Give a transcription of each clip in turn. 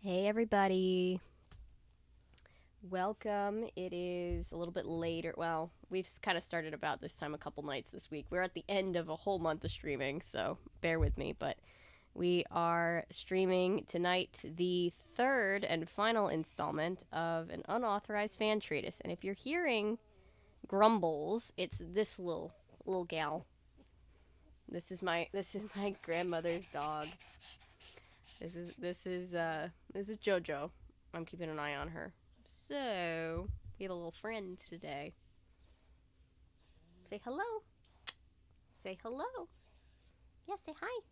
Hey everybody. Welcome. It is a little bit later. Well, we've kind of started about this time a couple nights this week. We're at the end of a whole month of streaming, so bear with me. But we are streaming tonight the third and final installment of an unauthorized fan treatise. And if you're hearing grumbles, it's this little gal. This is my grandmother's dog. This is JoJo. I'm keeping an eye on her. So, we have a little friend today. Say hello. Say hello. Yeah, say hi.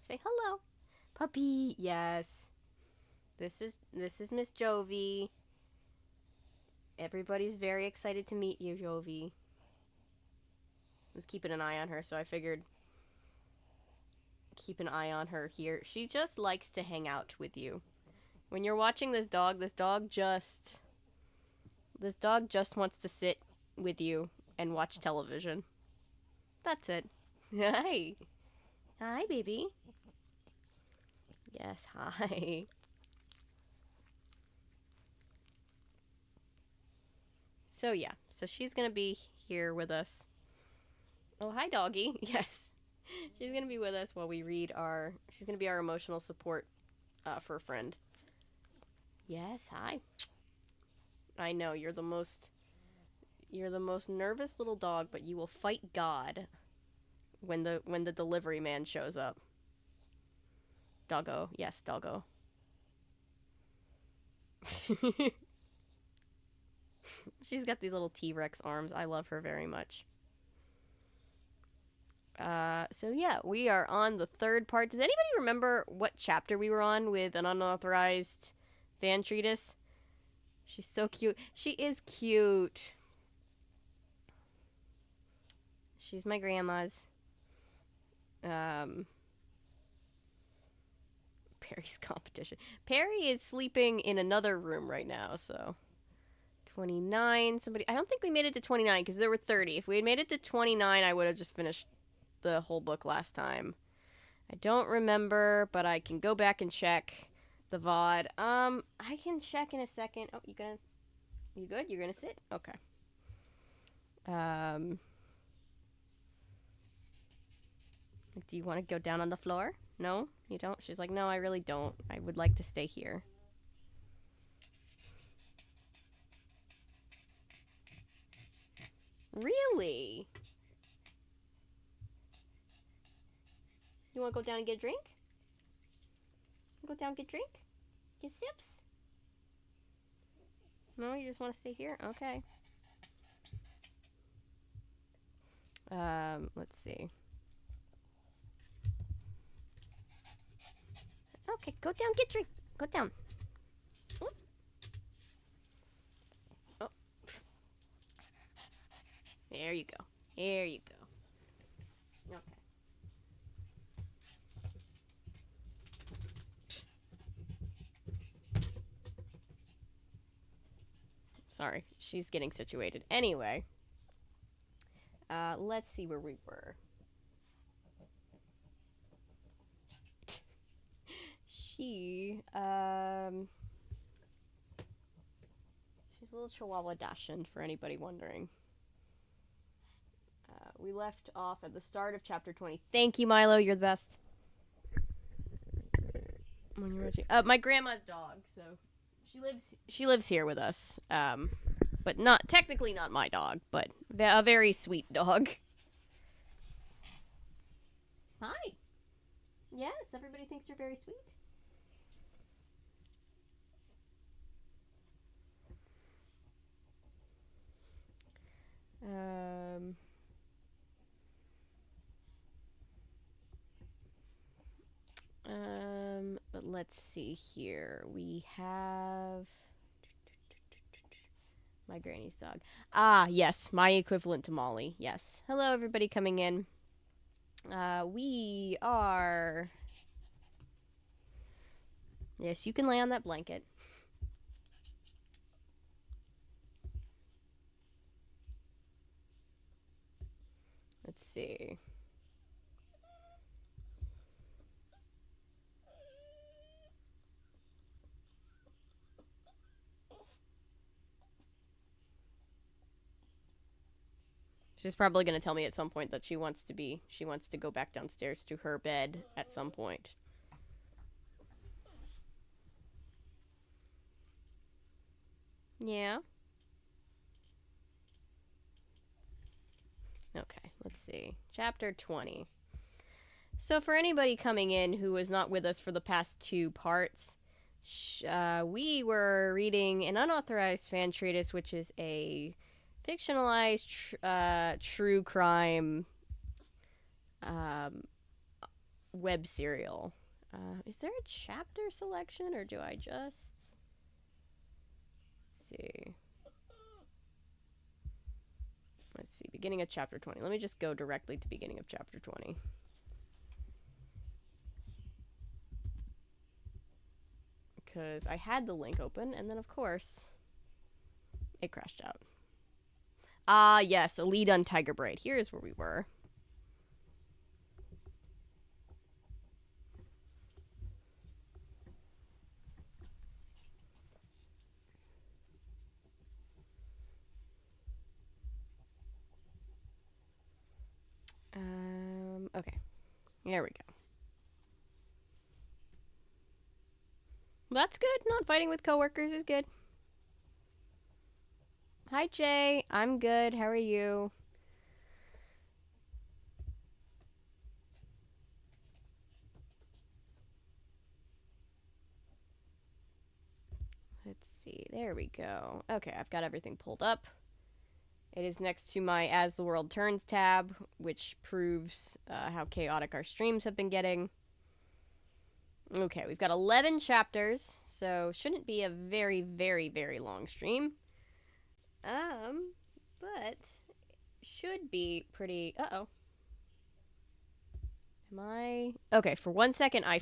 Say hello. Puppy. Yes. This is Miss Jovi. Everybody's very excited to meet you, Jovi. I was keeping an eye on her, so I figured keep an eye on her here. She just likes to hang out with you. When you're watching this dog just wants to sit with you and watch television. That's it. Hi. Hi, baby. Yes, hi. So yeah, so she's gonna be here with us. Oh, hi, doggy. Yes. She's gonna be with us while we read she's gonna be our emotional support for a friend. Yes, hi. I know, you're the most nervous little dog, but you will fight God when the delivery man shows up. Doggo. Yes, doggo. She's got these little T-Rex arms. I love her very much. So yeah, we are on the third part. Does anybody remember what chapter we were on with an unauthorized fan treatise? She's so cute. She is cute. She's my grandma's. Perry's competition. Perry is sleeping in another room right now, so 29. I don't think we made it to 29 because there were 30. If we had made it to 29, I would have just finished the whole book last time. I don't remember, but I can go back and check the VOD. I can check in a second. Oh, you good? You're gonna sit? Okay. Do you want to go down on the floor? No? You don't? She's like, no, I really don't. I would like to stay here. Really? You want to go down and get a drink? Go down and get a drink? Get sips? No, you just want to stay here? Okay. Let's see. Okay, go down, get a drink. Go down. Oh. Oh. There you go. There you go. Okay. Sorry, she's getting situated. Anyway, let's see where we were. She's a little Chihuahua Dachshund, for anybody wondering. We left off at the start of chapter 20. Thank you, Milo. You're the best. My grandma's dog, so she lives here with us. But not technically not my dog, but a very sweet dog. Hi. Yes, everybody thinks you're very sweet. But let's see here. We have my granny's dog. Ah, yes, my equivalent to Molly. Yes. Hello, everybody coming in. We are. Yes, you can lay on that blanket. Let's see. She's probably going to tell me at some point that she wants to go back downstairs to her bed at some point. Yeah. Okay, let's see. Chapter 20. So for anybody coming in who was not with us for the past 2 parts, we were reading an unauthorized fan treatise, which is a fictionalized true crime web serial. Is there a chapter selection, or do I just... Let's see. Let's see, beginning of chapter 20. Let me just go directly to beginning of chapter 20. Because I had the link open, and then, of course, it crashed out. Ah, yes, a lead on Tiger Braid. Here's where we were. Okay. There we go. That's good. Not fighting with coworkers is good. Hi, Jay. I'm good. How are you? Let's see. There we go. Okay, I've got everything pulled up. It is next to my As the World Turns tab, which proves how chaotic our streams have been getting. Okay, we've got 11 chapters, so shouldn't be a very, very, very long stream. But should be pretty... Uh-oh. Am I... Okay, for 1 second I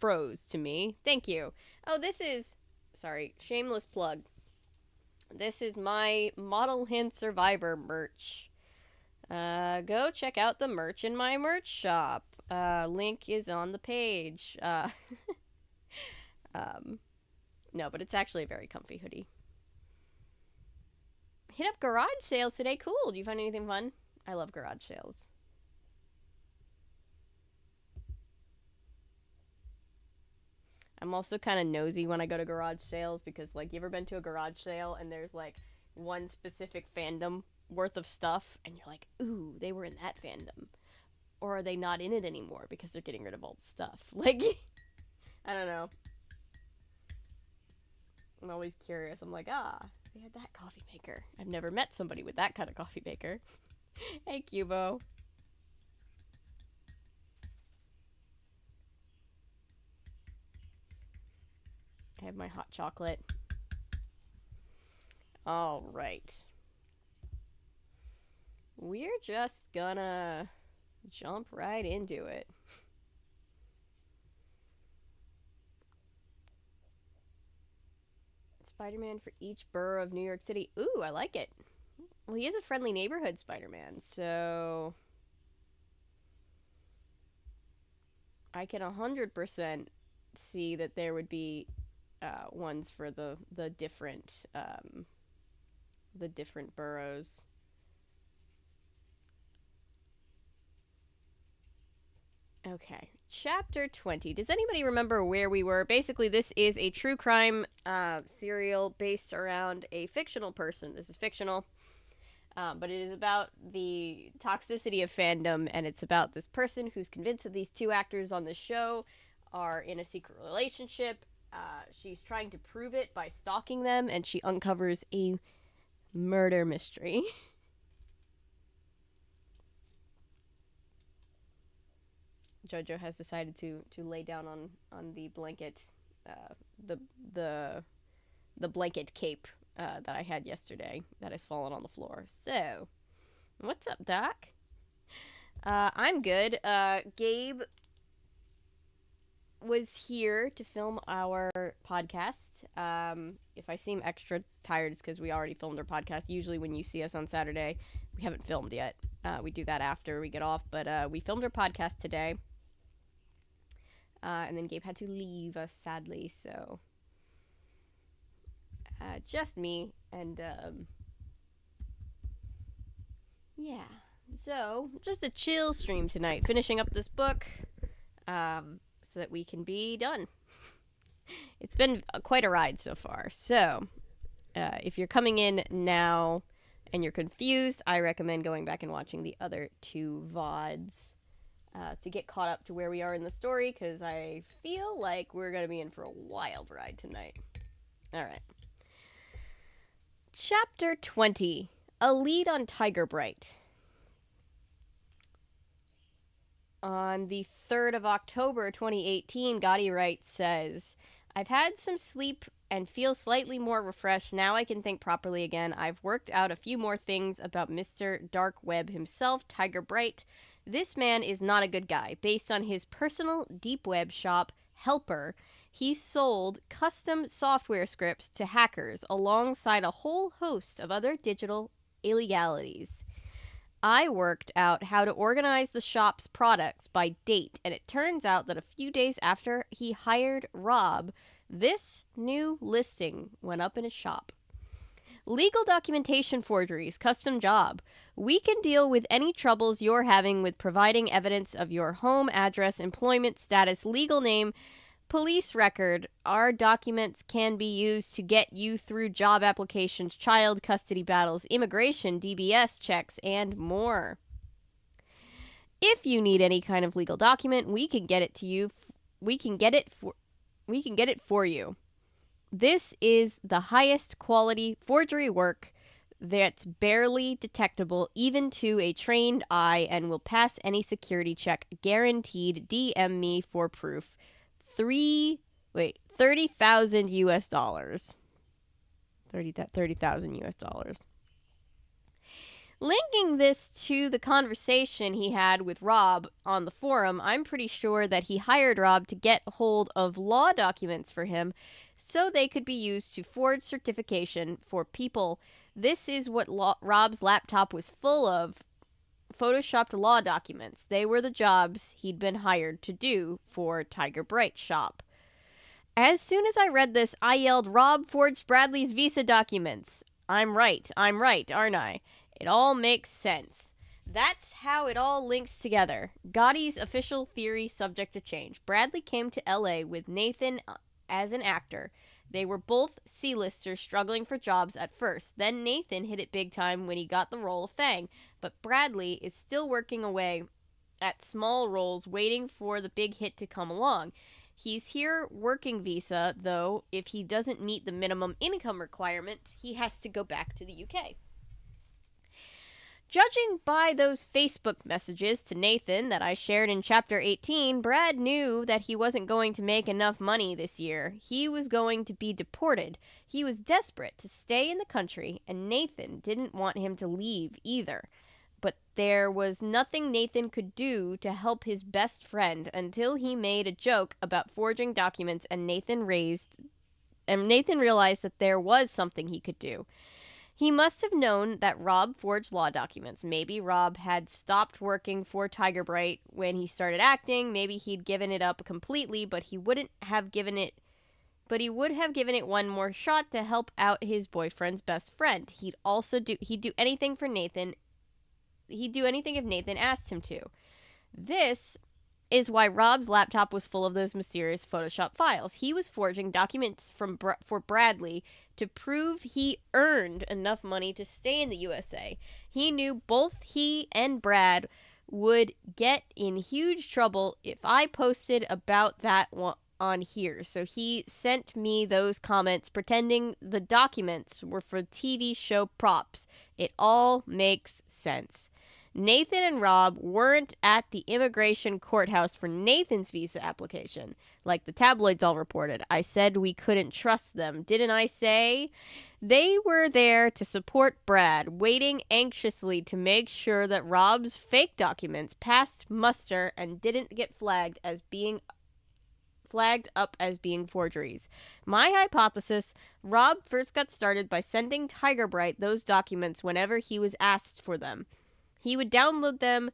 froze to me. Thank you. Oh, this is... Sorry, shameless plug. This is my Model Hint Survivor merch. Go check out the merch in my merch shop. Link is on the page. No, but it's actually a very comfy hoodie. Hit up garage sales today. Cool. Do you find anything fun? I love garage sales. I'm also kind of nosy when I go to garage sales because, like, you ever been to a garage sale and there's, like, one specific fandom worth of stuff and you're like, ooh, they were in that fandom. Or are they not in it anymore because they're getting rid of all the stuff? Like, I don't know. I'm always curious. I'm like, they had that coffee maker. I've never met somebody with that kind of coffee maker. Hey, Cubo. I have my hot chocolate. All right. We're just gonna jump right into it. Spider-Man for each borough of New York City. Ooh, I like it. Well, he is a friendly neighborhood Spider-Man, so I can 100% see that there would be ones for the different boroughs. Okay, chapter 20. Does anybody remember where we were? Basically, this is a true crime serial based around a fictional person. This is fictional, but it is about the toxicity of fandom, and it's about this person who's convinced that these 2 actors on the show are in a secret relationship. She's trying to prove it by stalking them, and she uncovers a murder mystery. Jojo has decided to lay down on the blanket, the blanket cape that I had yesterday that has fallen on the floor. So, what's up, Doc? I'm good. Gabe was here to film our podcast. If I seem extra tired, it's because we already filmed our podcast. Usually when you see us on Saturday, we haven't filmed yet. We do that after we get off, but we filmed our podcast today. And then Gabe had to leave us, sadly, so just me, and Yeah. So, just a chill stream tonight, finishing up this book so that we can be done. It's been quite a ride so far. So, if you're coming in now and you're confused, I recommend going back and watching the other 2 VODs to get caught up to where we are in the story, because I feel like we're going to be in for a wild ride tonight. All right. Chapter 20. A lead on Tiger Bright. On the 3rd of October, 2018, Gotti Wright says, I've had some sleep and feel slightly more refreshed. Now I can think properly again. I've worked out a few more things about Mr. Dark Web himself, Tiger Bright. This man is not a good guy. Based on his personal deep web shop, Helper, he sold custom software scripts to hackers alongside a whole host of other digital illegalities. I worked out how to organize the shop's products by date, and it turns out that a few days after he hired Rob, this new listing went up in his shop. Legal documentation forgeries, custom job. We can deal with any troubles you're having with providing evidence of your home address, employment status, legal name, police record. Our documents can be used to get you through job applications, child custody battles, immigration, DBS checks, and more. If you need any kind of legal document, we can get it to you. We can get it for you. This is the highest quality forgery work that's barely detectable even to a trained eye and will pass any security check. Guaranteed. DM me for proof. 30,000 US dollars. 30,000 US dollars. Linking this to the conversation he had with Rob on the forum, I'm pretty sure that he hired Rob to get hold of law documents for him so they could be used to forge certification for people. This is what Rob's laptop was full of. Photoshopped law documents. They were the jobs he'd been hired to do for Tiger Bright shop. As soon as I read this, I yelled, Rob forged Bradley's visa documents. I'm right, aren't I? It all makes sense. That's how it all links together. Gotti's official theory subject to change. Bradley came to LA with Nathan as an actor. They were both C-listers struggling for jobs at first. Then Nathan hit it big time when he got the role of Fang. But Bradley is still working away at small roles, waiting for the big hit to come along. He's here working visa, though. If he doesn't meet the minimum income requirement, he has to go back to the UK. Judging by those Facebook messages to Nathan that I shared in Chapter 18, Brad knew that he wasn't going to make enough money this year. He was going to be deported. He was desperate to stay in the country, and Nathan didn't want him to leave either. But there was nothing Nathan could do to help his best friend until he made a joke about forging documents, and Nathan realized that there was something he could do. He must have known that Rob forged law documents. Maybe Rob had stopped working for Tiger Bright when he started acting. Maybe he'd given it up completely, but he would have given it one more shot to help out his boyfriend's best friend. He'd do anything for Nathan. He'd do anything if Nathan asked him to. This is why Rob's laptop was full of those mysterious Photoshop files. He was forging documents for Bradley to prove he earned enough money to stay in the USA. He knew both he and Brad would get in huge trouble if I posted about that on here. So he sent me those comments pretending the documents were for TV show props. It all makes sense. Nathan and Rob weren't at the immigration courthouse for Nathan's visa application, like the tabloids all reported. I said we couldn't trust them, didn't I say? They were there to support Brad, waiting anxiously to make sure that Rob's fake documents passed muster and didn't get flagged up as being forgeries. My hypothesis, Rob first got started by sending Tiger Bright those documents whenever he was asked for them. He would download them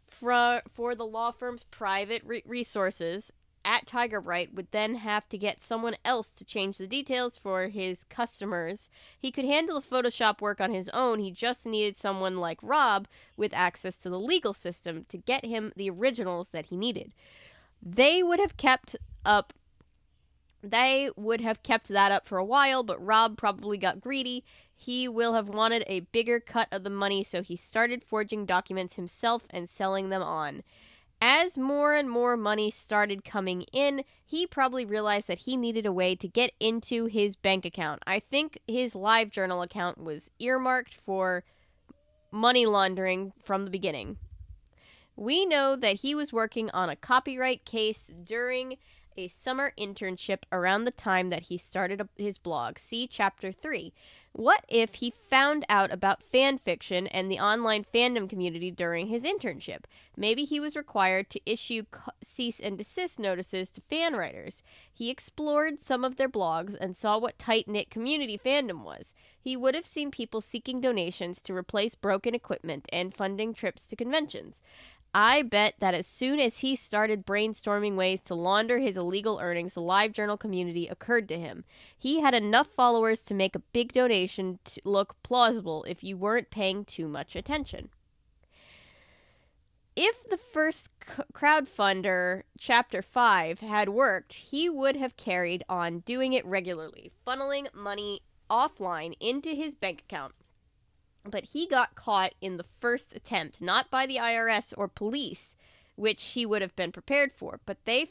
for the law firm's private resources at Tiger Bright would then have to get someone else to change the details for his customers. He could handle the Photoshop work on his own. He just needed someone like Rob with access to the legal system to get him the originals that he needed. They would have kept that up for a while, but Rob probably got greedy. He will have wanted a bigger cut of the money, so he started forging documents himself and selling them on. As more and more money started coming in, he probably realized that he needed a way to get into his bank account. I think his LiveJournal account was earmarked for money laundering from the beginning. We know that he was working on a copyright case during a summer internship around the time that he started his blog. See Chapter 3. What if he found out about fan fiction and the online fandom community during his internship? Maybe he was required to issue cease and desist notices to fan writers. He explored some of their blogs and saw what tight-knit community fandom was. He would have seen people seeking donations to replace broken equipment and funding trips to conventions. I bet that as soon as he started brainstorming ways to launder his illegal earnings, the LiveJournal community occurred to him. He had enough followers to make a big donation to look plausible if you weren't paying too much attention. If the first crowdfunder, Chapter 5, had worked, he would have carried on doing it regularly, funneling money offline into his bank account. But he got caught in the first attempt, not by the IRS or police, which he would have been prepared for, but the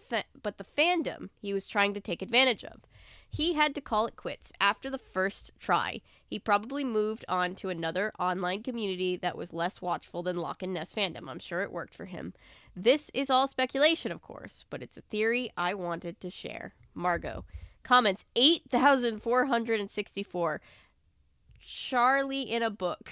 fandom he was trying to take advantage of. He had to call it quits after the first try. He probably moved on to another online community that was less watchful than Loch Ness fandom. I'm sure it worked for him. This is all speculation, of course, but it's a theory I wanted to share. Margot. Comments 8,464. Charlie in a book.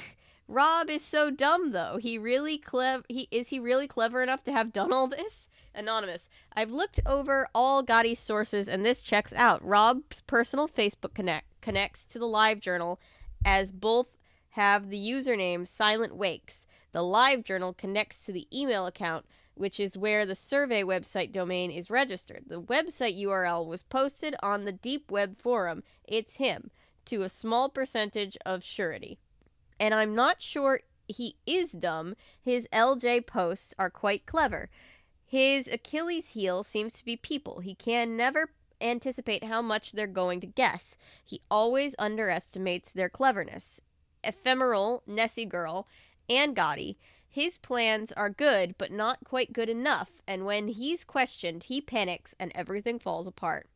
Rob is so dumb, though. Is he really clever enough to have done all this? Anonymous. I've looked over all Gotti's sources, and this checks out. Rob's personal Facebook connects to the LiveJournal, as both have the username Silent Wakes. The LiveJournal connects to the email account, which is where the survey website domain is registered. The website URL was posted on the Deep Web forum. It's him, to a small percentage of surety. And I'm not sure he is dumb. His LJ posts are quite clever. His Achilles heel seems to be people. He can never anticipate how much they're going to guess. He always underestimates their cleverness. Ephemeral, Nessie Girl, and Gotti. His plans are good, but not quite good enough, and when he's questioned, he panics and everything falls apart.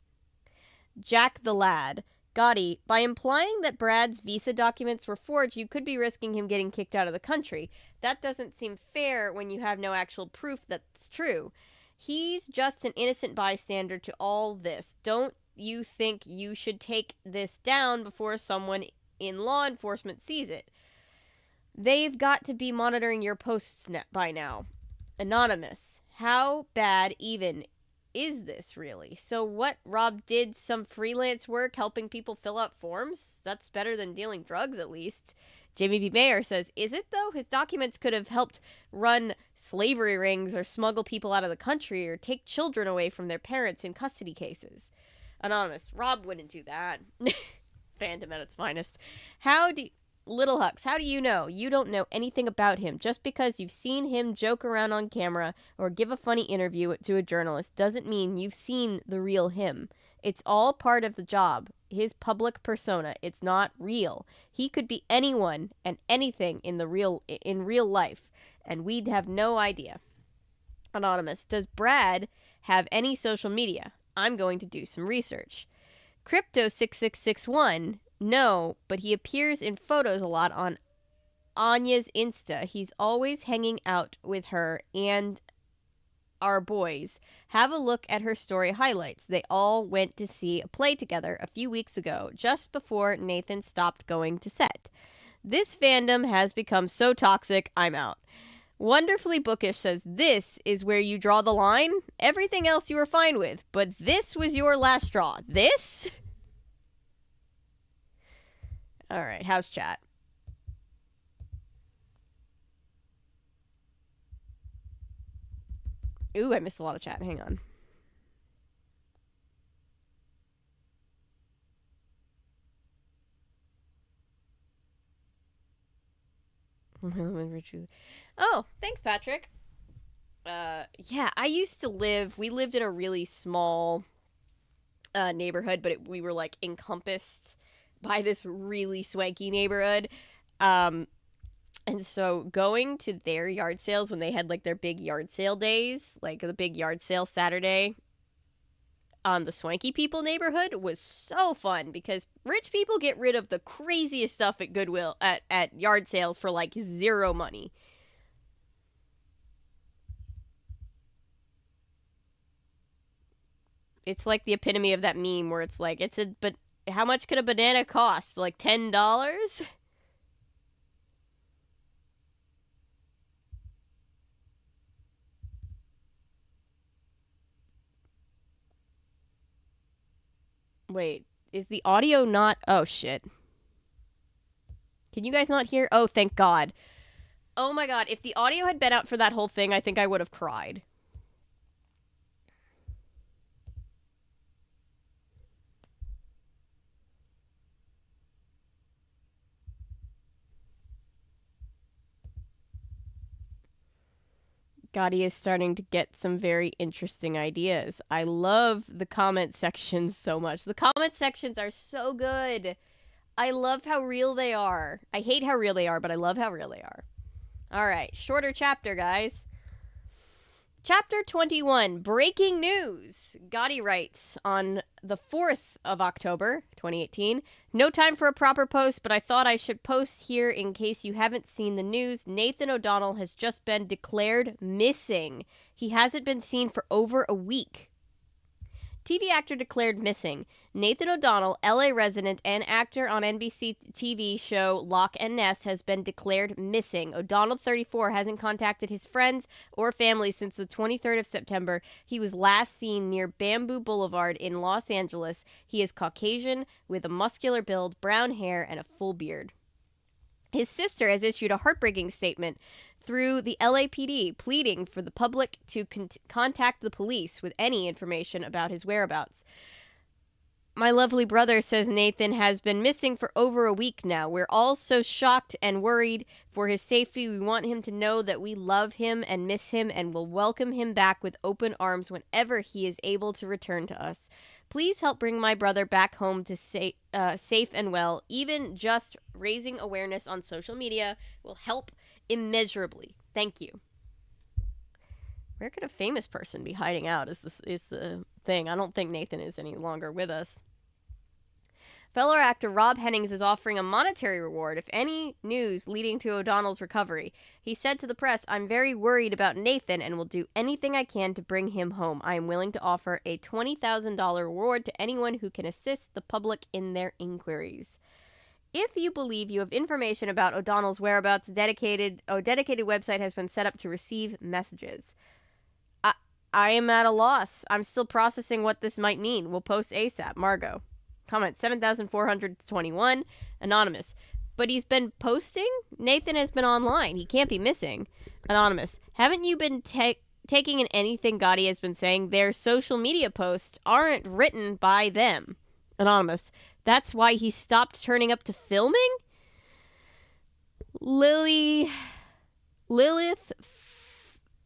Jack the Lad. Gotti, by implying that Brad's visa documents were forged, you could be risking him getting kicked out of the country. That doesn't seem fair when you have no actual proof that's true. He's just an innocent bystander to all this. Don't you think you should take this down before someone in law enforcement sees it? They've got to be monitoring your posts by now. Anonymous. How bad even is this really? So what, Rob did some freelance work helping people fill out forms? That's better than dealing drugs, at least. Jamie B. Mayer says, is it though? His documents could have helped run slavery rings or smuggle people out of the country or take children away from their parents in custody cases. Anonymous. Rob wouldn't do that. Fandom at its finest. Little Hux, how do you know? You don't know anything about him. Just because you've seen him joke around on camera or give a funny interview to a journalist doesn't mean you've seen the real him. It's all part of the job, his public persona. It's not real. He could be anyone and anything in real life, and we'd have no idea. Anonymous, does Brad have any social media? I'm going to do some research. Crypto6661, no, but he appears in photos a lot on Anya's Insta. He's always hanging out with her and our boys. Have a look at her story highlights. They all went to see a play together a few weeks ago, just before Nathan stopped going to set. This fandom has become so toxic, I'm out. Wonderfully Bookish says, this is where you draw the line? Everything else you were fine with, but this was your last straw. This? All right, how's chat? Ooh, I missed a lot of chat. Hang on. Oh, thanks, Patrick. Yeah, we lived in a really small neighborhood, but we were like encompassed by this really swanky neighborhood. And so going to their yard sales when they had like their big yard sale days, like the big yard sale Saturday on the swanky people neighborhood was so fun because rich people get rid of the craziest stuff at Goodwill at yard sales for like zero money. It's like the epitome of that meme where it's like, but how much could a banana cost? Like $10? Wait, is the audio not? Oh, shit. Can you guys not hear? Oh, thank God. Oh my God, if the audio had been out for that whole thing, I think I would have cried. Gotti is starting to get some very interesting ideas. I love the comment sections so much. The comment sections are so good. I love how real they are. I hate how real they are, but I love how real they are. All right, shorter chapter, guys. Chapter 21, Breaking News. Gotti writes on the 4th of October, 2018. No time for a proper post, but I thought I should post here in case you haven't seen the news. Nathan O'Donnell has just been declared missing. He hasn't been seen for over a week. TV actor declared missing. Nathan O'Donnell, LA resident and actor on NBC TV show Lock and Nest, has been declared missing. O'Donnell, 34, hasn't contacted his friends or family since the 23rd of September. He was last seen near Bamboo Boulevard in Los Angeles. He is Caucasian with a muscular build, brown hair, and a full beard. His sister has issued a heartbreaking statement through the LAPD, pleading for the public to contact the police with any information about his whereabouts. My lovely brother says Nathan has been missing for over a week now. We're all so shocked and worried for his safety. We want him to know that we love him and miss him and will welcome him back with open arms whenever he is able to return to us. Please help bring my brother back home to safe and well. Even just raising awareness on social media will help immeasurably. Thank you. Where could a famous person be hiding out is the thing. I don't think Nathan is any longer with us. Fellow actor Rob Hennings is offering a monetary reward if any news leading to O'Donnell's recovery. He said to the press, "I'm very worried about Nathan and will do anything I can to bring him home. I am willing to offer a $20,000 reward to anyone who can assist the public in their inquiries. If you believe you have information about O'Donnell's whereabouts, a dedicated website has been set up to receive messages." I am at a loss. I'm still processing what this might mean. We'll post ASAP. Margot. Comment 7,421. Anonymous. But he's been posting? Nathan has been online. He can't be missing. Anonymous. Haven't you been taking in anything Gotti has been saying? Their social media posts aren't written by them. Anonymous. That's why he stopped turning up to filming? Lilith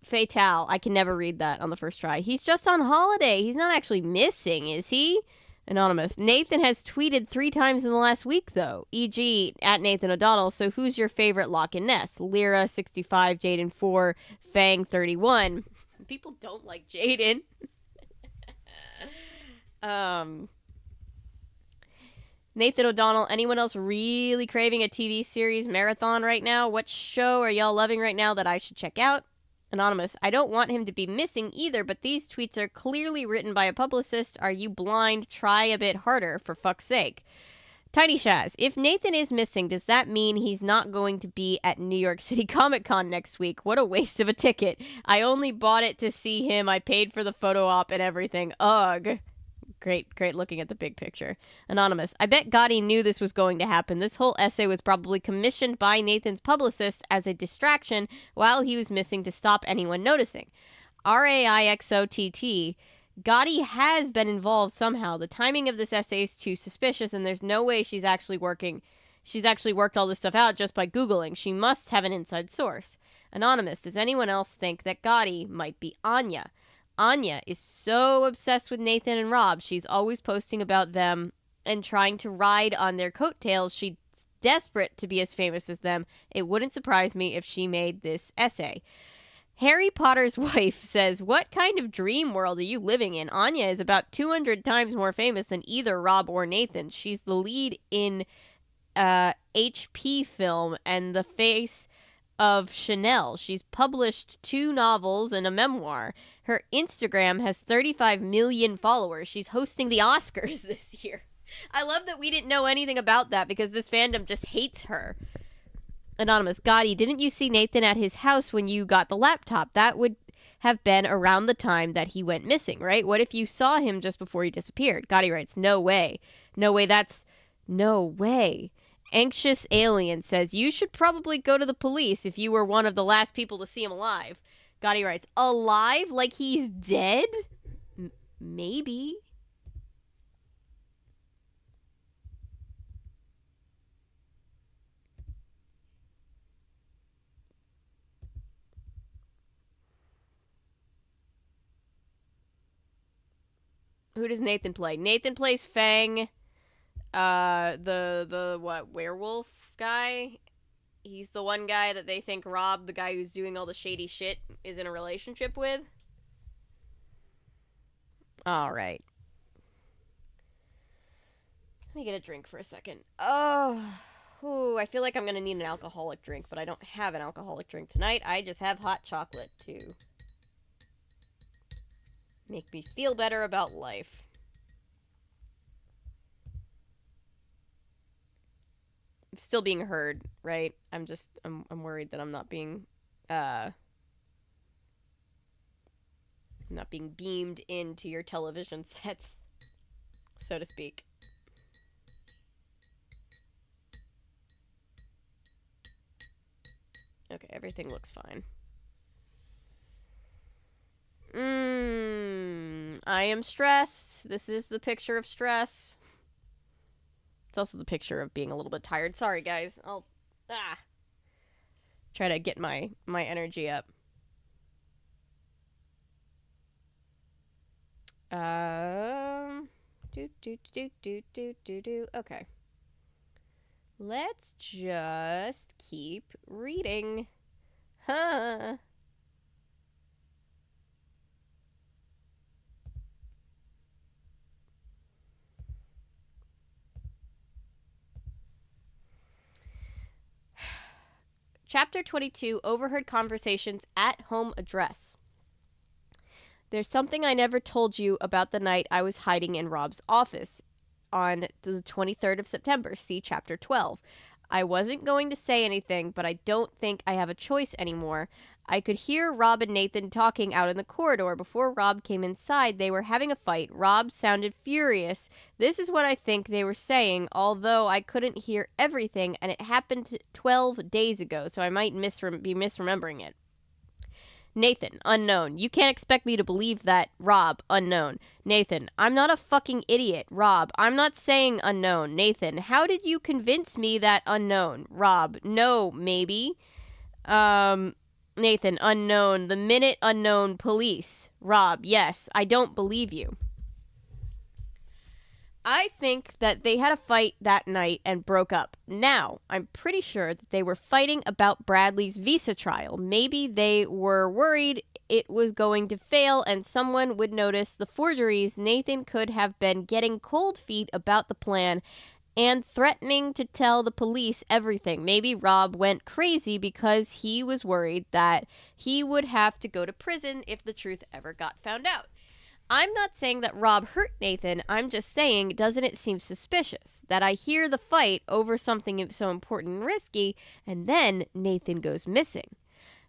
Fatal. I can never read that on the first try. He's just on holiday. He's not actually missing, is he? Anonymous. Nathan has tweeted 3 times in the last week, though. E.g. at Nathan O'Donnell. So who's your favorite Lock and Nest? Lyra, 65, Jaden, 4, Fang, 31. People don't like Jaden. Nathan O'Donnell. Anyone else really craving a TV series marathon right now? What show are y'all loving right now that I should check out? Anonymous. I don't want him to be missing either, but these tweets are clearly written by a publicist. Are you blind? Try a bit harder, for fuck's sake. Tiny Shaz. If Nathan is missing, does that mean he's not going to be at New York City Comic Con next week? What a waste of a ticket. I only bought it to see him. I paid for the photo op and everything. Ugh. Great looking at the big picture. Anonymous. I bet Gotti knew this was going to happen. This whole essay was probably commissioned by Nathan's publicist as a distraction while he was missing to stop anyone noticing. RAIXOTT. Gotti has been involved somehow. The timing of this essay is too suspicious, and there's no way she's actually working She's actually worked all this stuff out just by Googling. She must have an inside source. Anonymous, does anyone else think that Gotti might be Anya? Anya is so obsessed with Nathan and Rob. She's always posting about them and trying to ride on their coattails. She's desperate to be as famous as them. It wouldn't surprise me if she made this essay. Harry Potter's wife says, what kind of dream world are you living in? Anya is about 200 times more famous than either Rob or Nathan. She's the lead in HP film and the face of Chanel. She's published 2 novels and a memoir. Her Instagram has 35 million followers. She's hosting the Oscars this year. I love that we didn't know anything about that because this fandom just hates her. Anonymous, Gotti, didn't you see Nathan at his house when you got the laptop? That would have been around the time that he went missing, right? What if you saw him just before he disappeared? Gotti writes, no way. No way, that's... No way. Anxious Alien says, you should probably go to the police if you were one of the last people to see him alive. Gotti writes, alive? Like he's dead? Maybe. Who does Nathan play? Nathan plays Fang, the werewolf guy? He's the one guy that they think Rob, the guy who's doing all the shady shit, is in a relationship with. Alright. Let me get a drink for a second. Oh, I feel like I'm gonna need an alcoholic drink, but I don't have an alcoholic drink tonight. I just have hot chocolate to make me feel better about life. I'm still being heard, right? I'm worried that I'm not being beamed into your television sets, so to speak. Okay, everything looks fine. I am stressed. This is the picture of stress. It's also the picture of being a little bit tired. Sorry, guys. I'll try to get my energy up. Okay. Let's just keep reading. Huh. Chapter 22, Overheard Conversations at Home Address. There's something I never told you about the night I was hiding in Rob's office on the 23rd of September. See Chapter 12. I wasn't going to say anything, but I don't think I have a choice anymore. I could hear Rob and Nathan talking out in the corridor. Before Rob came inside, they were having a fight. Rob sounded furious. This is what I think they were saying, although I couldn't hear everything, and it happened 12 days ago, so I might be misremembering it. Nathan, unknown. You can't expect me to believe that. Rob, unknown. Nathan, I'm not a fucking idiot. Rob, I'm not saying unknown. Nathan, how did you convince me that unknown? Rob, no, maybe. Nathan, unknown. The minute unknown police. Rob, yes, I don't believe you. I think that they had a fight that night and broke up. Now, I'm pretty sure that they were fighting about Bradley's visa trial. Maybe they were worried it was going to fail and someone would notice the forgeries. Nathan could have been getting cold feet about the plan and threatening to tell the police everything. Maybe Rob went crazy because he was worried that he would have to go to prison if the truth ever got found out. I'm not saying that Rob hurt Nathan. I'm just saying, doesn't it seem suspicious that I hear the fight over something so important and risky, and then Nathan goes missing?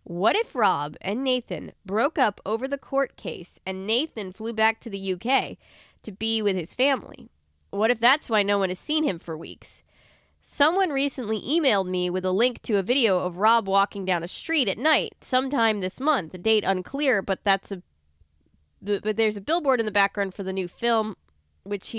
What if Rob and Nathan broke up over the court case and Nathan flew back to the UK to be with his family? What if that's why no one has seen him for weeks? Someone recently emailed me with a link to a video of Rob walking down a street at night sometime this month. The date unclear, but there's a billboard in the background for the new film. which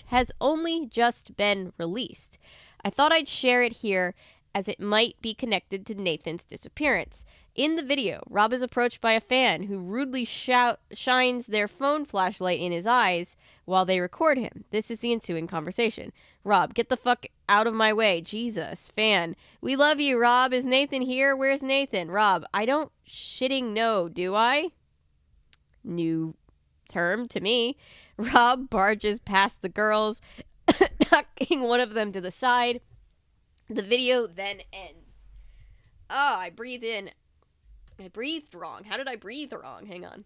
has only just been released. I thought I'd share it here as it might be connected to Nathan's disappearance. In the video, Rob is approached by a fan who rudely shines their phone flashlight in his eyes while they record him. This is the ensuing conversation. Rob, get the fuck out of my way. Jesus. Fan, we love you, Rob. Is Nathan here? Where's Nathan? Rob, I don't shitting know, do I? New term to me. Rob barges past the girls, knocking one of them to the side. The video then ends. Oh, I breathe in. I breathed wrong. How did I breathe wrong? Hang on.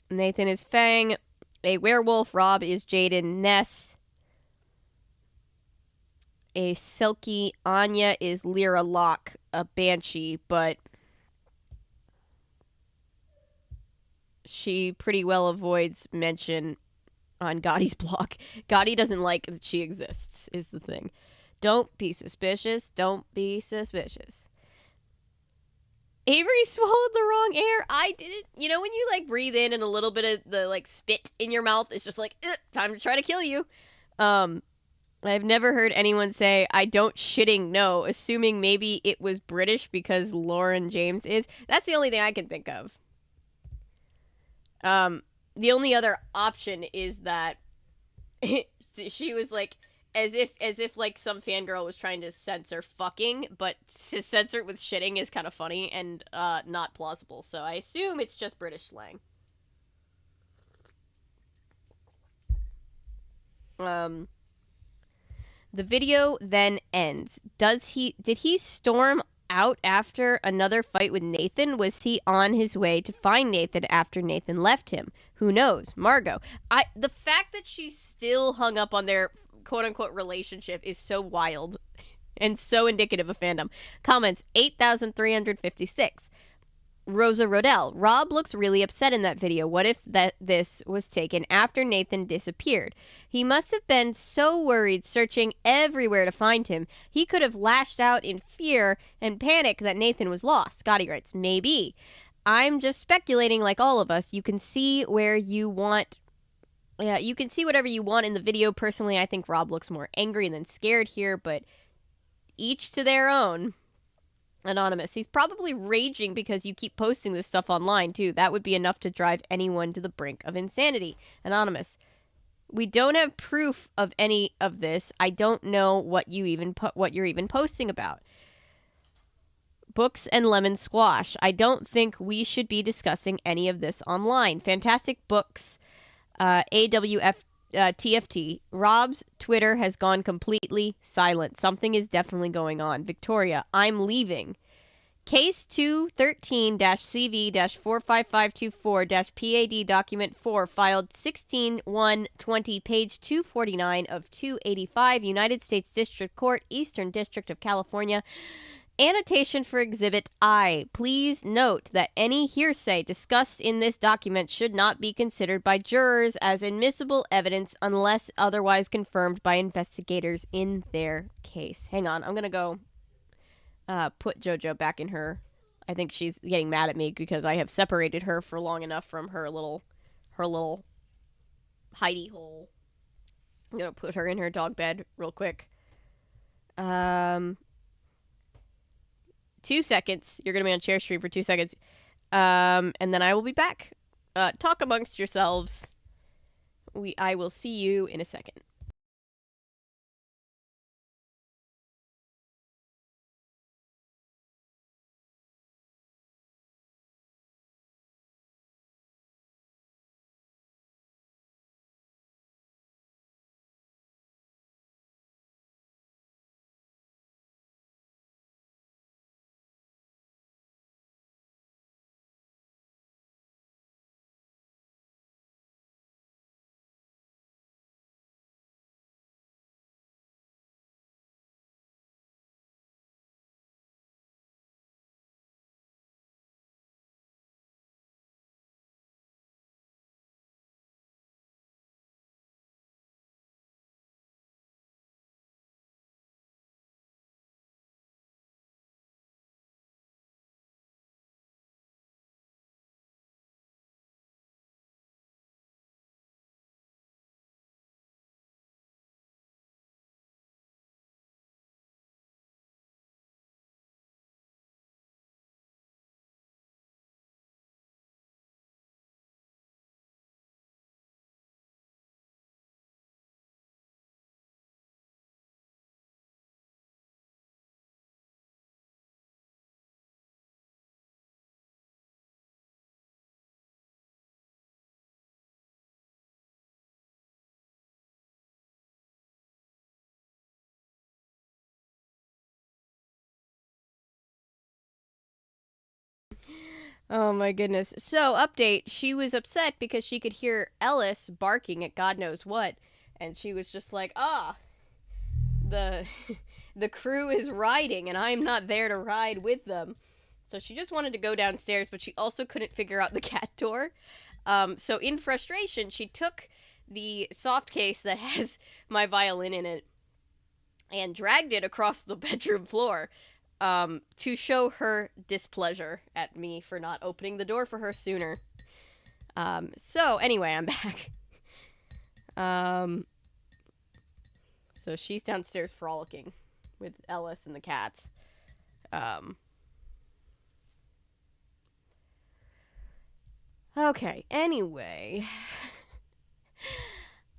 Nathan is Fang, a werewolf. Rob is Jaden Ness. A Silky. Anya is Lyra Locke, a banshee, but she pretty well avoids mention on Gotti's blog. Gotti doesn't like that she exists, is the thing. Don't be suspicious. Don't be suspicious. Avery swallowed the wrong air. I didn't. You know when you like breathe in and a little bit of the like spit in your mouth, it's just like, time to try to kill you. I've never heard anyone say, I don't shitting know, assuming maybe it was British because Lauren James is. That's the only thing I can think of. The only other option is that she was like, as if like some fangirl was trying to censor fucking, but to censor it with shitting is kind of funny and not plausible. So I assume it's just British slang. The video then ends. Did he storm out after another fight with Nathan? Was he on his way to find Nathan after Nathan left him? Who knows? Margot. The fact that she's still hung up on their quote-unquote relationship is so wild and so indicative of fandom. Comments, 8,356. Rosa Rodell. Rob looks really upset in that video. What if this was taken after Nathan disappeared? He must have been so worried, searching everywhere to find him. He could have lashed out in fear and panic that Nathan was lost. Gotti writes, maybe. I'm just speculating like all of us. You can see where you want. Yeah, you can see whatever you want in the video. Personally, I think Rob looks more angry than scared here, but each to their own. Anonymous. He's probably raging because you keep posting this stuff online, too. That would be enough to drive anyone to the brink of insanity. Anonymous. We don't have proof of any of this. I don't know what you're even posting about. Books and lemon squash. I don't think we should be discussing any of this online. Fantastic Books. TFT. Rob's Twitter has gone completely silent. Something is definitely going on. Victoria, I'm leaving. Case 213-CV-45524-PAD document 4 filed 16/1/20, page 249 of 285, United States District Court, Eastern District of California. Annotation for Exhibit I. Please note that any hearsay discussed in this document should not be considered by jurors as admissible evidence unless otherwise confirmed by investigators in their case. Hang on, I'm gonna go put JoJo back in her. I think she's getting mad at me because I have separated her for long enough from her little hidey hole. I'm gonna put her in her dog bed real quick. 2 seconds. You're going to be on share stream for 2 seconds. And then I will be back. Talk amongst yourselves. I will see you in a second. Oh my goodness. So, update, she was upset because she could hear Ellis barking at God knows what, and she was just like, the the crew is riding and I'm not there to ride with them. So she just wanted to go downstairs, but she also couldn't figure out the cat door. So in frustration, she took the soft case that has my violin in it and dragged it across the bedroom floor to show her displeasure at me for not opening the door for her sooner. So anyway, I'm back. So she's downstairs frolicking with Ellis and the cats. Okay, anyway.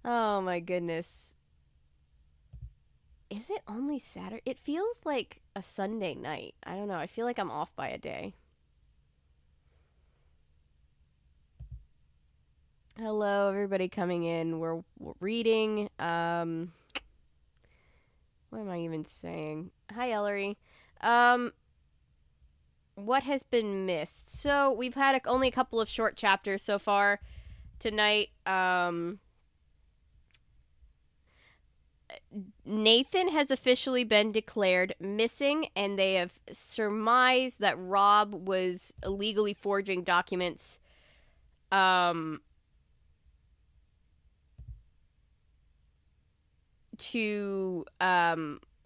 Oh my goodness. Is it only Saturday? It feels like a Sunday night. I don't know. I feel like I'm off by a day. Hello, everybody coming in. We're reading. What am I even saying? Hi, Ellery. What has been missed? So we've had only a couple of short chapters so far tonight. Nathan has officially been declared missing, and they have surmised that Rob was illegally forging documents to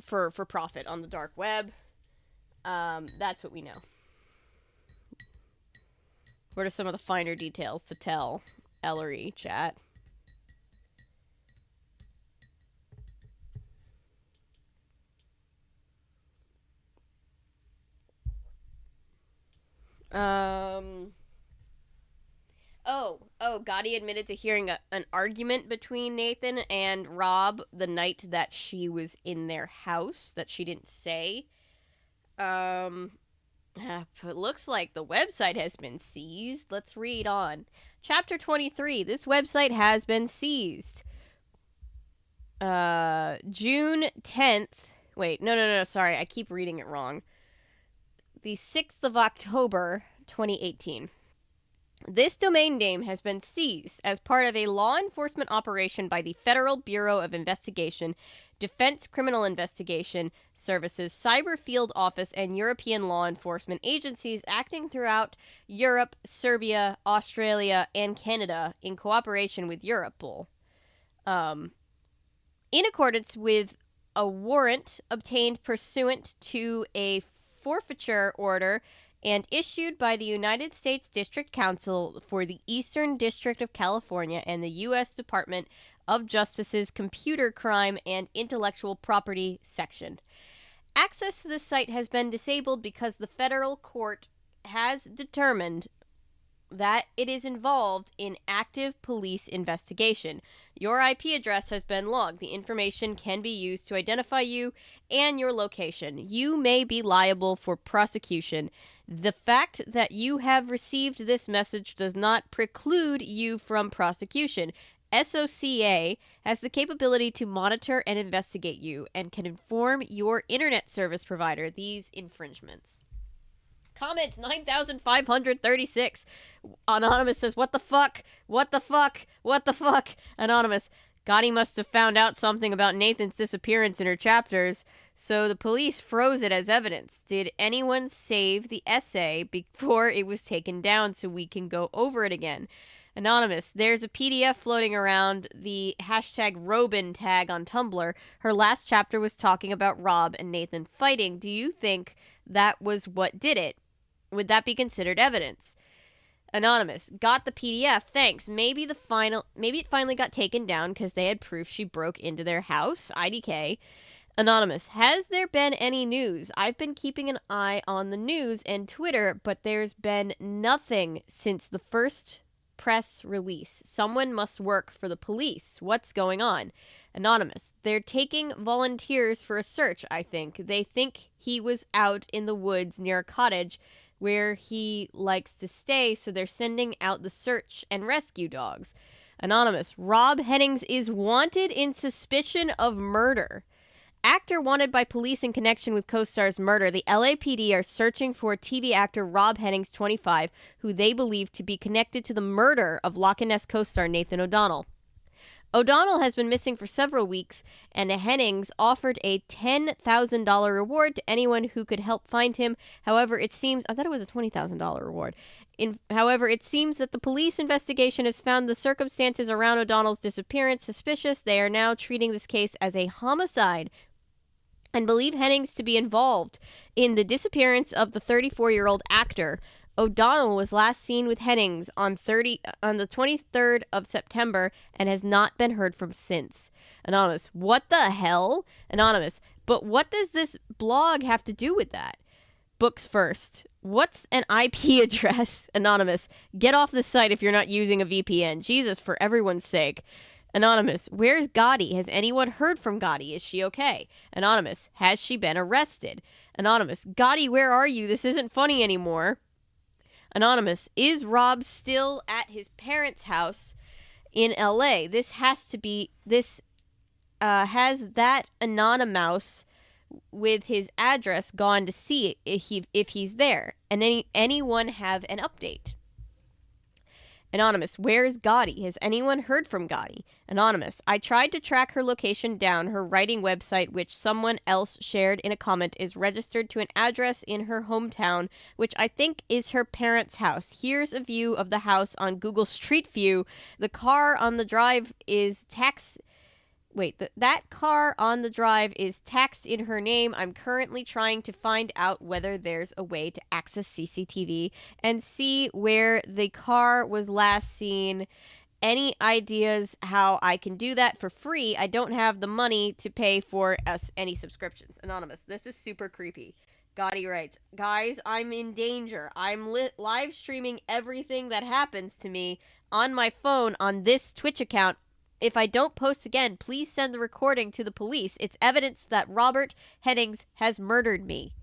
for profit on the dark web. That's what we know. What are some of the finer details to tell, Ellery, chat? Gotti admitted to hearing an argument between Nathan and Rob the night that she was in their house that she didn't say. It looks like the website has been seized. Let's read on. Chapter 23. This website has been seized. June 10th. Wait, no, sorry. I keep reading it wrong. The 6th of October, 2018. This domain name has been seized as part of a law enforcement operation by the Federal Bureau of Investigation, Defense Criminal Investigation Services, Cyber Field Office, and European law enforcement agencies acting throughout Europe, Serbia, Australia, and Canada in cooperation with Europol. In accordance with a warrant obtained pursuant to a forfeiture order and issued by the United States District Council for the Eastern District of California and the U.S. Department of Justice's Computer Crime and Intellectual Property Section. Access to this site has been disabled because the federal court has determined that it is involved in active police investigation. Your IP address has been logged. The information can be used to identify you and your location. You may be liable for prosecution. The fact that you have received this message does not preclude you from prosecution. SOCA has the capability to monitor and investigate you and can inform your internet service provider these infringements. Comments 9,536. Anonymous says, what the fuck? What the fuck? What the fuck? Anonymous, Gotti must have found out something about Nathan's disappearance in her chapters, so the police froze it as evidence. Did anyone save the essay before it was taken down so we can go over it again? Anonymous, there's a PDF floating around the hashtag Robin tag on Tumblr. Her last chapter was talking about Rob and Nathan fighting. Do you think that was what did it? Would that be considered evidence? Anonymous, got the PDF, thanks. Maybe it finally got taken down because they had proof she broke into their house. IDK. Anonymous, has there been any news? I've been keeping an eye on the news and Twitter, but there's been nothing since the first press release. Someone must work for the police. What's going on? Anonymous, they're taking volunteers for a search, I think. They think he was out in the woods near a cottage where he likes to stay, so they're sending out the search and rescue dogs. Anonymous, Rob Hennings is wanted in suspicion of murder. actor wanted by police in connection with co-star's murder. The LAPD are searching for TV actor Rob Hennings, 25, who they believe to be connected to the murder of Loch Ness co-star Nathan O'Donnell. O'Donnell has been missing for several weeks, and Hennings offered a $10,000 reward to anyone who could help find him. However, it seems... I thought it was a $20,000 reward. However, it seems that the police investigation has found the circumstances around O'Donnell's disappearance suspicious. They are now treating this case as a homicide and believe Hennings to be involved in the disappearance of the 34-year-old actor. O'Donnell was last seen with Hennings on the 23rd of September and has not been heard from since. Anonymous, what the hell? Anonymous, but what does this blog have to do with that? Books first. What's an IP address? Anonymous, get off the site if you're not using a VPN. Jesus, for everyone's sake. Anonymous, where's Gotti? Has anyone heard from Gotti? Is she okay? Anonymous, has she been arrested? Anonymous, Gotti, where are you? This isn't funny anymore. Anonymous, is Rob still at his parents' house in LA? This has that Anonymous with his address gone to see if he's there? And anyone have an update? Anonymous, where's Gotti? Has anyone heard from Gotti? Anonymous, I tried to track her location down. Her writing website, which someone else shared in a comment, is registered to an address in her hometown, which I think is her parents' house. Here's a view of the house on Google Street View. The car on the drive is that car on the drive is taxed in her name. I'm currently trying to find out whether there's a way to access CCTV and see where the car was last seen. Any ideas how I can do that for free? I don't have the money to pay for any subscriptions. Anonymous, this is super creepy. Gotti writes, guys, I'm in danger. I'm live streaming everything that happens to me on my phone on this Twitch account. If I don't post again, please send the recording to the police. It's evidence that Robert Hennings has murdered me.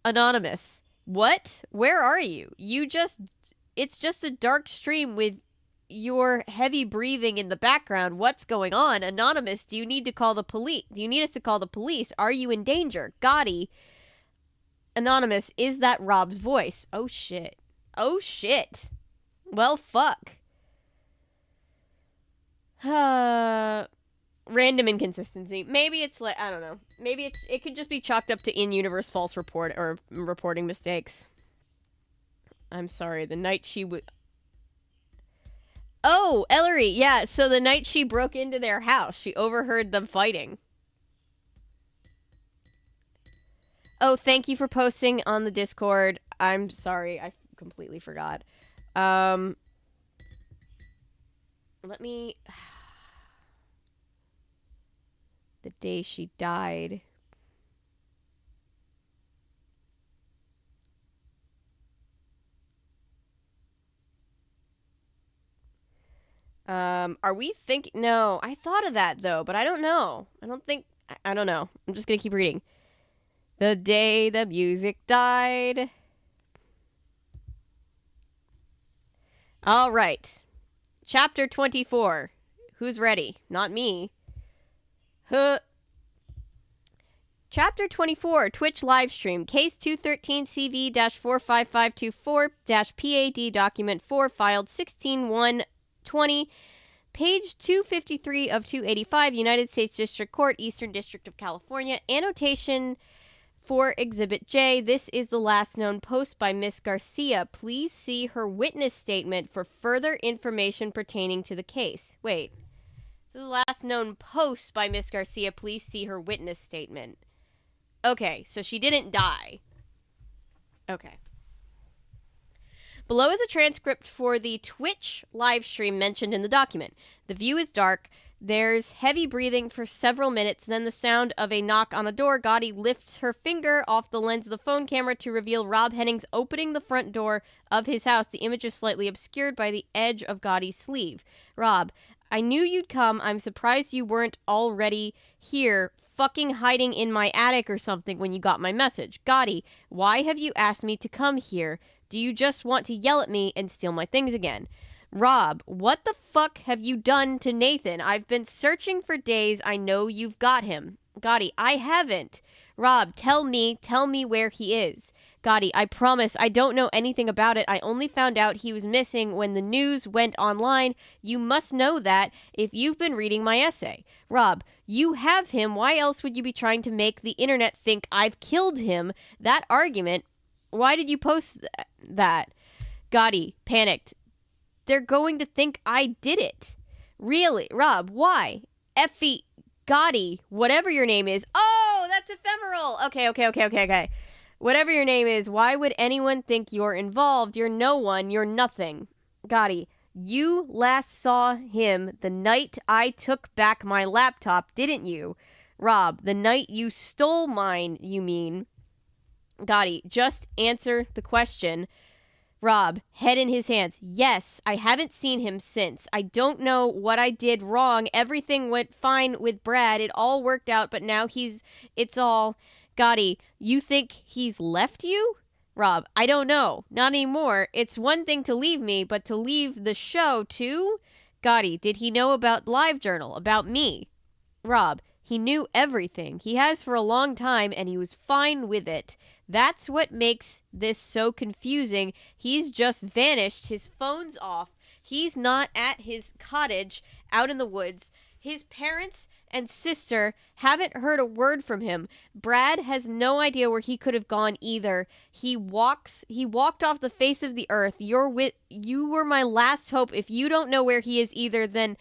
Anonymous, what? Where are you? It's just a dark stream with your heavy breathing in the background. What's going on? Anonymous, do you need to call the police? Do you need us to call the police? Are you in danger? Gotti. Anonymous, is that Rob's voice? Oh shit. Oh shit. Well, fuck. Random inconsistency. Maybe it's like, I don't know. Maybe it could just be chalked up to in-universe false report or reporting mistakes. I'm sorry. The night she would... Oh, Ellery. Yeah, so the night she broke into their house, she overheard them fighting. Oh, thank you for posting on the Discord. I'm sorry. I completely forgot. Let me... The day she died. Are we thinking... No, I thought of that, though, but I don't know. I don't know. I'm just gonna keep reading. The day the music died. All right. Chapter 24. Who's ready? Not me. Chapter 24. Twitch livestream. Case 213CV-45524-PAD document 4 filed 16/1/20. Page 253 of 285. United States District Court, Eastern District of California. Annotation for Exhibit J. This is the last known post by Miss Garcia. Please see her witness statement for further information pertaining to the case. Wait. This is the last known post by Miss Garcia. Please see her witness statement. Okay, so she didn't die. Okay. Below is a transcript for the Twitch live stream mentioned in the document. The view is dark. There's heavy breathing for several minutes, then the sound of a knock on a door. Gotti lifts her finger off the lens of the phone camera to reveal Rob Hennings opening the front door of his house. The image is slightly obscured by the edge of Gotti's sleeve. Rob, I knew you'd come. I'm surprised you weren't already here, fucking hiding in my attic or something when you got my message. Gotti, why have you asked me to come here? Do you just want to yell at me and steal my things again? Rob, what the fuck have you done to Nathan? I've been searching for days. I know you've got him. Gotti, I haven't. Rob, tell me where he is. Gotti, I promise I don't know anything about it. I only found out he was missing when the news went online. You must know that if you've been reading my essay. Rob, you have him. Why else would you be trying to make the internet think I've killed him? That argument, why did you post that? Gotti, panicked. They're going to think I did it. Really? Rob, why? Effie, Gotti, whatever your name is. Oh, that's ephemeral. Okay. Whatever your name is, why would anyone think you're involved? You're no one. You're nothing. Gotti, you last saw him the night I took back my laptop, didn't you? Rob, the night you stole mine, you mean? Gotti, just answer the question. Rob, head in his hands. Yes, I haven't seen him since. I don't know what I did wrong. Everything went fine with Brad. It all worked out, but now it's all... Gotti, you think he's left you? Rob, I don't know. Not anymore. It's one thing to leave me, but to leave the show, too? Gotti, did he know about LiveJournal, about me? Rob, he knew everything. He has for a long time, and he was fine with it. That's what makes this so confusing. He's just vanished. His phone's off. He's not at his cottage out in the woods. His parents and sister haven't heard a word from him. Brad has no idea where he could have gone either. He walked off the face of the earth. You were my last hope. If you don't know where he is either, then...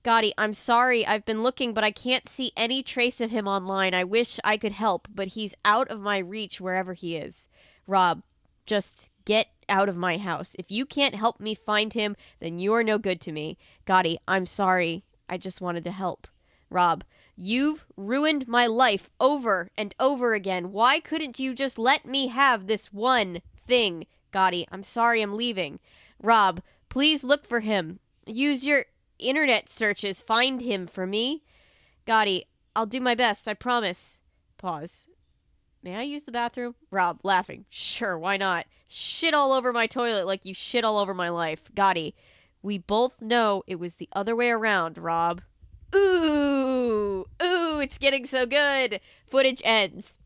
Gotti, I'm sorry. I've been looking, but I can't see any trace of him online. I wish I could help, but he's out of my reach wherever he is. Rob, just get out of my house. If you can't help me find him, then you are no good to me. Gotti, I'm sorry. I just wanted to help. Rob, you've ruined my life over and over again. Why couldn't you just let me have this one thing? Gotti, I'm sorry, I'm leaving. Rob, please look for him. Use your internet searches. Find him for me. Gotti, I'll do my best, I promise. Pause. May I use the bathroom? Rob, laughing. Sure, why not? Shit all over my toilet like you shit all over my life. Gotti, we both know it was the other way around, Rob. Ooh, it's getting so good. Footage ends.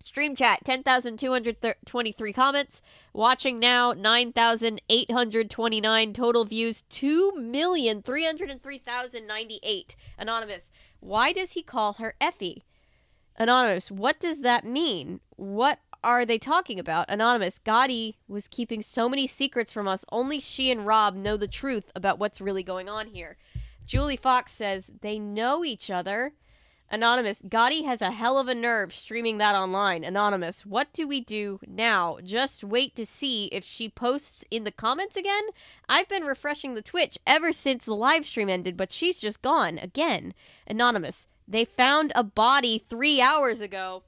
Stream chat, 10,223 comments. Watching now, 9,829 total views. 2,303,098. Anonymous, why does he call her Effie? Anonymous, what does that mean? What are they talking about? Anonymous, Gotti was keeping so many secrets from us. Only she and Rob know the truth about what's really going on here. Julie Fox says they know each other. Anonymous, Gotti has a hell of a nerve streaming that online. Anonymous, what do we do now? Just wait to see if she posts in the comments again? I've been refreshing the Twitch ever since the live stream ended, but she's just gone again. Anonymous, they found a body 3 hours ago.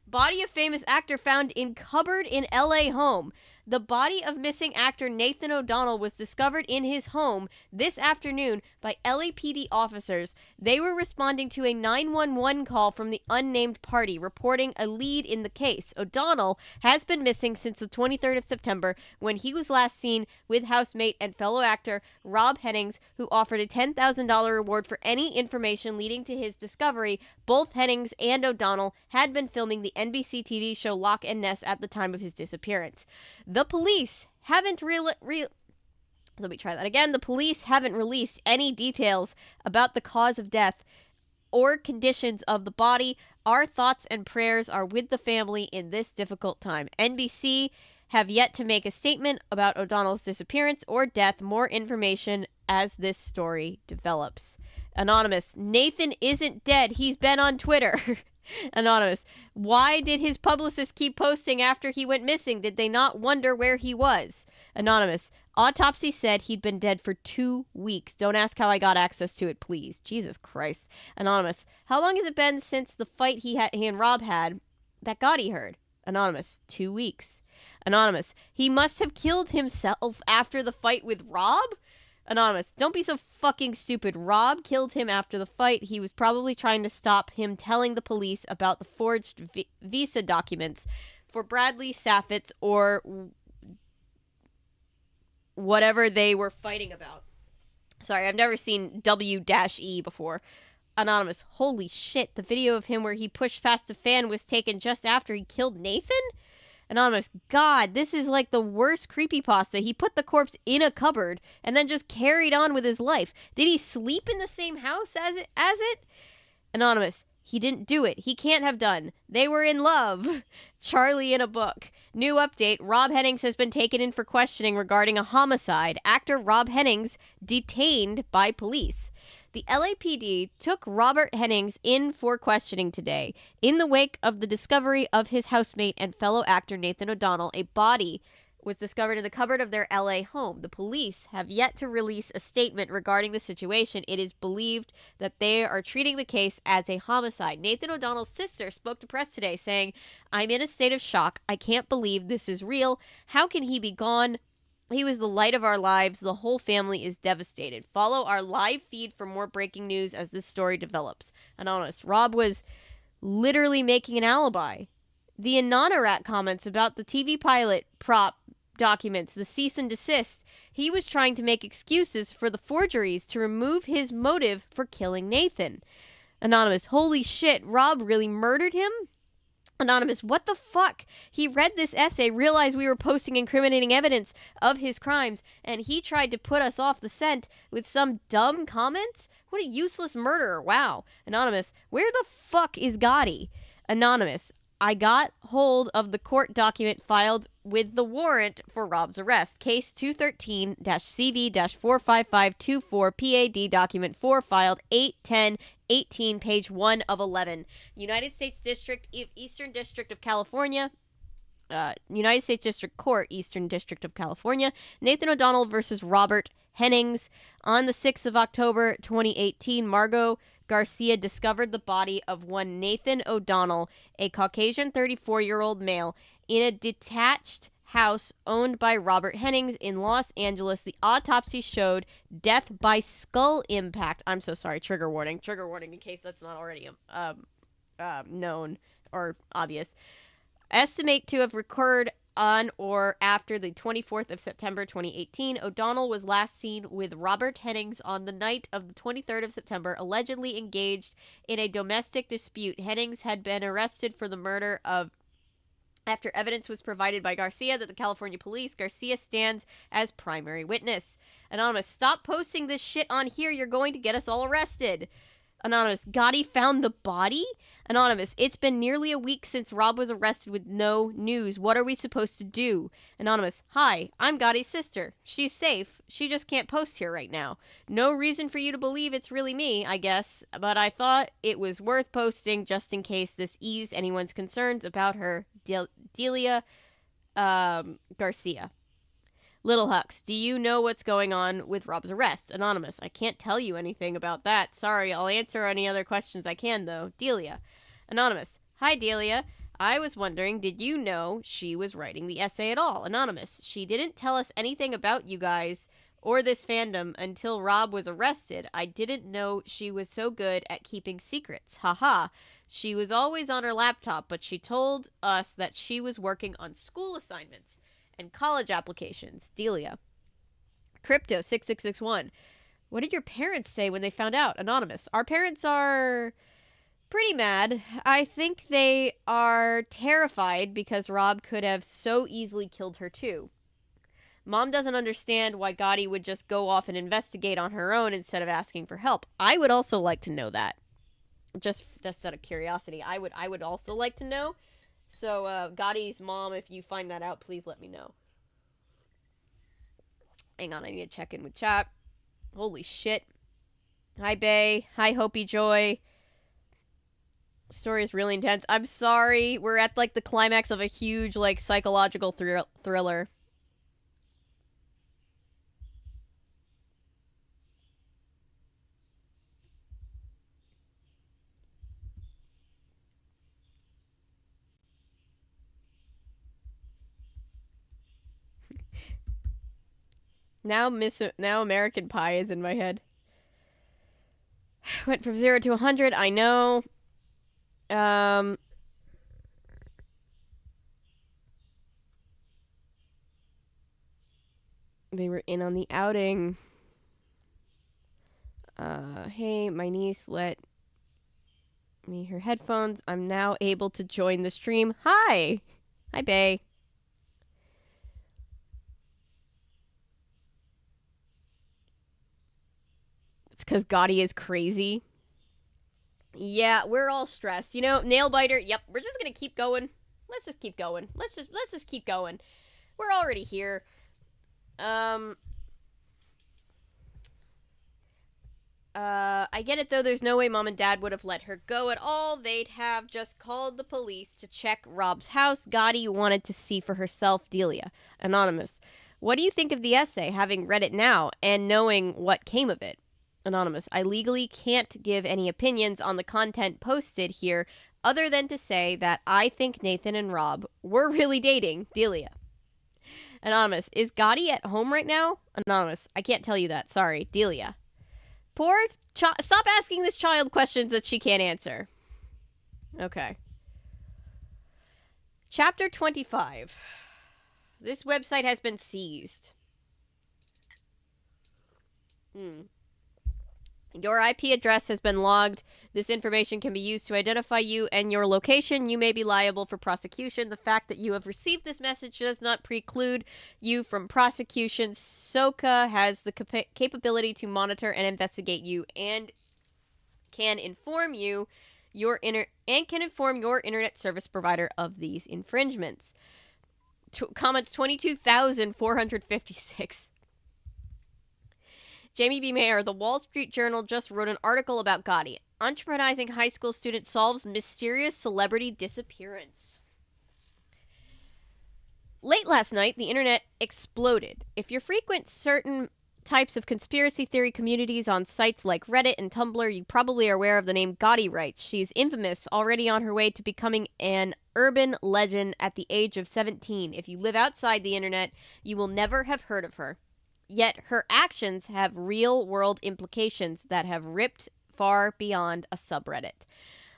Body of famous actor found in cupboard in LA home. The body of missing actor Nathan O'Donnell was discovered in his home this afternoon by LAPD officers. They were responding to a 911 call from the unnamed party, reporting a lead in the case. O'Donnell has been missing since the 23rd of September, when he was last seen with housemate and fellow actor Rob Hennings, who offered a $10,000 reward for any information leading to his discovery. Both Hennings and O'Donnell had been filming the NBC TV show Lock and Ness at the time of his disappearance. The police haven't The police haven't released any details about the cause of death or conditions of the body. Our thoughts and prayers are with the family in this difficult time. NBC have yet to make a statement about O'Donnell's disappearance or death. More information as this story develops. Anonymous, Nathan isn't dead. He's been on Twitter. Anonymous, why did his publicist keep posting after he went missing? Did they not wonder where he was? Anonymous, autopsy said he'd been dead for 2 weeks. Don't ask how I got access to it, please. Jesus Christ. Anonymous, how long has it been since the fight he and Rob had that Gotti heard? Anonymous, 2 weeks. Anonymous, he must have killed himself after the fight with Rob? Anonymous, don't be so fucking stupid. Rob killed him after the fight. He was probably trying to stop him telling the police about the forged visa documents for Bradley Saffitz or whatever they were fighting about. Sorry, I've never seen W-E before. Anonymous, holy shit, the video of him where he pushed past a fan was taken just after he killed Nathan? Anonymous, God, this is like the worst creepypasta. He put the corpse in a cupboard and then just carried on with his life. Did he sleep in the same house as it? Anonymous, he didn't do it. He can't have done. They were in love. Charlie in a book. New update. Rob Hennings has been taken in for questioning regarding a homicide. Actor Rob Hennings detained by police. The LAPD took Robert Hennings in for questioning today. In the wake of the discovery of his housemate and fellow actor Nathan O'Donnell, a body was discovered in the cupboard of their LA home. The police have yet to release a statement regarding the situation. It is believed that they are treating the case as a homicide. Nathan O'Donnell's sister spoke to press today saying, "I'm in a state of shock. I can't believe this is real. How can he be gone? He was the light of our lives. The whole family is devastated." Follow our live feed for more breaking news as this story develops. Anonymous, Rob was literally making an alibi. The Anonymous comments about the TV pilot prop documents, the cease and desist. He was trying to make excuses for the forgeries to remove his motive for killing Nathan. Anonymous, holy shit, Rob really murdered him? Anonymous, what the fuck? He read this essay, realized we were posting incriminating evidence of his crimes, and he tried to put us off the scent with some dumb comments? What a useless murderer. Wow. Anonymous, where the fuck is Gotti? Anonymous, I got hold of the court document filed with the warrant for Rob's arrest. Case 213-CV-45524 PAD document 4 filed 8/10/18, page 1 of 11. United States District, Eastern District of California. United States District Court, Eastern District of California. Nathan O'Donnell versus Robert Hennings. On the 6th of October, 2018, Margot Garcia discovered the body of one Nathan O'Donnell, a Caucasian 34-year-old male, in a detached house owned by Robert Hennings in Los Angeles. The autopsy showed death by skull impact. I'm so sorry. Trigger warning. Trigger warning in case that's not already known or obvious. Estimate to have occurred on or after the 24th of September 2018. O'Donnell was last seen with Robert Hennings on the night of the 23rd of September, allegedly engaged in a domestic dispute. Hennings had been arrested for the murder after evidence was provided by Garcia that the California police. Garcia stands as primary witness. Anonymous, stop posting this shit on here. You're going to get us all arrested. Anonymous, Gotti found the body? Anonymous, it's been nearly a week since Rob was arrested with no news. What are we supposed to do? Anonymous, hi, I'm Gotti's sister. She's safe. She just can't post here right now. No reason for you to believe it's really me, I guess, but I thought it was worth posting just in case this eased anyone's concerns about her. Delia Garcia. Little Hux, do you know what's going on with Rob's arrest? Anonymous, I can't tell you anything about that. Sorry, I'll answer any other questions I can, though. Delia. Anonymous, hi, Delia. I was wondering, did you know she was writing the essay at all? Anonymous, she didn't tell us anything about you guys or this fandom until Rob was arrested. I didn't know she was so good at keeping secrets. Haha. She was always on her laptop, but she told us that she was working on school assignments and college applications. Delia. Crypto 6661. What did your parents say when they found out? Anonymous. Our parents are pretty mad. I think they are terrified because Rob could have so easily killed her too. Mom doesn't understand why Gotti would just go off and investigate on her own instead of asking for help. I would also like to know that. Just out of curiosity. I would also like to know. So, Gotti's mom, if you find that out, please let me know. Hang on, I need to check in with chat. Holy shit. Hi, Bay. Hi, Hopi Joy. Story is really intense. I'm sorry. We're at, like, the climax of a huge, like, psychological thriller. Now American Pie is in my head. Went from 0 to 100. I know. They were in on the outing. Hey, my niece let me her headphones. I'm now able to join the stream. Hi. Hi, Bae. It's because Gotti is crazy. Yeah, we're all stressed. You know, nail biter. Yep, we're just gonna keep going. Let's just keep going. Let's just keep going. We're already here. I get it though. There's no way mom and dad would have let her go at all. They'd have just called the police to check Rob's house. Gotti wanted to see for herself. Delia. Anonymous. What do you think of the essay, having read it now and knowing what came of it? Anonymous. I legally can't give any opinions on the content posted here other than to say that I think Nathan and Rob were really dating. Delia. Anonymous. Is Gotti at home right now? Anonymous. I can't tell you that. Sorry. Delia. Stop asking this child questions that she can't answer. Okay. Chapter 25. This website has been seized. Your IP address has been logged. This information can be used to identify you and your location. You may be liable for prosecution. The fact that you have received this message does not preclude you from prosecution. SOCA has the capability to monitor and investigate you and can inform your internet service provider of these infringements. Comments 22,456. Jamie B. Mayer, the Wall Street Journal just wrote an article about Gotti. Entrepreneurizing high school student solves mysterious celebrity disappearance. Late last night, the internet exploded. If you frequent certain types of conspiracy theory communities on sites like Reddit and Tumblr, you probably are aware of the name Gotti Rights. She's infamous, already on her way to becoming an urban legend at the age of 17. If you live outside the internet, you will never have heard of her. Yet her actions have real-world implications that have ripped far beyond a subreddit.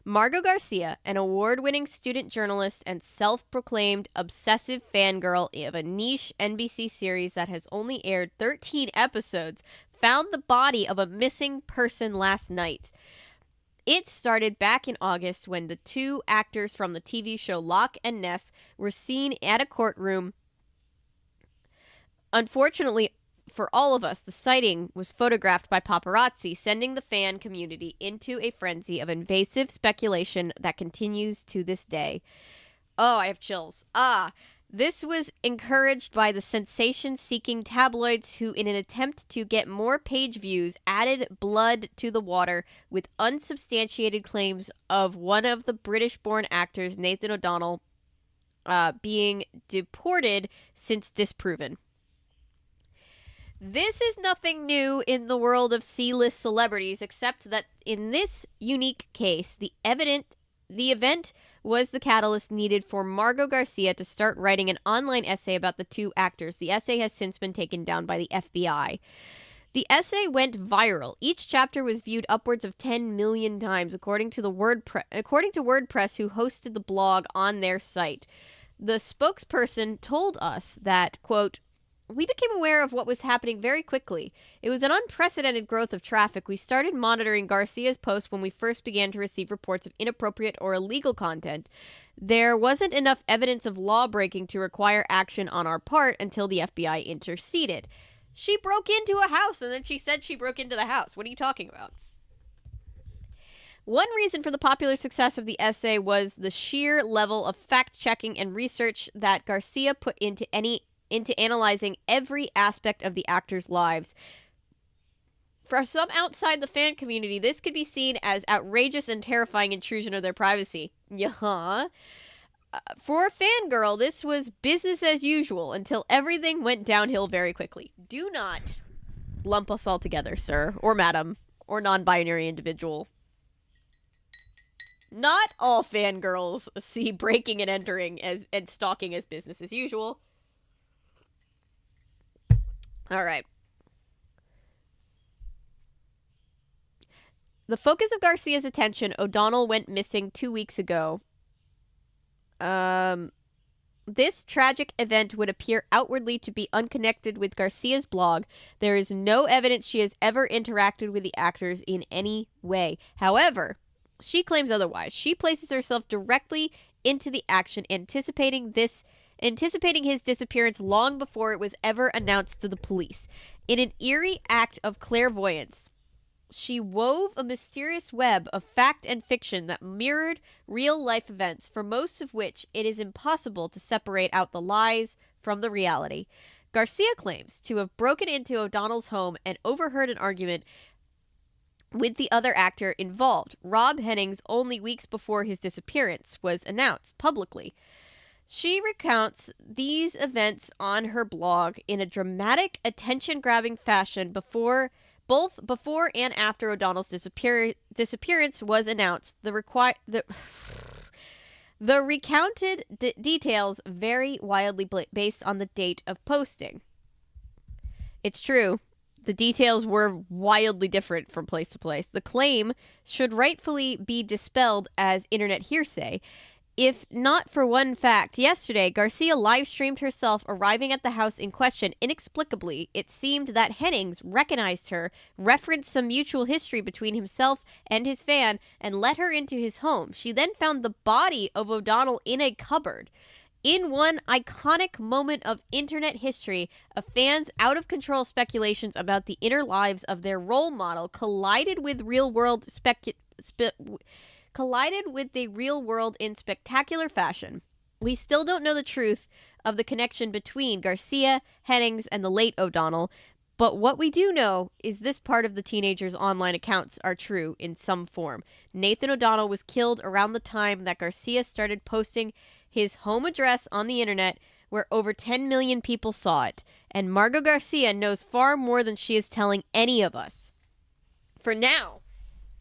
Margot Garcia, an award-winning student journalist and self-proclaimed obsessive fangirl of a niche NBC series that has only aired 13 episodes, found the body of a missing person last night. It started back in August when the two actors from the TV show Locke and Ness were seen at a courtroom. Unfortunately, for all of us, the sighting was photographed by paparazzi, sending the fan community into a frenzy of invasive speculation that continues to this day. Oh, I have chills. This was encouraged by the sensation-seeking tabloids who, in an attempt to get more page views, added blood to the water with unsubstantiated claims of one of the British-born actors, Nathan O'Donnell, being deported since disproven. This is nothing new in the world of C-list celebrities, except that in this unique case, the event was the catalyst needed for Margot Garcia to start writing an online essay about the two actors. The essay has since been taken down by the FBI. The essay went viral. Each chapter was viewed upwards of 10 million times, according to WordPress, who hosted the blog on their site. The spokesperson told us that, quote, "We became aware of what was happening very quickly. It was an unprecedented growth of traffic. We started monitoring Garcia's posts when we first began to receive reports of inappropriate or illegal content. There wasn't enough evidence of law breaking to require action on our part until the FBI interceded." She broke into a house and then she said she broke into the house. What are you talking about? One reason for the popular success of the essay was the sheer level of fact-checking and research that Garcia put into analyzing every aspect of the actors' lives. For some outside the fan community, this could be seen as outrageous and terrifying intrusion of their privacy. Yeah. For a fangirl, this was business as usual until everything went downhill very quickly. Do not lump us all together, sir, or madam, or non-binary individual. Not all fangirls see breaking and entering and stalking as business as usual. All right. The focus of Garcia's attention, O'Donnell went missing 2 weeks ago. This tragic event would appear outwardly to be unconnected with Garcia's blog. There is no evidence she has ever interacted with the actors in any way. However, She claims otherwise. She places herself directly into the action, anticipating his disappearance long before it was ever announced to the police. In an eerie act of clairvoyance, she wove a mysterious web of fact and fiction that mirrored real-life events, for most of which it is impossible to separate out the lies from the reality. Garcia claims to have broken into O'Donnell's home and overheard an argument with the other actor involved, Rob Hennings, only weeks before his disappearance was announced publicly. She recounts these events on her blog in a dramatic, attention-grabbing fashion both before and after O'Donnell's disappearance was announced. The recounted details vary wildly based on the date of posting. It's true. The details were wildly different from place to place. The claim should rightfully be dispelled as internet hearsay. If not for one fact, yesterday, Garcia live-streamed herself arriving at the house in question. Inexplicably, it seemed that Hennings recognized her, referenced some mutual history between himself and his fan, and let her into his home. She then found the body of O'Donnell in a cupboard. In one iconic moment of internet history, a fan's out-of-control speculations about the inner lives of their role model collided with the real world in spectacular fashion. We still don't know the truth of the connection between Garcia, Hennings, and the late O'Donnell, but what we do know is this part of the teenager's online accounts are true in some form. Nathan O'Donnell was killed around the time that Garcia started posting his home address on the internet, where over 10 million people saw it, and Margot Garcia knows far more than she is telling any of us. For now,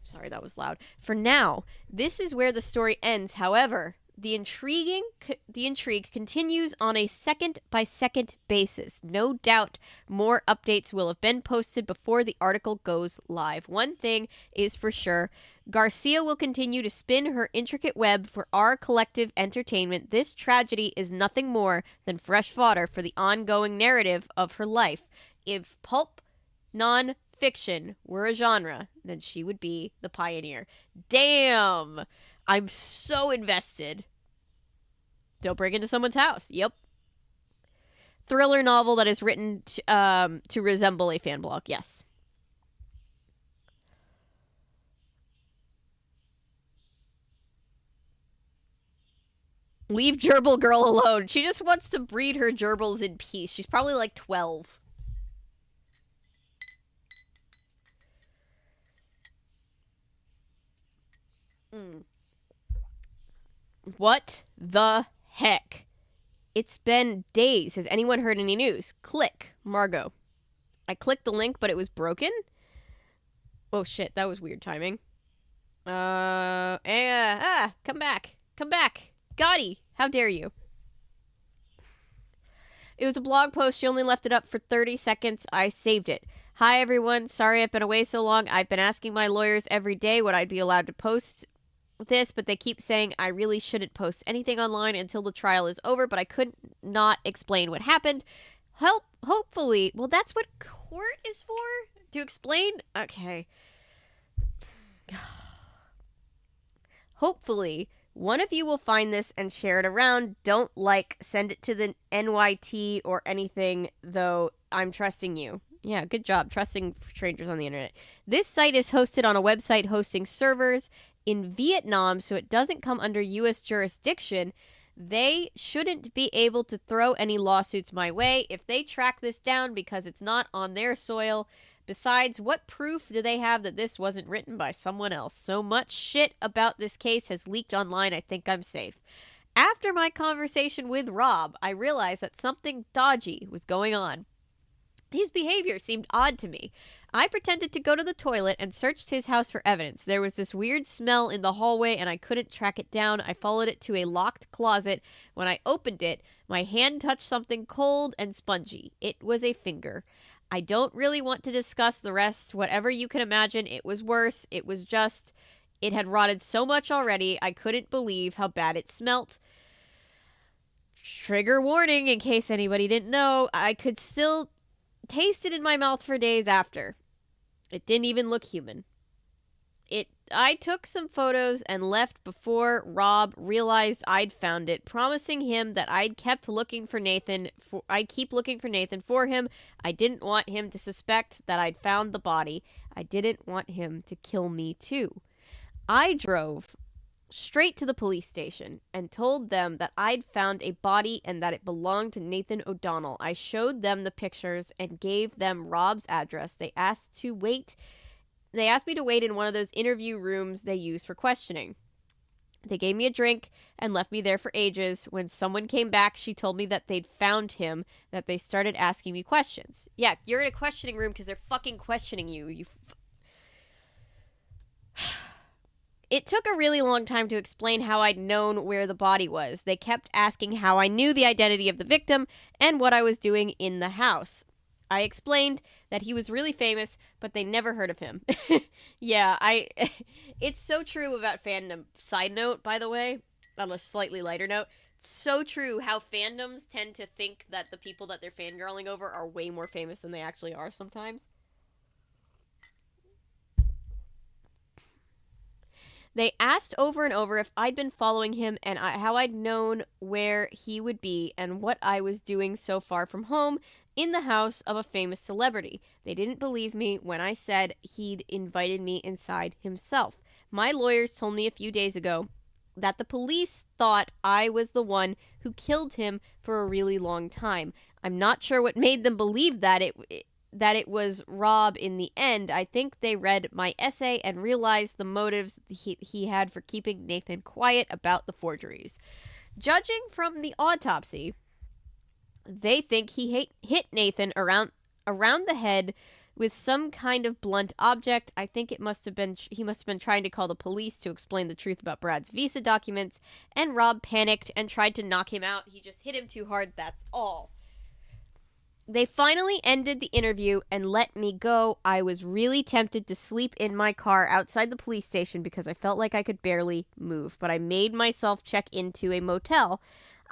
sorry, that was loud. For now, this is where the story ends. However, the intrigue continues on a second-by-second basis. No doubt more updates will have been posted before the article goes live. One thing is for sure, Garcia will continue to spin her intricate web for our collective entertainment. This tragedy is nothing more than fresh fodder for the ongoing narrative of her life. If pulp non-fiction were a genre, then she would be the pioneer. Damn! I'm so invested. Don't break into someone's house. Yep. Thriller novel that is written to resemble a fan blog. Yes. Leave Gerbil Girl alone. She just wants to breed her gerbils in peace. She's probably like 12. What the heck? It's been days. Has anyone heard any news? Click. Margot. I clicked the link, but it was broken? Oh shit, that was weird timing. Come back. Come back. Gotti, how dare you? It was a blog post. She only left it up for 30 seconds. I saved it. Hi, everyone. Sorry I've been away so long. I've been asking my lawyers every day would I be allowed to post this, but they keep saying I really shouldn't post anything online until the trial is over, but I could not explain what happened. Hopefully, well, that's what court is for? To explain? Okay. Hopefully, one of you will find this and share it around. Don't send it to the NYT or anything, though I'm trusting you. Yeah, good job trusting strangers on the internet. This site is hosted on a website hosting servers in Vietnam, so it doesn't come under U.S. jurisdiction. They shouldn't be able to throw any lawsuits my way if they track this down because it's not on their soil. Besides, what proof do they have that this wasn't written by someone else? So much shit about this case has leaked online, I think I'm safe. After my conversation with Rob, I realized that something dodgy was going on. His behavior seemed odd to me. I pretended to go to the toilet and searched his house for evidence. There was this weird smell in the hallway and I couldn't track it down. I followed it to a locked closet. When I opened it, my hand touched something cold and spongy. It was a finger. I don't really want to discuss the rest. Whatever you can imagine, it was worse. It was just, it had rotted so much already. I couldn't believe how bad it smelt. Trigger warning in case anybody didn't know. I could still taste it in my mouth for days after. It didn't even look human. I took some photos and left before Rob realized I'd found it, promising him that I'd keep looking for Nathan for him. I didn't want him to suspect that I'd found the body. I didn't want him to kill me too. I drove straight to the police station and told them that I'd found a body and that it belonged to Nathan O'Donnell. I showed them the pictures and gave them Rob's address. They asked me to wait in one of those interview rooms they use for questioning. They gave me a drink and left me there for ages. When someone came back, she told me that they'd found him, that they started asking me questions. Yeah, you're in a questioning room because they're fucking questioning you. It took a really long time to explain how I'd known where the body was. They kept asking how I knew the identity of the victim and what I was doing in the house. I explained that he was really famous, but they never heard of him. Yeah, it's so true about fandom. Side note, by the way, on a slightly lighter note, it's so true how fandoms tend to think that the people that they're fangirling over are way more famous than they actually are sometimes. They asked over and over if I'd been following him and how I'd known where he would be and what I was doing so far from home in the house of a famous celebrity. They didn't believe me when I said he'd invited me inside himself. My lawyers told me a few days ago that the police thought I was the one who killed him for a really long time. I'm not sure what made them believe that it was Rob in the end. I think they read my essay and realized the motives he had for keeping Nathan quiet about the forgeries. Judging from the autopsy, they think he hit Nathan around the head with some kind of blunt object. I think he must have been trying to call the police to explain the truth about Brad's visa documents, and Rob panicked and tried to knock him out. He just hit him too hard, that's all. They finally ended the interview and let me go. I was really tempted to sleep in my car outside the police station because I felt like I could barely move, but I made myself check into a motel.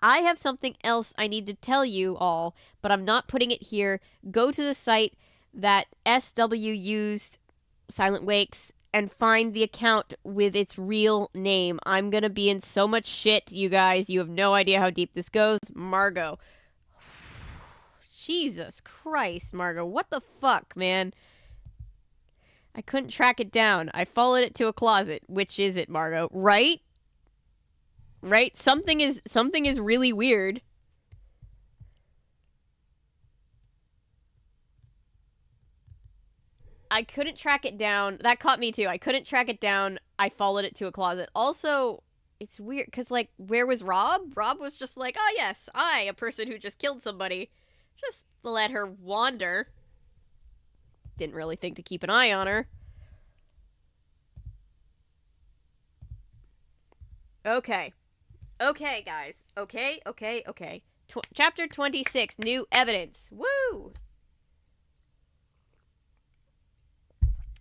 I have something else I need to tell you all, but I'm not putting it here. Go to the site that SW used, Silent Wakes, and find the account with its real name. I'm gonna be in so much shit, you guys. You have no idea how deep this goes. Margot. Jesus Christ, Margot. What the fuck, man? I couldn't track it down. I followed it to a closet. Which is it, Margot? Right? Right? Something is really weird. I couldn't track it down. That caught me too. I couldn't track it down. I followed it to a closet. Also, it's weird because, like, where was Rob? Rob was just like, oh yes, I, a person who just killed somebody. Just let her wander. Didn't really think to keep an eye on her. Okay. Okay, guys. Okay. Chapter 26, New Evidence. Woo!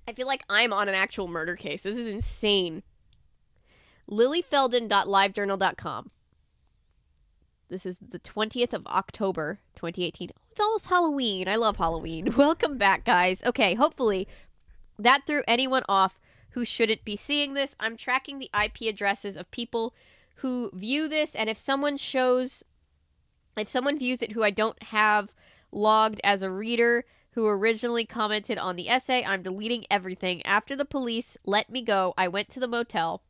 I feel like I'm on an actual murder case. This is insane. lilyfelden.livejournal.com. This is the 20th of October, 2018. It's almost Halloween. I love Halloween. Welcome back, guys. Okay, hopefully that threw anyone off who shouldn't be seeing this. I'm tracking the IP addresses of people who view this, and if someone views it who I don't have logged as a reader who originally commented on the essay, I'm deleting everything. After the police let me go, I went to the motel.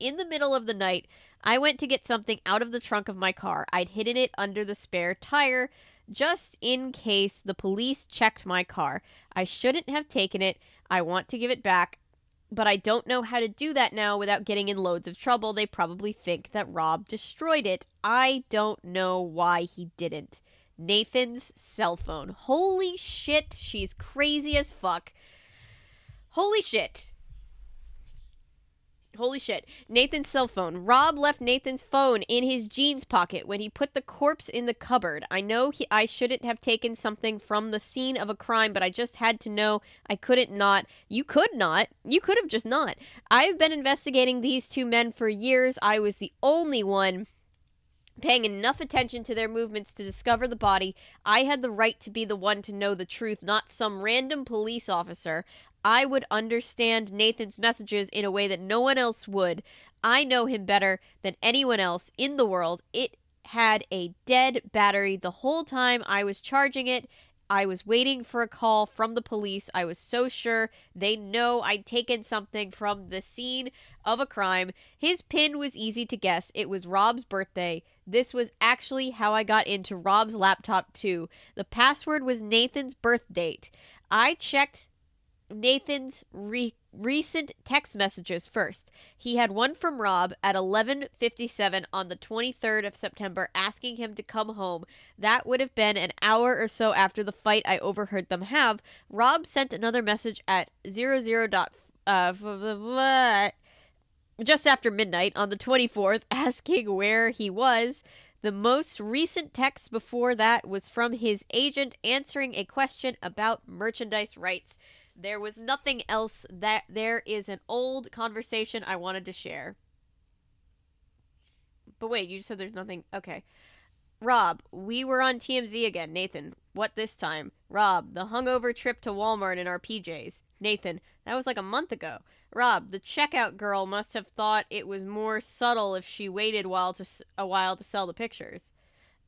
In the middle of the night, I went to get something out of the trunk of my car. I'd hidden it under the spare tire, just in case the police checked my car. I shouldn't have taken it. I want to give it back, but I don't know how to do that now without getting in loads of trouble. They probably think that Rob destroyed it. I don't know why he didn't. Nathan's cell phone. Holy shit, she's crazy as fuck. Holy shit. Nathan's cell phone. Rob left Nathan's phone in his jeans pocket when he put the corpse in the cupboard. I know I shouldn't have taken something from the scene of a crime, but I just had to know. I couldn't not. You could not. You could have just not. I've been investigating these two men for years. I was the only one paying enough attention to their movements to discover the body. I had the right to be the one to know the truth, not some random police officer. I would understand Nathan's messages in a way that no one else would. I know him better than anyone else in the world. It had a dead battery the whole time I was charging it. I was waiting for a call from the police. I was so sure they know I'd taken something from the scene of a crime. His PIN was easy to guess. It was Rob's birthday. This was actually how I got into Rob's laptop too. The password was Nathan's birth date. I checked Nathan's recent text messages first. He had one from Rob at 11:57 on the 23rd of September asking him to come home. That would have been an hour or so after the fight I overheard them have. Rob sent another message at 00. Just after midnight on the 24th asking where he was. The most recent text before that was from his agent answering a question about merchandise rights. There was nothing else. That there is an old conversation I wanted to share. But wait, you said there's nothing. Okay. Rob, we were on TMZ again. Nathan, what this time? Rob, the hungover trip to Walmart in our PJs. Nathan, that was like a month ago. Rob, the checkout girl must have thought it was more subtle if she waited a while to sell the pictures.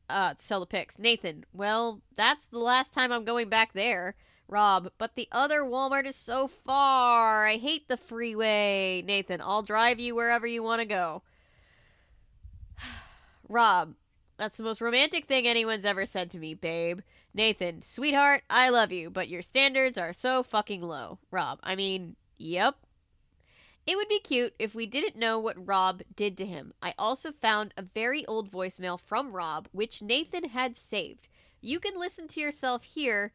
To sell the pics. Nathan, well, that's the last time I'm going back there. Rob, but the other Walmart is so far. I hate the freeway. Nathan, I'll drive you wherever you want to go. Rob, that's the most romantic thing anyone's ever said to me, babe. Nathan, sweetheart, I love you, but your standards are so fucking low. Rob, I mean, yep. It would be cute if we didn't know what Rob did to him. I also found a very old voicemail from Rob, which Nathan had saved. You can listen to yourself here,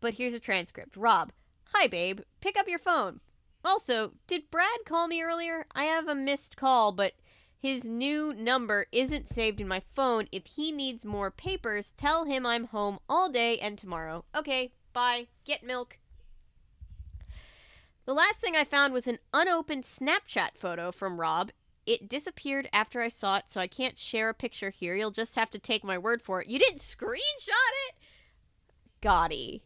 but here's a transcript. Rob, hi babe, pick up your phone. Also, did Brad call me earlier? I have a missed call, but his new number isn't saved in my phone. If he needs more papers, tell him I'm home all day and tomorrow. Okay, bye. Get milk. The last thing I found was an unopened Snapchat photo from Rob. It disappeared after I saw it, so I can't share a picture here. You'll just have to take my word for it. You didn't screenshot it? Gotti.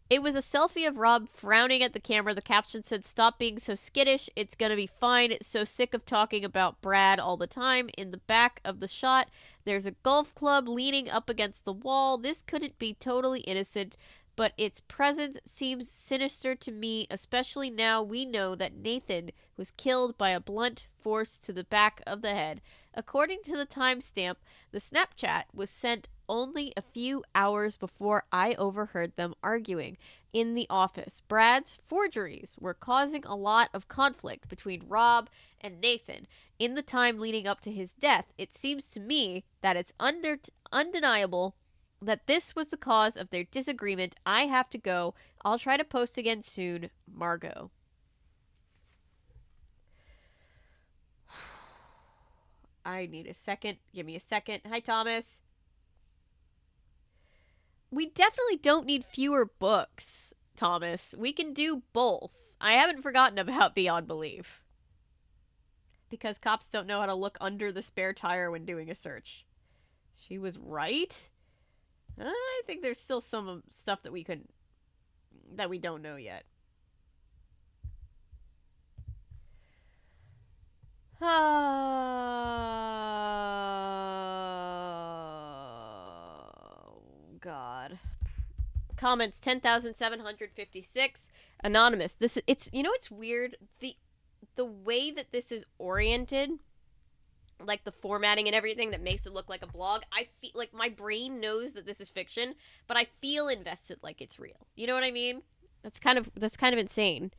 It was a selfie of Rob frowning at the camera. The caption said, "Stop being so skittish. It's gonna be fine. So sick of talking about Brad all the time." In the back of the shot, there's a golf club leaning up against the wall. This couldn't be totally innocent, but its presence seems sinister to me, especially now we know that Nathan was killed by a blunt force to the back of the head. According to the timestamp, the Snapchat was sent only a few hours before I overheard them arguing in the office. Brad's forgeries were causing a lot of conflict between Rob and Nathan. In the time leading up to his death, it seems to me that it's undeniable that this was the cause of their disagreement. I have to go. I'll try to post again soon. Margot. I need a second. Give me a second. Hi, Thomas. We definitely don't need fewer books, Thomas. We can do both. I haven't forgotten about Beyond Belief. Because cops don't know how to look under the spare tire when doing a search. She was right? I think there's still some stuff that we don't know yet. Oh, God. Comments 10,756. Anonymous. It's weird. The way that this is oriented, like the formatting and everything that makes it look like a blog, I feel like my brain knows that this is fiction, but I feel invested like it's real. You know what I mean? That's kind of insane.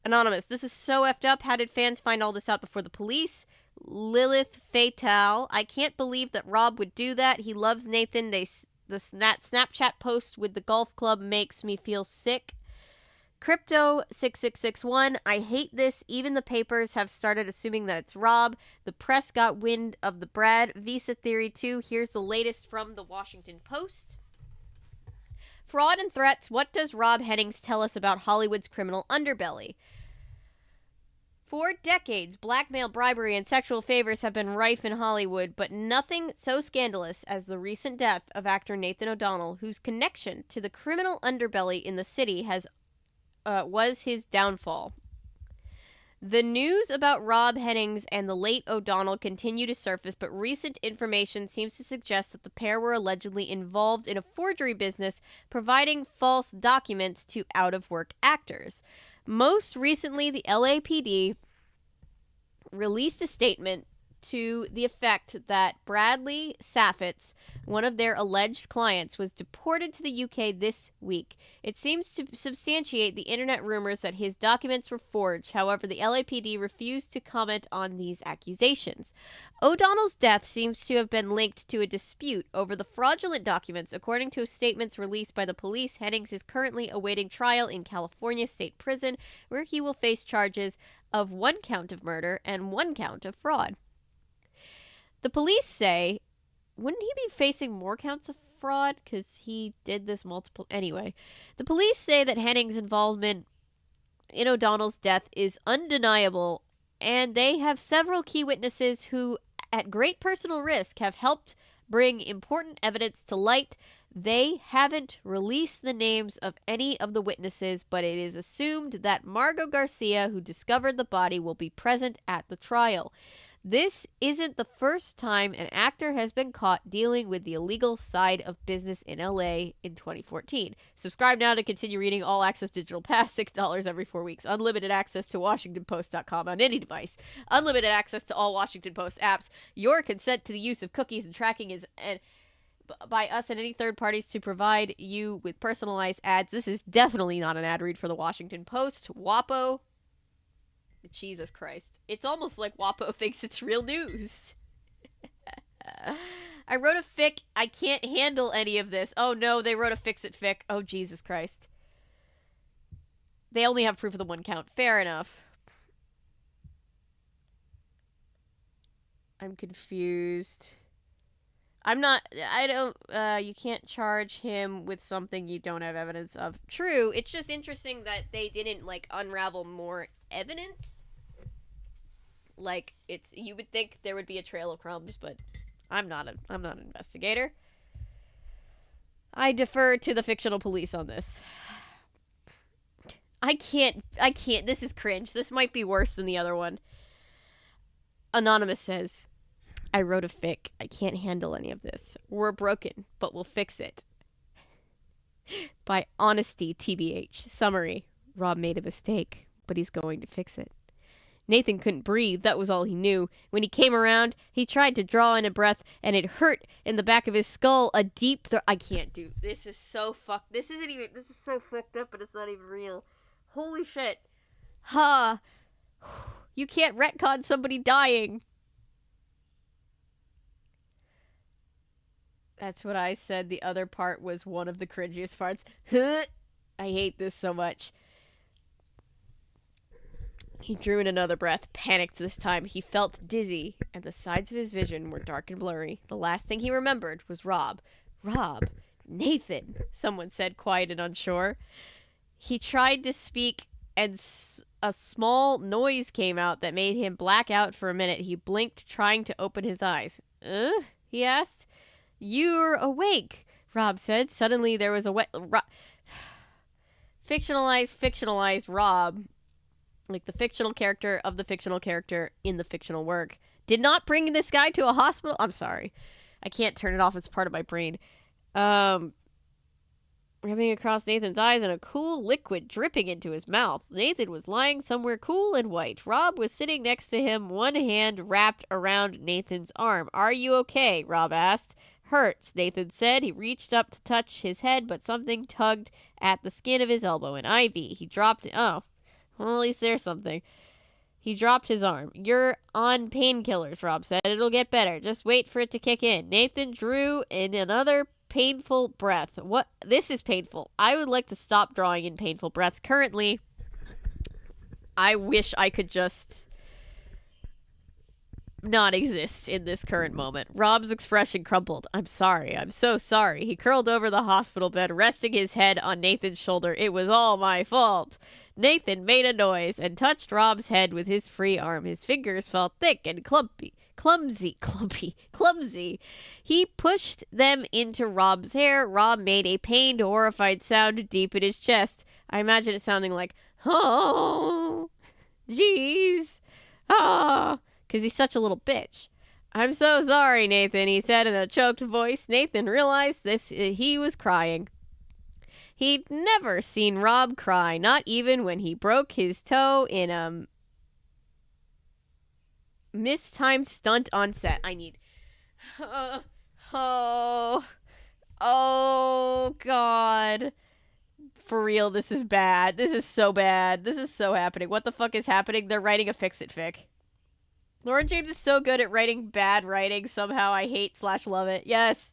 Anonymous, this is so effed up. How did fans find all this out before the police? Lilith Fatal, I can't believe that Rob would do that. He loves Nathan. The Snapchat post with the golf club makes me feel sick. Crypto6661, I hate this. Even the papers have started assuming that it's Rob. The press got wind of the Brad visa theory too. Here's the latest from the Washington Post. Fraud and threats. What does Rob Hennings tell us about Hollywood's criminal underbelly? For decades, blackmail, bribery, and sexual favors have been rife in Hollywood, but nothing so scandalous as the recent death of actor Nathan O'Donnell, whose connection to the criminal underbelly in the city was his downfall. The news about Rob Hennings and the late O'Donnell continue to surface, but recent information seems to suggest that the pair were allegedly involved in a forgery business, providing false documents to out-of-work actors. Most recently, the LAPD released a statement to the effect that Bradley Saffitz, one of their alleged clients, was deported to the UK this week. It seems to substantiate the internet rumors that his documents were forged. However, the LAPD refused to comment on these accusations. O'Donnell's death seems to have been linked to a dispute over the fraudulent documents. According to statements released by the police, Hennings is currently awaiting trial in California State Prison, where he will face charges of 1 count of murder and 1 count of fraud. The police say, wouldn't he be facing more counts of fraud? Because he did this multiple... Anyway, the police say that Hennings' involvement in O'Donnell's death is undeniable, and they have several key witnesses who, at great personal risk, have helped bring important evidence to light. They haven't released the names of any of the witnesses, but it is assumed that Margot Garcia, who discovered the body, will be present at the trial. This isn't the first time an actor has been caught dealing with the illegal side of business in LA in 2014. Subscribe now to continue reading All Access Digital Pass, $6 every 4 weeks. Unlimited access to WashingtonPost.com on any device. Unlimited access to all Washington Post apps. Your consent to the use of cookies and tracking is by us and any third parties to provide you with personalized ads. This is definitely not an ad read for the Washington Post. WAPO. Jesus Christ. It's almost like WAPO thinks it's real news. I wrote a fic. I can't handle any of this. Oh no, they wrote a fix-it fic. Oh Jesus Christ. They only have proof of the 1 count. Fair enough. I'm confused. You can't charge him with something you don't have evidence of. True, it's just interesting that they didn't, unravel more evidence. You would think there would be a trail of crumbs, but I'm not an investigator. I defer to the fictional police on this. I can't, this is cringe. This might be worse than the other one. Anonymous says, I wrote a fic. I can't handle any of this. We're broken, but we'll fix it. By Honesty, TBH. Summary. Rob made a mistake, but he's going to fix it. Nathan couldn't breathe. That was all he knew. When he came around, he tried to draw in a breath, and it hurt in the back of his skull. A deep I can't do. This is so fucked. This is so fucked up, but it's not even real. Holy shit. Ha. You can't retcon somebody dying. That's what I said. The other part was one of the cringiest parts. I hate this so much. He drew in another breath, panicked this time. He felt dizzy, and the sides of his vision were dark and blurry. The last thing he remembered was Rob. Rob. Nathan, someone said, quiet and unsure. He tried to speak, and a small noise came out that made him black out for a minute. He blinked, trying to open his eyes. He asked. You're awake, Rob said. Suddenly there was a fictionalized Rob, like the fictional character of the fictional character in the fictional work. Did not bring this guy to a hospital. I'm sorry. I can't turn it off. It's part of my brain. Rubbing across Nathan's eyes and a cool liquid dripping into his mouth. Nathan was lying somewhere cool and white. Rob was sitting next to him, one hand wrapped around Nathan's arm. Are you okay? Rob asked. Hurts, Nathan said. He reached up to touch his head, but something tugged at the skin of his elbow. An IV. He dropped it. Oh, well, at least there's something. He dropped his arm. You're on painkillers, Rob said. It'll get better. Just wait for it to kick in. Nathan drew in another painful breath. What? This is painful. I would like to stop drawing in painful breaths. Currently, I wish I could just not exist in this current moment. Rob's expression crumpled. I'm sorry. I'm so sorry. He curled over the hospital bed, resting his head on Nathan's shoulder. It was all my fault. Nathan made a noise and touched Rob's head with his free arm. His fingers felt thick and clumsy. He pushed them into Rob's hair. Rob made a pained, horrified sound deep in his chest. I imagine it sounding like, oh, jeez, ah, because he's such a little bitch. I'm so sorry, Nathan, he said in a choked voice. Nathan realized he was crying. He'd never seen Rob cry, not even when he broke his toe in a mistimed stunt on set. I need... Oh, God. For real, this is bad. This is so bad. This is so happening. What the fuck is happening? They're writing a fix-it fic. Lauren James is so good at writing bad writing. Somehow I hate/love it. Yes.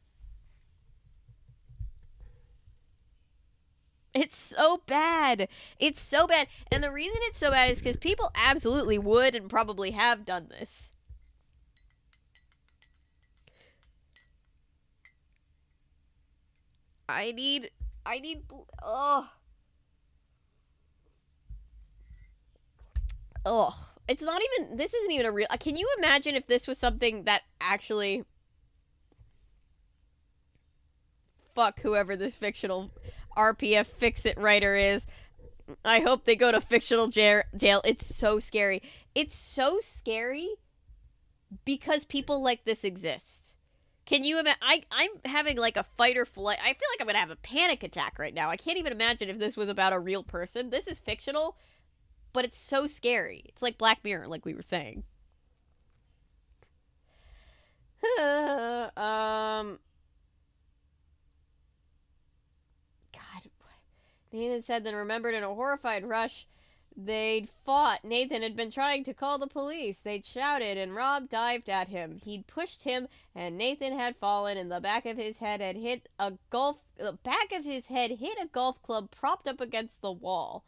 It's so bad. It's so bad. And the reason it's so bad is because people absolutely would and probably have done this. I need, oh. It's not even, this isn't even a real, can you imagine if this was something that actually, fuck whoever this fictional RPF fix-it writer is. I hope they go to fictional jail. It's so scary. It's so scary because people like this exist. Can you imagine? I'm having like a fight or flight. I feel like I'm going to have a panic attack right now. I can't even imagine if this was about a real person. This is fictional, but it's so scary. It's like Black Mirror, like we were saying. God. Nathan said, then remembered in a horrified rush they'd fought. Nathan had been trying to call the police. They'd shouted, and Rob dived at him. He'd pushed him, and Nathan had fallen, and the back of his head hit a golf club propped up against the wall.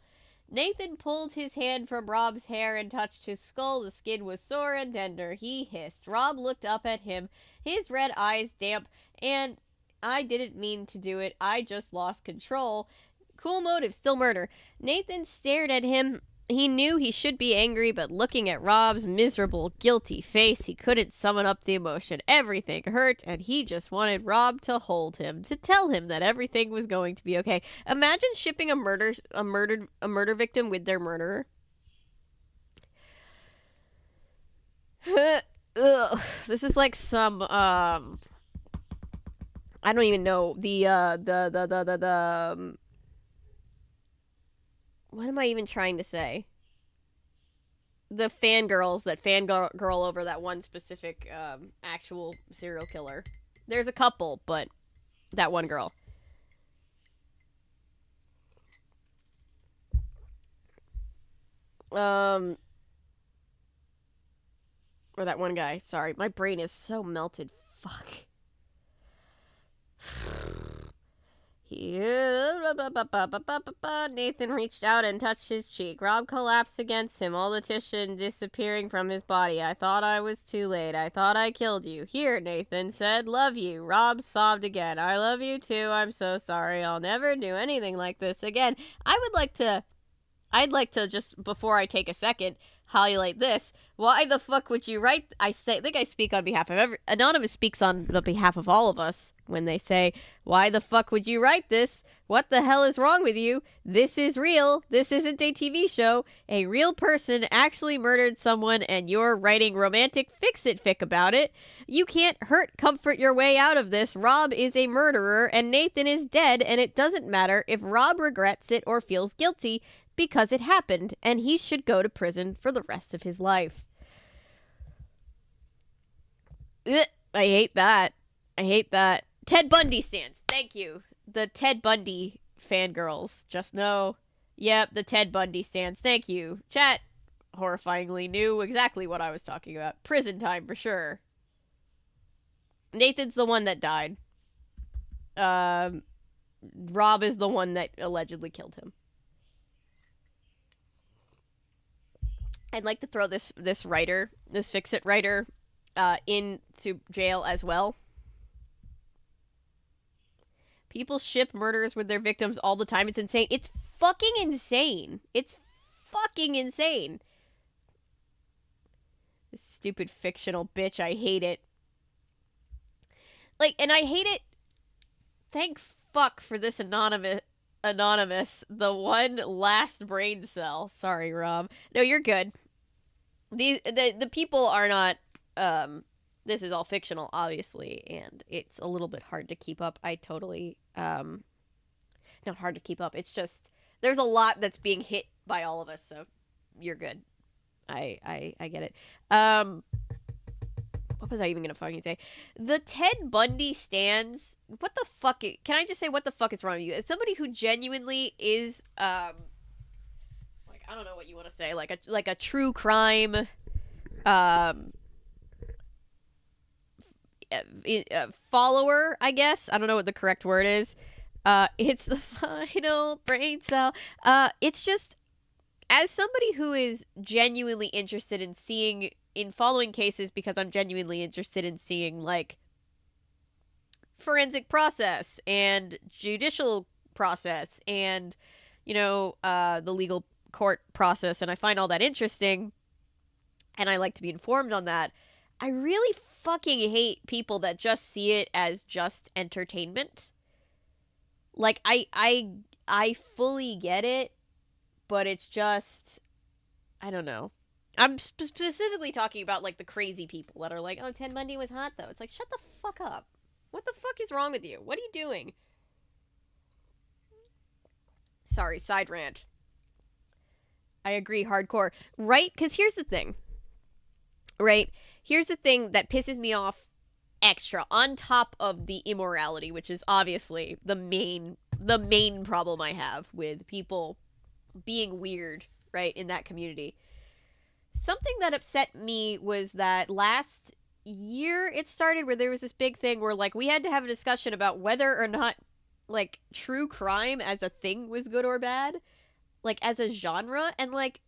Nathan pulled his hand from Rob's hair and touched his skull. The skin was sore and tender. He hissed. Rob looked up at him, his red eyes damp, and I didn't mean to do it. I just lost control. Cool motive, still murder. Nathan stared at him. He knew he should be angry, but looking at Rob's miserable, guilty face, he couldn't summon up the emotion. Everything hurt, and he just wanted Rob to hold him, to tell him that everything was going to be okay. Imagine shipping a murder victim with their murderer. Ugh. This is like some I don't even know what am I even trying to say? The fangirls that fangirl over that one specific actual serial killer. There's a couple, but that one girl. Or that one guy. Sorry, my brain is so melted. Fuck. Nathan reached out and touched his cheek. Rob collapsed against him, all the tissue disappearing from his body. I thought I was too late. I thought I killed you. Here, Nathan said. Love you. Rob sobbed again. I love you too. I'm so sorry. I'll never do anything like this again. I'd like to just, before I take a second, highlight this. Why the fuck would you write? I think I speak on behalf of Anonymous speaks on the behalf of all of us when they say, why the fuck would you write this? What the hell is wrong with you? This is real. This isn't a TV show. A real person actually murdered someone and you're writing romantic fix-it fic about it. You can't comfort your way out of this. Rob is a murderer and Nathan is dead, and it doesn't matter if Rob regrets it or feels guilty, because it happened, and he should go to prison for the rest of his life. Ugh, I hate that. Ted Bundy stands. Thank you. The Ted Bundy fangirls. Just know. Yep, the Ted Bundy stands. Thank you. Chat horrifyingly knew exactly what I was talking about. Prison time for sure. Nathan's the one that died. Rob is the one that allegedly killed him. I'd like to throw this fix-it writer, into jail as well. People ship murderers with their victims all the time. It's insane. It's fucking insane. It's fucking insane. This stupid fictional bitch, I hate it. Like, and I hate it. Thank fuck for this anonymous, the one last brain cell. Sorry, Rob. No, you're good. The people are not, this is all fictional, obviously, and it's a little bit hard to keep up. I totally, not hard to keep up. It's just, there's a lot that's being hit by all of us, so you're good. I get it. What was I even gonna fucking say? The Ted Bundy stands. What the fuck? Can I just say what the fuck is wrong with you? As somebody who genuinely is, like, I don't know what you want to say, like a true crime, follower, I guess. I don't know what the correct word is. It's the final brain cell. It's just, as somebody who is genuinely interested in following cases, because I'm genuinely interested in seeing, like, forensic process and judicial process and, the legal court process, and I find all that interesting, and I like to be informed on that. I really fucking hate people that just see it as just entertainment. Like, I fully get it, but it's just, I don't know. I'm specifically talking about, like, the crazy people that are like, oh, Ted Bundy was hot, though. It's like, shut the fuck up. What the fuck is wrong with you? What are you doing? Sorry, side rant. I agree, hardcore. Right? Because here's the thing. Right? Here's the thing that pisses me off extra, on top of the immorality, which is obviously the main problem I have with people being weird, right, in that community. Something that upset me was that last year it started where there was this big thing where, like, we had to have a discussion about whether or not, like, true crime as a thing was good or bad, like, as a genre. And, like,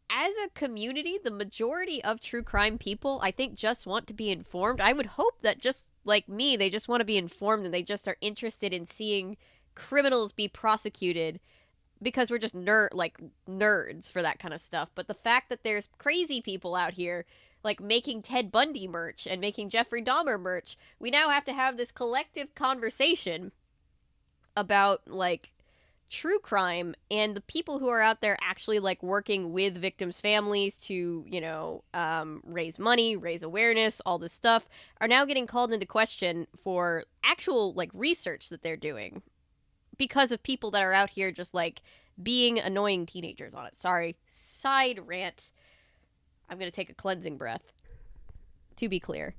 as a community, the majority of true crime people, I think, just want to be informed. I would hope that, just like me, they just want to be informed and they just are interested in seeing criminals be prosecuted, because we're just nerds for that kind of stuff. But the fact that there's crazy people out here, like, making Ted Bundy merch and making Jeffrey Dahmer merch, we now have to have this collective conversation about, like, true crime, and the people who are out there actually, like, working with victims' families to, raise money, raise awareness, all this stuff, are now getting called into question for actual, like, research that they're doing, because of people that are out here just, like, being annoying teenagers on it. Sorry. Side rant. I'm gonna take a cleansing breath. To be clear,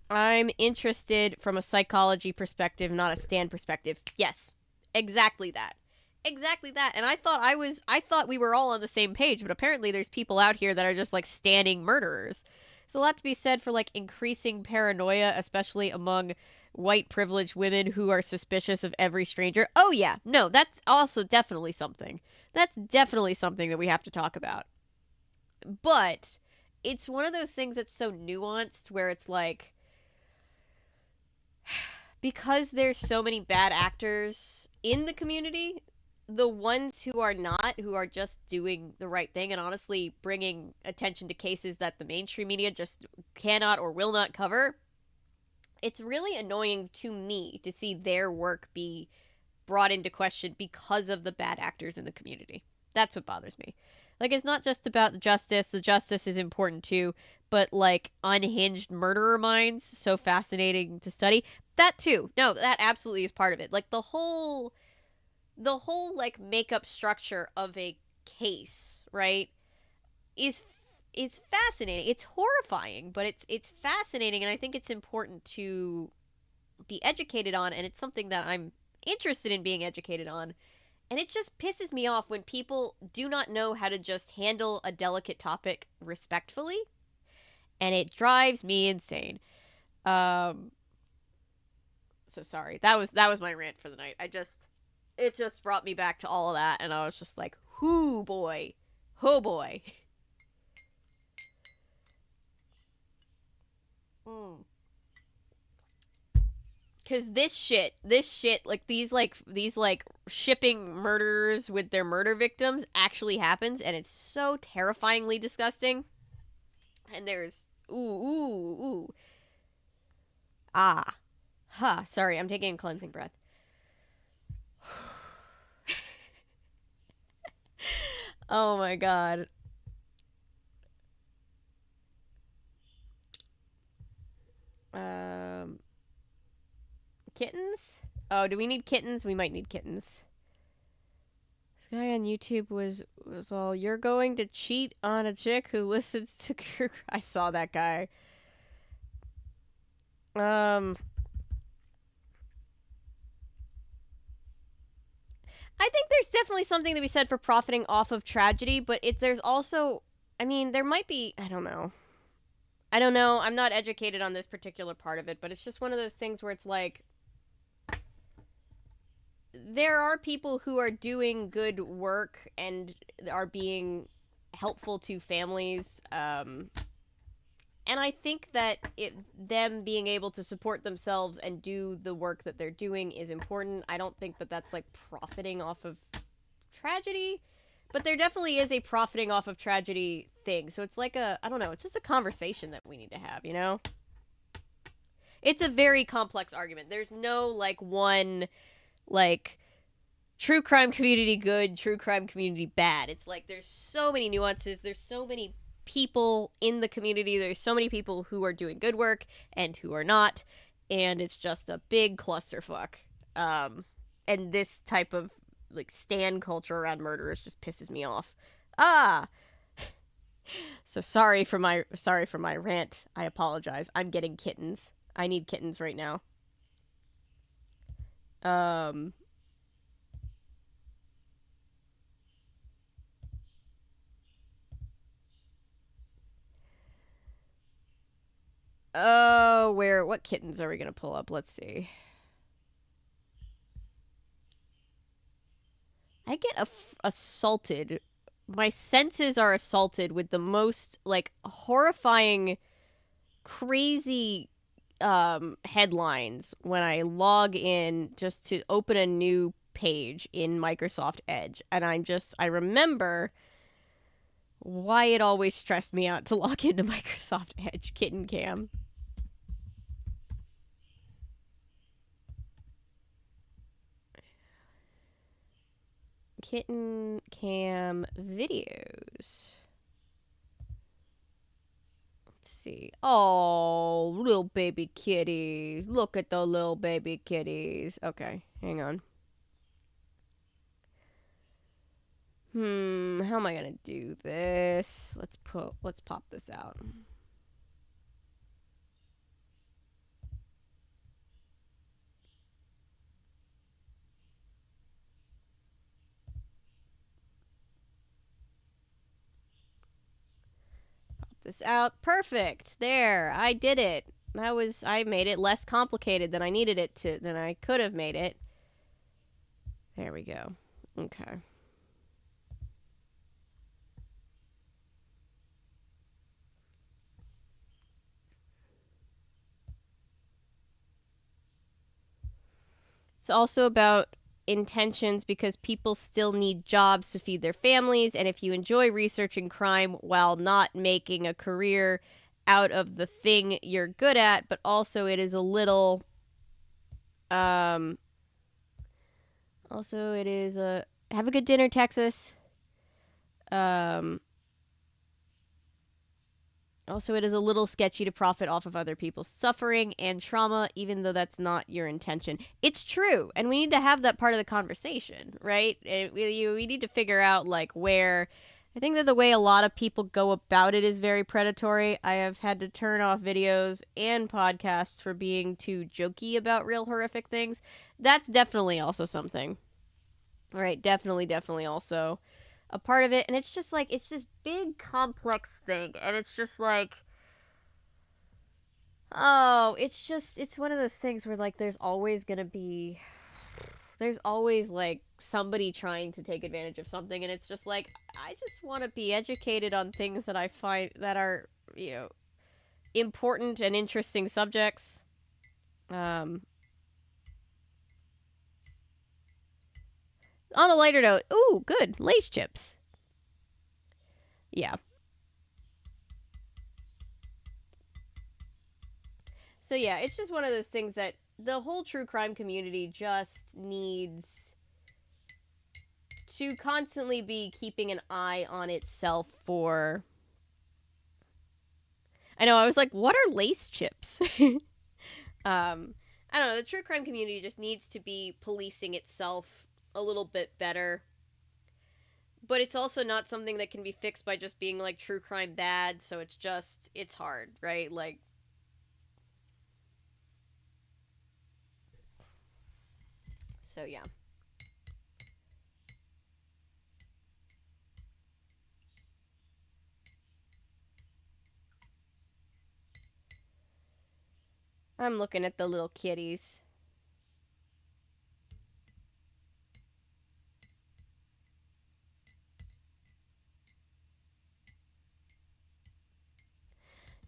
I'm interested from a psychology perspective, not a Stan perspective. Yes. Exactly that. Exactly that. And I thought we were all on the same page, but apparently there's people out here that are just, like, standing murderers. There's a lot to be said for, like, increasing paranoia, especially among white privileged women who are suspicious of every stranger. Oh yeah, no, that's also definitely something. That's definitely something that we have to talk about. But it's one of those things that's so nuanced where it's like, because there's so many bad actors in the community, the ones who are just doing the right thing and honestly bringing attention to cases that the mainstream media just cannot or will not cover, it's really annoying to me to see their work be brought into question because of the bad actors in the community. That's what bothers me. Like, it's not just about the justice is important too, but, like, unhinged murderer minds, so fascinating to study. That too. No, that absolutely is part of it. Like, the whole like, makeup structure of a case, right, is fascinating. It's horrifying, but it's fascinating, and I think it's important to be educated on, and it's something that I'm interested in being educated on. And it just pisses me off when people do not know how to just handle a delicate topic respectfully, and it drives me insane. So sorry. That was my rant for the night. It just brought me back to all of that, and I was just like, "Hoo boy. Oh boy." Because this shit, like these shipping murderers with their murder victims actually happens, and it's so terrifyingly disgusting. And there's ooh. Ah. Ha. Sorry, I'm taking a cleansing breath. Oh my god. Kittens? Oh, do we need kittens? We might need kittens. This guy on YouTube was all, "You're going to cheat on a chick who listens to your..." I saw that guy. I think there's definitely something to be said for profiting off of tragedy, but there's also, I mean, there might be, I don't know. I'm not educated on this particular part of it, but it's just one of those things where it's like, there are people who are doing good work and are being helpful to families, and I think that them being able to support themselves and do the work that they're doing is important. I don't think that that's like profiting off of tragedy, but there definitely is a profiting off of tragedy thing. So it's like I don't know, it's just a conversation that we need to have, you know? It's a very complex argument. There's no like one like true crime community good, true crime community bad. It's like there's so many nuances, there's so many people in the community, there's so many people who are doing good work and who are not, and it's just a big clusterfuck. And this type of like stan culture around murderers just pisses me off. So sorry for my rant. I apologize. I'm getting kittens. I need kittens right now. Oh, what kittens are we gonna pull up? Let's see. I get assaulted. My senses are assaulted with the most like horrifying, crazy headlines when I log in just to open a new page in Microsoft Edge, and I remember why it always stressed me out to log into Microsoft Edge. Kitten cam. Kitten cam videos. Let's see. Oh, little baby kitties. Look at the little baby kitties. Okay, hang on. How am I gonna do this? Let's pop this out. This out. Perfect. There. I did it. I made it less complicated than I needed it to, than I could have made it. There we go. Okay. It's also about intentions because people still need jobs to feed their families, and if you enjoy researching crime while not making a career out of the thing you're good at, but also it is a little have a good dinner, Texas. Also, it is a little sketchy to profit off of other people's suffering and trauma, even though that's not your intention. It's true, and we need to have that part of the conversation, right? We need to figure out, like, where... I think that the way a lot of people go about it is very predatory. I have had to turn off videos and podcasts for being too jokey about real horrific things. That's definitely also something. All right, definitely also a part of it, and it's just like, it's this big complex thing, and it's just like, it's one of those things where like there's always like somebody trying to take advantage of something, and it's just like, I just want to be educated on things that I find that are, important and interesting subjects. on a lighter note, ooh, good, Lay's chips. Yeah. So yeah, it's just one of those things that the whole true crime community just needs to constantly be keeping an eye on itself for... I know, I was like, what are Lace chips? I don't know, the true crime community just needs to be policing itself a little bit better. But it's also not something that can be fixed by just being, like, true crime bad, so it's hard, right? Like... So, yeah. I'm looking at the little kitties.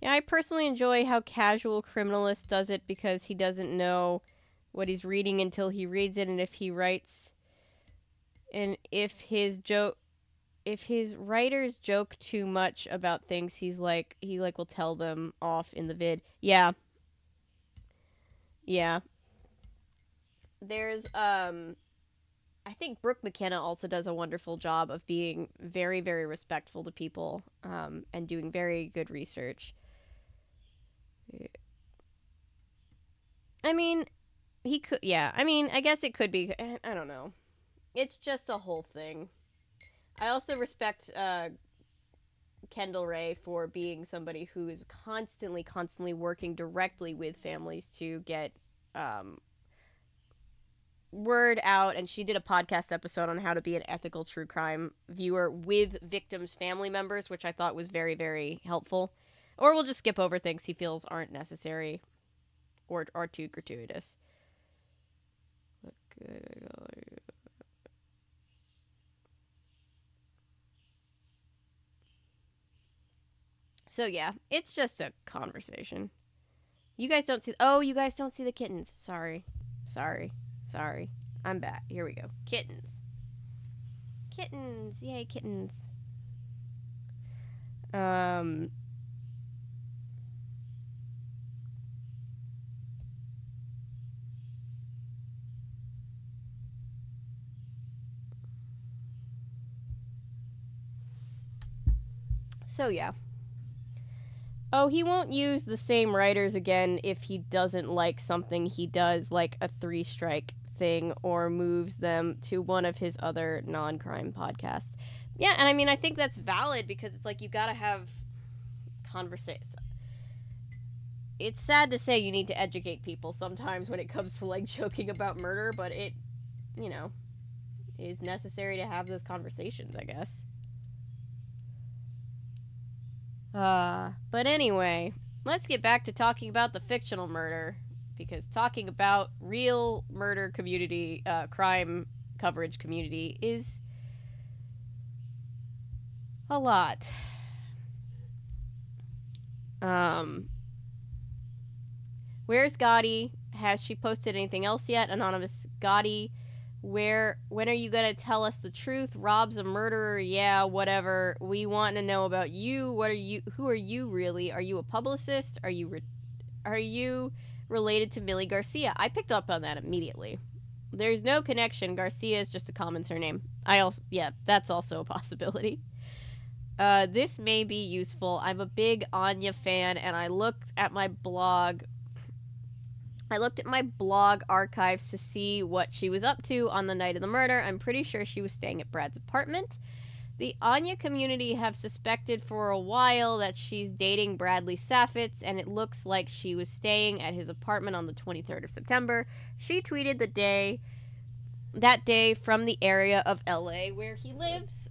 Yeah, I personally enjoy how Casual Criminalist does it because he doesn't know what he's reading until he reads it, and if he writes... And if his writers joke too much about things, he will tell them off in the vid. Yeah. Yeah. There's, I think Brooke McKenna also does a wonderful job of being very, very respectful to people, and doing very good research. I mean, he could, yeah. I mean, I guess it could be, I don't know. It's just a whole thing. I also respect, Kendall Ray for being somebody who is constantly working directly with families to get word out, and she did a podcast episode on how to be an ethical true crime viewer with victims' family members, which I thought was very, very helpful. Or we'll just skip over things he feels aren't necessary or are too gratuitous. Look good. So yeah, it's just a conversation. You guys don't see... Oh, you guys don't see the kittens. Sorry. I'm back. Here we go. Kittens. Kittens. Yay, kittens. So yeah. Oh, he won't use the same writers again if he doesn't like something he does, like a 3-strike thing, or moves them to one of his other non-crime podcasts. Yeah, and I mean, I think that's valid because it's like you gotta have conversations. It's sad to say you need to educate people sometimes when it comes to, like, joking about murder, but it, is necessary to have those conversations, I guess. But anyway, let's get back to talking about the fictional murder, because talking about real murder community, crime coverage community is a lot. Where's Gotti? Has she posted anything else yet? Anonymous Gotti, when are you gonna tell us the truth? Rob's a murderer, yeah, whatever. We want to know about you. Who are you really? Are you a publicist? Are you related to Millie Garcia? I picked up on that immediately. There's no connection. Garcia is just a common surname. That's also a possibility. This may be useful. I'm a big Anya fan, and I looked at my blog archives to see what she was up to on the night of the murder. I'm pretty sure she was staying at Brad's apartment. The Anya community have suspected for a while that she's dating Bradley Safitz, and it looks like she was staying at his apartment on the 23rd of September. She tweeted that day from the area of LA where he lives,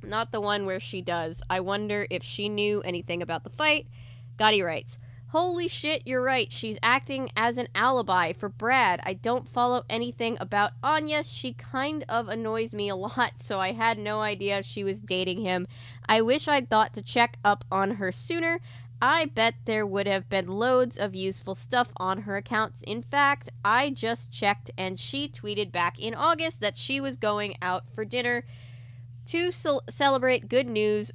not the one where she does. I wonder if she knew anything about the fight. Gotti writes, holy shit, you're right. She's acting as an alibi for Brad. I don't follow anything about Anya. She kind of annoys me a lot, so I had no idea she was dating him. I wish I'd thought to check up on her sooner. I bet there would have been loads of useful stuff on her accounts. In fact, I just checked and she tweeted back in August that she was going out for dinner to celebrate good news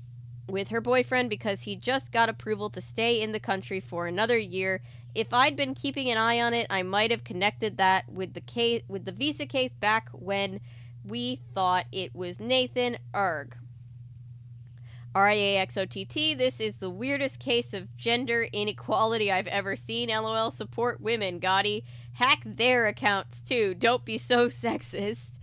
with her boyfriend because he just got approval to stay in the country for another year. If I'd been keeping an eye on it, I might have connected that with the visa case back when we thought it was Nathan. Erg. RIAXOTT, this is the weirdest case of gender inequality I've ever seen. LOL, support women, Gotti. Hack their accounts too. Don't be so sexist.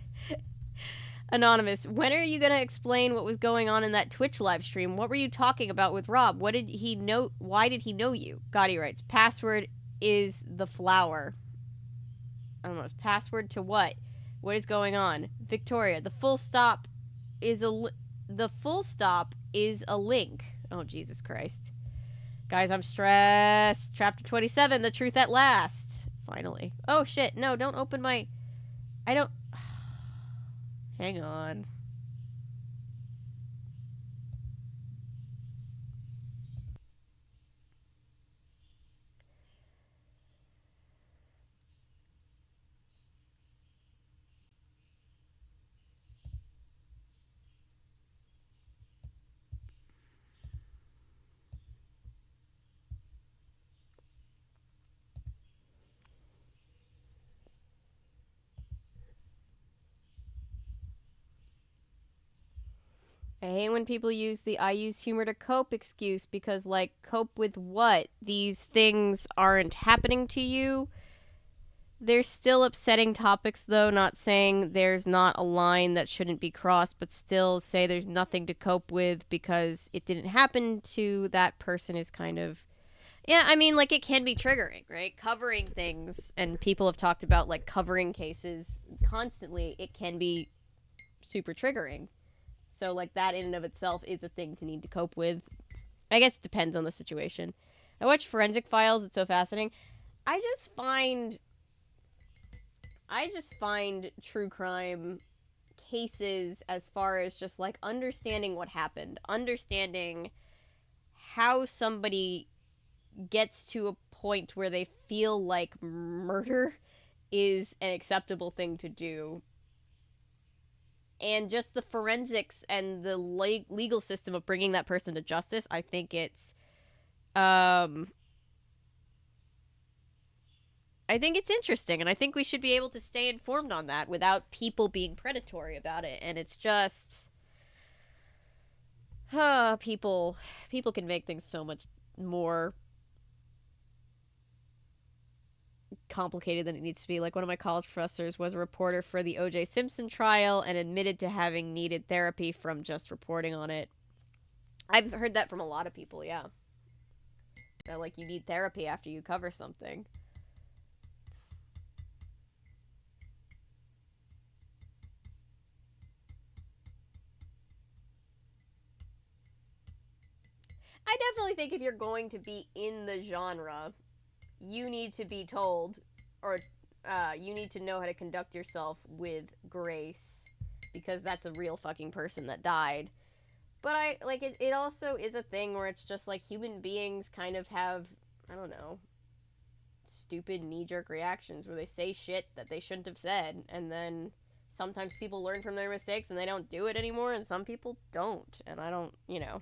Anonymous, when are you going to explain what was going on in that Twitch live stream? What were you talking about with Rob? What did he know? Why did he know you? Gotti writes, password is the flower. I don't know. Password to what? What is going on? Victoria, the full stop is a link. Oh, Jesus Christ. Guys, I'm stressed. Chapter 27, the truth at last. Finally. Oh, shit. No, don't open my... I don't... Hang on. I hate when people use the "I use humor to cope" excuse because, like, cope with what? These things aren't happening to you? They're still upsetting topics, though, not saying there's not a line that shouldn't be crossed, but still say there's nothing to cope with because it didn't happen to that person is kind of... Yeah, I mean, like, it can be triggering, right? Covering things, and people have talked about, like, covering cases constantly, it can be super triggering. So, like, that in and of itself is a thing to need to cope with. I guess it depends on the situation. I watch Forensic Files. It's so fascinating. I just find true crime cases as far as just, like, understanding what happened. Understanding how somebody gets to a point where they feel like murder is an acceptable thing to do. And just the forensics and the legal system of bringing that person to justice, I think it's, interesting, and I think we should be able to stay informed on that without people being predatory about it. And it's just, people can make things so much more complicated than it needs to be. Like, one of my college professors was a reporter for the O.J. Simpson trial and admitted to having needed therapy from just reporting on it. I've heard that from a lot of people, yeah. That, like, you need therapy after you cover something. I definitely think if you're going to be in the genre, you need to be told, or you need to know how to conduct yourself with grace, because that's a real fucking person that died. But it also is a thing where it's just like human beings kind of have, I don't know, stupid knee-jerk reactions where they say shit that they shouldn't have said, and then sometimes people learn from their mistakes and they don't do it anymore, and some people don't, and I don't know.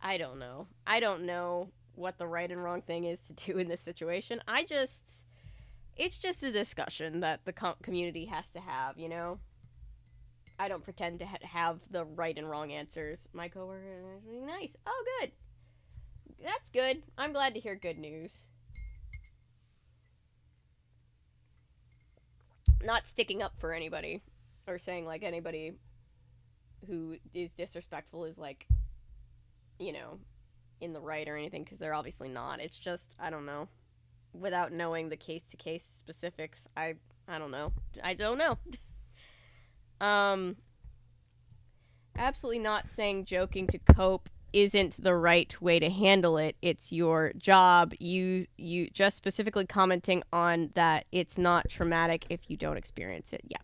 I don't know what the right and wrong thing is to do in this situation. It's just a discussion that the community has to have, you know? I don't pretend to have the right and wrong answers. My coworker is really nice. Oh, good. That's good. I'm glad to hear good news. Not sticking up for anybody or saying, like, anybody who is disrespectful is, like, you know, in the right or anything, because they're obviously not. It's just, I don't know. Without knowing the case-to-case specifics, I don't know. I don't know. Absolutely not saying joking to cope isn't the right way to handle it. It's your job. You just specifically commenting on that it's not traumatic if you don't experience it. Yeah.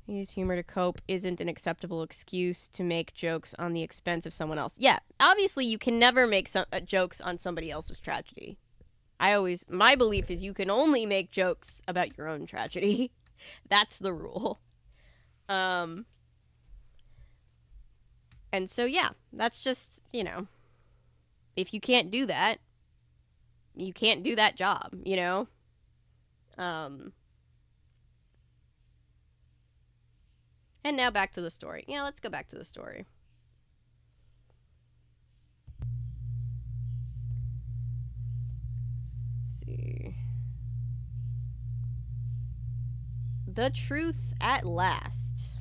Use humor to cope isn't an acceptable excuse to make jokes on the expense of someone else. Yeah, obviously you can never make jokes on somebody else's tragedy. My belief is you can only make jokes about your own tragedy. That's the rule. And so, yeah, that's just, you know, if you can't do that, you can't do that job, you know? And now back to the story. Yeah, let's go back to the story. Let's see. The truth at last.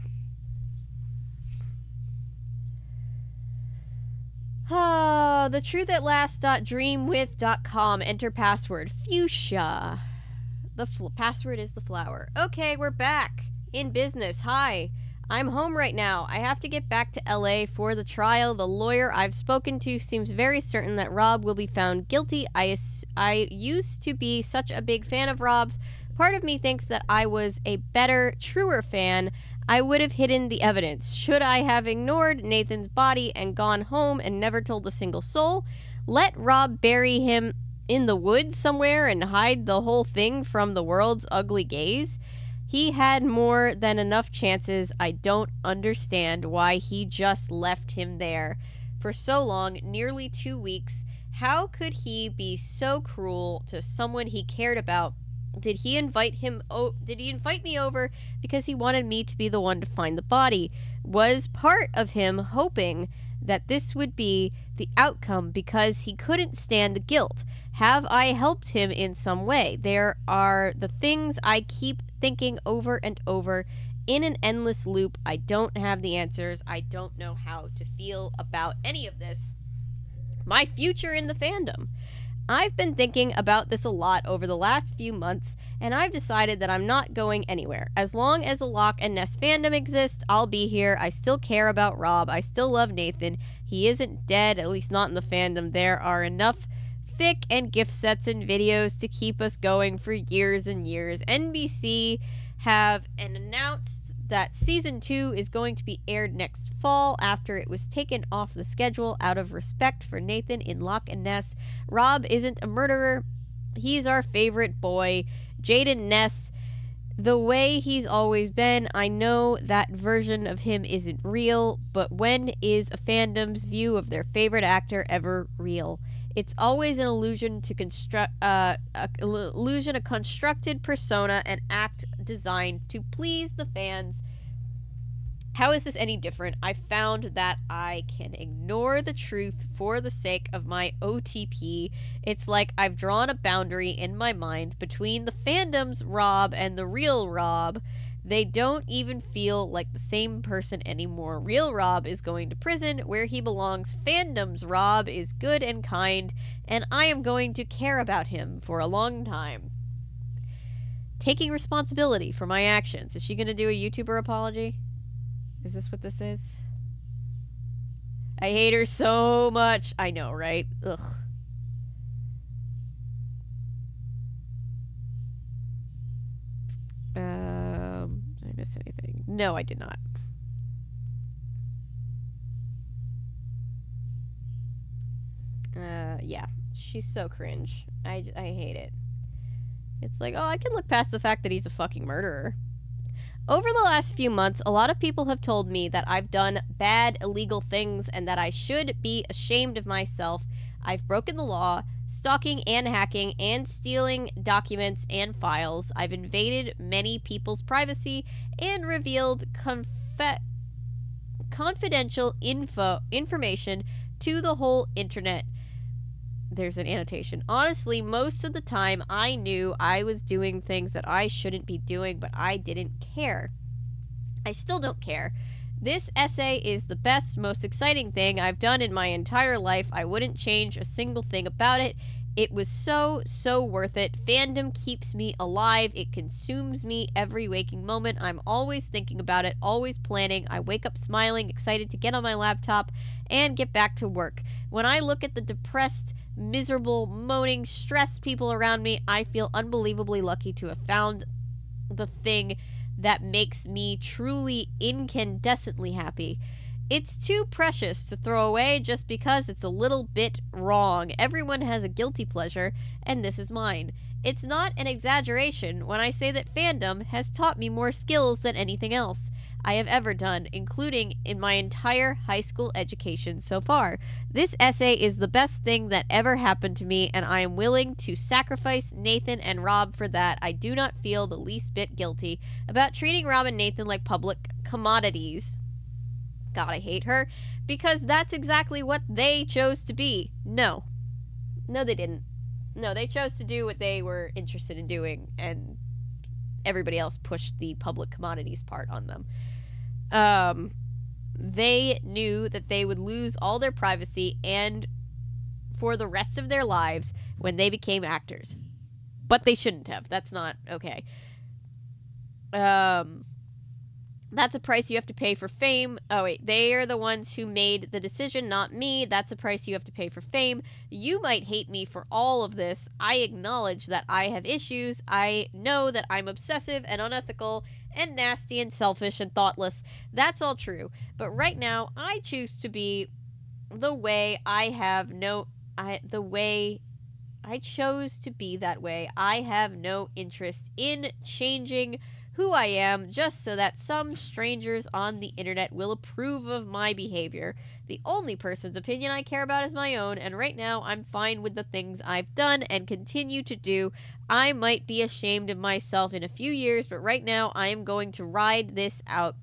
The truth at last.dreamwith.com. Enter password fuchsia. The password is the flower. Okay, we're back in business. Hi. I'm home right now. I have to get back to LA for the trial. The lawyer I've spoken to seems very certain that Rob will be found guilty. I used to be such a big fan of Rob's. Part of me thinks that I was a better, truer fan. I would have hidden the evidence. Should I have ignored Nathan's body and gone home and never told a single soul? Let Rob bury him in the woods somewhere and hide the whole thing from the world's ugly gaze? He had more than enough chances. I don't understand why he just left him there for so long, nearly 2 weeks. How could he be so cruel to someone he cared about? Did he invite me over because he wanted me to be the one to find the body? Was part of him hoping that this would be the outcome because he couldn't stand the guilt? Have I helped him in some way? There are the things I keep thinking over and over in an endless loop. I don't have the answers. I don't know how to feel about any of this. My future in the fandom. I've been thinking about this a lot over the last few months, and I've decided that I'm not going anywhere. As long as the Locke and Ness fandom exists, I'll be here. I still care about Rob. I still love Nathan. He isn't dead, at least not in the fandom. There are enough fic and gift sets and videos to keep us going for years and years. NBC have announced that season 2 is going to be aired next fall after it was taken off the schedule out of respect for Nathan in Locke and Ness. Rob isn't a murderer. He's our favorite boy, Jaden Ness, the way he's always been. I know that version of him isn't real, but when is a fandom's view of their favorite actor ever real? It's always an illusion to a constructed persona and act designed to please the fans. How is this any different? I found that I can ignore the truth for the sake of my OTP. It's like I've drawn a boundary in my mind between the fandom's Rob and the real Rob. They don't even feel like the same person anymore. Real Rob is going to prison where he belongs. Fandom's Rob is good and kind, and I am going to care about him for a long time. Taking responsibility for my actions. Is she going to do a YouTuber apology? Is this what this is? I hate her so much. I know, right? Ugh. Did I miss anything? No, I did not. Yeah. She's so cringe. I hate it. It's like, oh, I can look past the fact that he's a fucking murderer. Over the last few months, a lot of people have told me that I've done bad, illegal things and that I should be ashamed of myself. I've broken the law, stalking and hacking and stealing documents and files. I've invaded many people's privacy and revealed confidential information to the whole internet. There's an annotation. Honestly, most of the time I knew I was doing things that I shouldn't be doing, but I didn't care. I still don't care. This essay is the best, most exciting thing I've done in my entire life. I wouldn't change a single thing about it. It was so worth it. Fandom keeps me alive. It consumes me every waking moment. I'm always thinking about it, always planning. I wake up smiling, excited to get on my laptop and get back to work. When I look at the depressed, miserable, moaning, stressed people around me, I feel unbelievably lucky to have found the thing that makes me truly incandescently happy. It's too precious to throw away just because it's a little bit wrong. Everyone has a guilty pleasure, and this is mine. It's not an exaggeration when I say that fandom has taught me more skills than anything else I have ever done, including in my entire high school education so far. This essay is the best thing that ever happened to me, and I am willing to sacrifice Nathan and Rob for that. I do not feel the least bit guilty about treating Rob and Nathan like public commodities. God, I hate her, because that's exactly what they chose to be. No, they didn't. No, they chose to do what they were interested in doing, and everybody else pushed the public commodities part on them. They knew that they would lose all their privacy and for the rest of their lives when they became actors. But they shouldn't have. That's not okay. That's a price you have to pay for fame. Oh, wait. They are the ones who made the decision, not me. That's a price you have to pay for fame. You might hate me for all of this. I acknowledge that I have issues. I know that I'm obsessive and unethical and nasty and selfish and thoughtless. That's all true. But right now, I choose to be the way I chose to be that way. I have no interest in changing who I am just so that some strangers on the internet will approve of my behavior. The only person's opinion I care about is my own, and right now I'm fine with the things I've done and continue to do. I might be ashamed of myself in a few years, but right now I am going to ride this out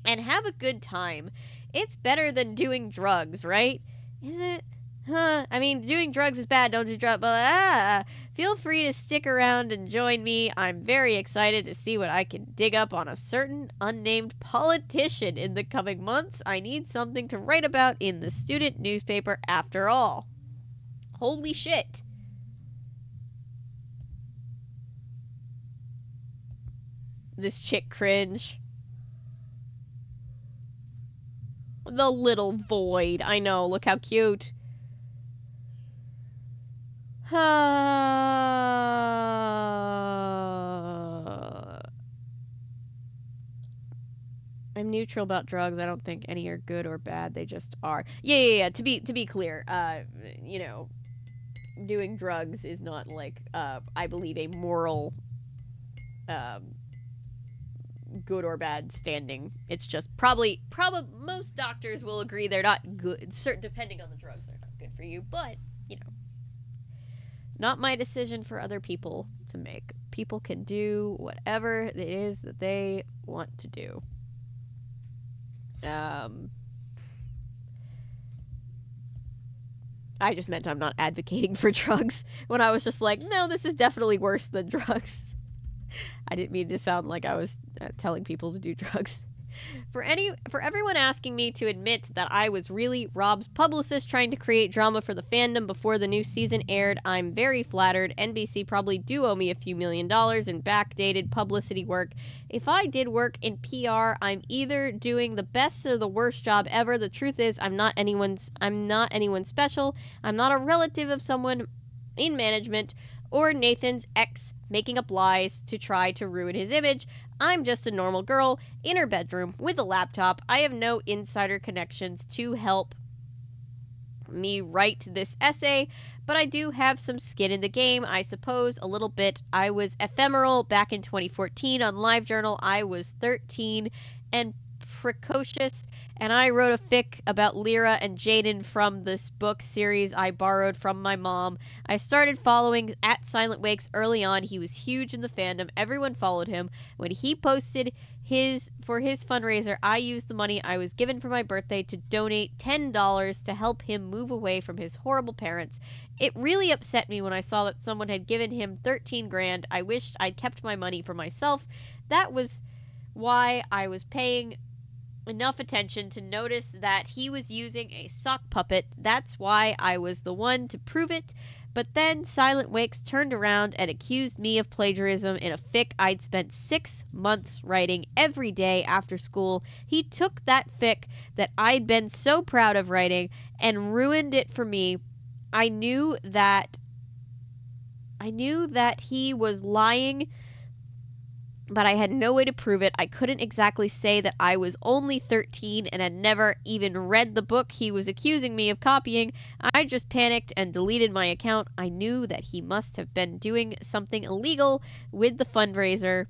and have a good time. It's better than doing drugs, right? Is it? I mean, doing drugs is bad, don't do drugs, but feel free to stick around and join me. I'm very excited to see what I can dig up on a certain unnamed politician in the coming months. I need something to write about in the student newspaper after all. Holy shit. This chick cringe. The little void. I know, look how cute. I'm neutral about drugs. I don't think any are good or bad. They just are. Yeah. To be clear, doing drugs is not like I believe a moral good or bad standing. It's just probably most doctors will agree they're not good. Certain depending on the drugs, they're not good for you, but not my decision for other people to make. People can do whatever it is that they want to do. I just meant I'm not advocating for drugs when I was just like, no, this is definitely worse than drugs. I didn't mean to sound like I was telling people to do drugs. For everyone asking me to admit that I was really Rob's publicist trying to create drama for the fandom before the new season aired, I'm very flattered. NBC probably do owe me a few $1 million in backdated publicity work. If I did work in PR, I'm either doing the best or the worst job ever. The truth is, I'm not anyone special. I'm not a relative of someone in management or Nathan's ex making up lies to try to ruin his image. I'm just a normal girl in her bedroom with a laptop. I have no insider connections to help me write this essay, but I do have some skin in the game, I suppose, a little bit. I was ephemeral back in 2014 on LiveJournal. I was 13 and precocious, and I wrote a fic about Lyra and Jaden from this book series I borrowed from my mom. I started following at Silent Wakes early on. He was huge in the fandom. Everyone followed him. When he posted for his fundraiser, I used the money I was given for my birthday to donate $10 to help him move away from his horrible parents. It really upset me when I saw that someone had given him $13,000. I wished I'd kept my money for myself. That was why I was paying enough attention to notice that he was using a sock puppet. That's why I was the one to prove it. But then Silent Wakes turned around and accused me of plagiarism in a fic I'd spent 6 months writing every day after school. He took that fic that I'd been so proud of writing and ruined it for me. I knew that he was lying but I had no way to prove it. I couldn't exactly say that I was only 13 and had never even read the book he was accusing me of copying. I just panicked and deleted my account. I knew that he must have been doing something illegal with the fundraiser,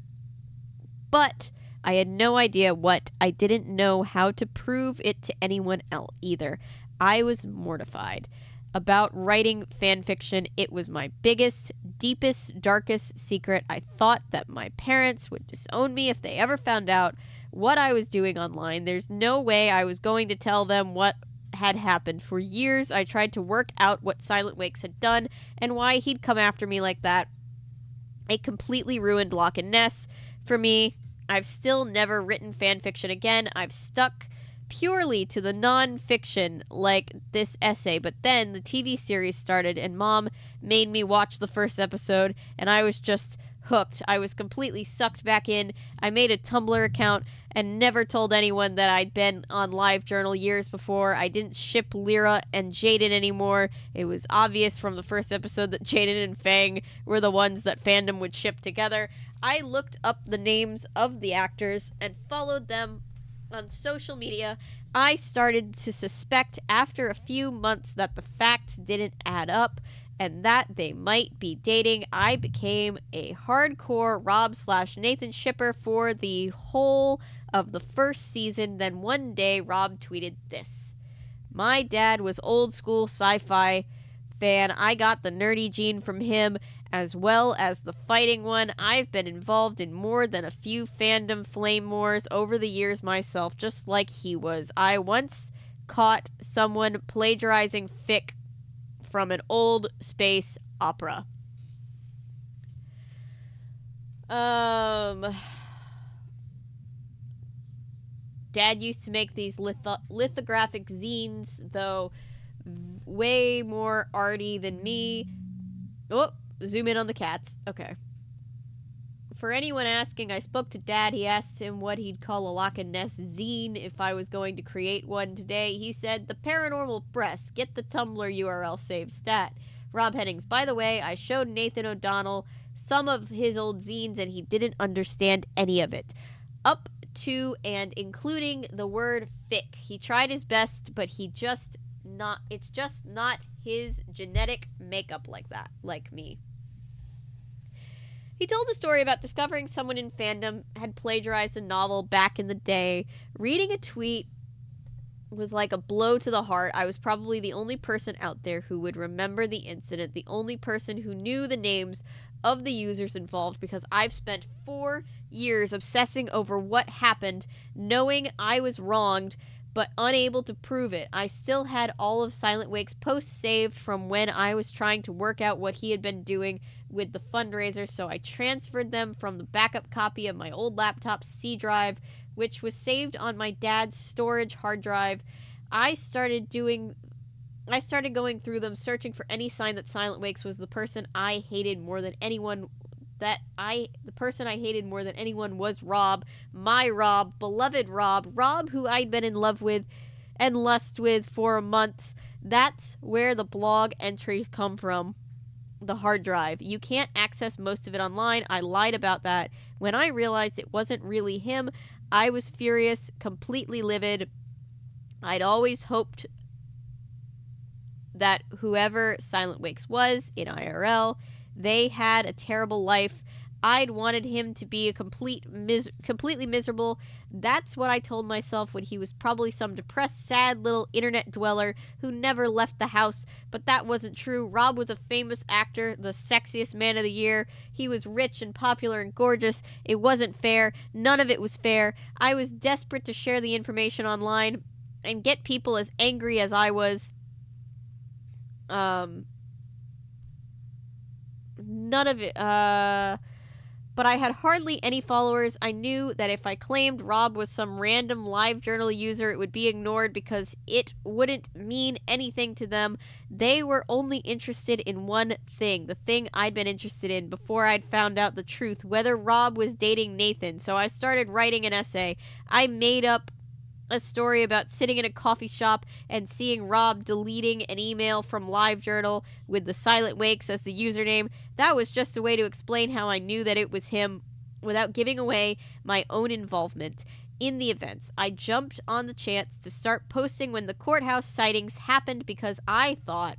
but I had no idea what. I didn't know how to prove it to anyone else either. I was mortified. About writing fan fiction, it was my biggest, deepest, darkest secret. I thought that my parents would disown me if they ever found out what I was doing online. There's no way I was going to tell them what had happened. For years, I tried to work out what Silent Wakes had done and why he'd come after me like that. It completely ruined Loch Ness for me. I've still never written fan fiction again. I've stuck purely to the non-fiction, like this essay, but then the TV series started and Mom made me watch the first episode and I was just hooked. I was completely sucked back in. I made a Tumblr account and never told anyone that I'd been on LiveJournal years before. I didn't ship Lyra and Jaden anymore. It was obvious from the first episode that Jaden and Fang were the ones that fandom would ship together. I looked up the names of the actors and followed them on social media. I started to suspect after a few months that the facts didn't add up and that they might be dating. I became a hardcore Rob/Nathan shipper for the whole of the first season. Then one day Rob tweeted this: "My dad was old school sci-fi fan. I got the nerdy gene from him as well as the fighting one. I've been involved in more than a few fandom flame wars over the years myself, just like he was. I once caught someone plagiarizing fic from an old space opera." Dad used to make these lithographic zines, though way more arty than me. Oh, zoom in on the cats. Okay. For anyone asking, I spoke to Dad. He asked him what he'd call a Loch Ness zine if I was going to create one today. He said, "The Paranormal Press. Get the Tumblr URL saved stat." Rob Hennings. By the way, I showed Nathan O'Donnell some of his old zines and he didn't understand any of it. Up to and including the word fic. He tried his best, but it's just not his genetic makeup like that, like me. He told a story about discovering someone in fandom had plagiarized a novel back in the day. Reading a tweet was like a blow to the heart. I was probably the only person out there who would remember the incident, the only person who knew the names of the users involved, because I've spent 4 years obsessing over what happened, knowing I was wronged, but unable to prove it. I still had all of Silent Wake's posts saved from when I was trying to work out what he had been doing with the fundraiser, so I transferred them from the backup copy of my old laptop's C drive, which was saved on my dad's storage hard drive. I started going through them, searching for any sign that Silent Wakes was the person I hated more than anyone. The person I hated more than anyone was Rob, my Rob, beloved Rob, who I'd been in love with and lust with for months. That's where the blog entries come from. The hard drive. You can't access most of it online. I lied about that. When I realized it wasn't really him, I was furious, completely livid. I'd always hoped that whoever Silent Wakes was in IRL, they had a terrible life. I'd wanted him to be a completely miserable. That's what I told myself when he was probably some depressed, sad little internet dweller who never left the house. But that wasn't true. Rob was a famous actor, the sexiest man of the year. He was rich and popular and gorgeous. It wasn't fair. None of it was fair. I was desperate to share the information online and get people as angry as I was. None of it, but I had hardly any followers. I knew that if I claimed Rob was some random LiveJournal user, it would be ignored because it wouldn't mean anything to them. They were only interested in one thing, the thing I'd been interested in before I'd found out the truth, whether Rob was dating Nathan. So I started writing an essay. I made up a story about sitting in a coffee shop and seeing Rob deleting an email from LiveJournal with the Silent Wakes as the username. That was just a way to explain how I knew that it was him. without giving away my own involvement in the events. I jumped on the chance to start posting when the courthouse sightings happened because I thought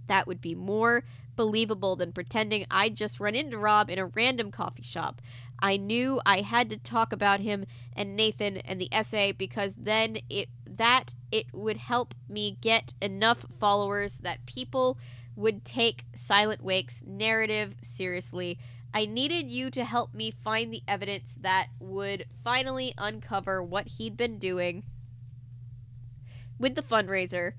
that would be more believable than pretending I'd just run into Rob in a random coffee shop. I knew I had to talk about him and Nathan and the essay because then it would help me get enough followers that people would take Silent Wake's narrative seriously. I needed you to help me find the evidence that would finally uncover what he'd been doing with the fundraiser.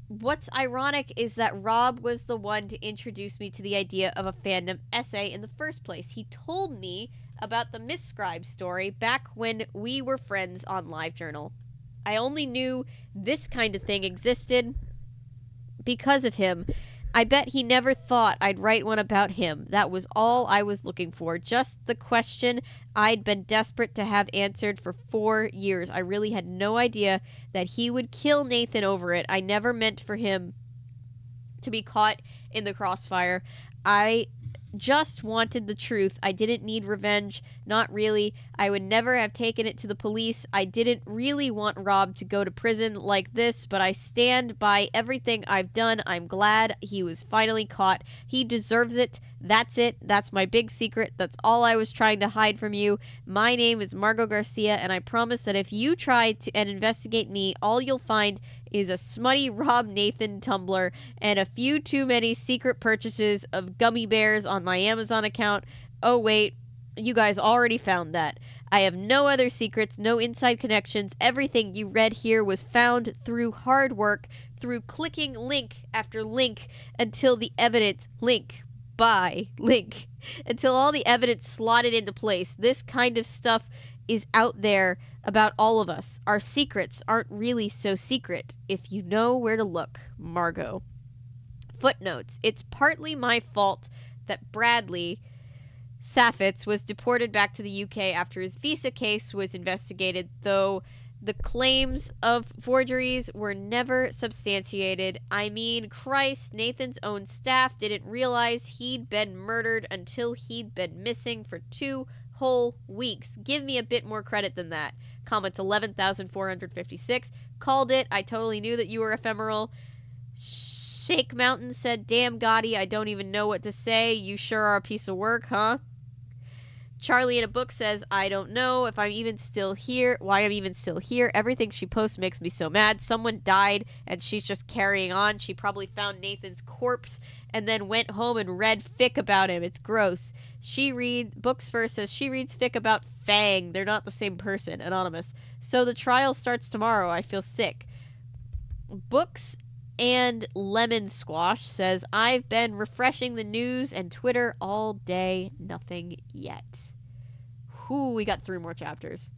What's ironic is that Rob was the one to introduce me to the idea of a fandom essay in the first place. He told me about the Miscribe story back when we were friends on LiveJournal. I only knew this kind of thing existed because of him. I bet he never thought I'd write one about him. That was all I was looking for. Just the question I'd been desperate to have answered for 4 years. I really had no idea that he would kill Nathan over it. I never meant for him to be caught in the crossfire. I just wanted the truth. I didn't need revenge. Not really. I would never have taken it to the police. I didn't really want Rob to go to prison like this, but I stand by everything I've done. I'm glad he was finally caught. He deserves it. That's it. That's my big secret. That's all I was trying to hide from you. My name is Margot Garcia, and I promise that if you try to investigate me, all you'll find is a smutty Rob Nathan Tumblr and a few too many secret purchases of gummy bears on my Amazon account. Oh wait, you guys already found that. I have no other secrets, no inside connections. Everything you read here was found through hard work, through clicking link after link until the evidence link by link until all the evidence slotted into place. This kind of stuff is out there about all of us. Our secrets aren't really so secret if you know where to look. Margot. Footnotes. It's partly my fault that Bradley Saffitz was deported back to the UK after his visa case was investigated, though the claims of forgeries were never substantiated. I mean, Christ, Nathan's own staff didn't realize he'd been murdered until he'd been missing for 2 whole weeks. Give me a bit more credit than that. Comments 11,456. Called it. I totally knew that you were ephemeral. Shake Mountain said, damn Gotti, I don't even know what to say. You sure are a piece of work, huh? Charlie in a book says, I don't know if I'm even still here, why I'm even still here. Everything she posts makes me so mad. Someone died and she's just carrying on. She probably found Nathan's corpse and then went home and read fic about him. It's gross. Books First says she reads fic about Fang. They're not the same person. Anonymous. So the trial starts tomorrow. I feel sick. Books and Lemon Squash says, I've been refreshing the news and Twitter all day. Nothing yet. Whew, we got 3 more chapters.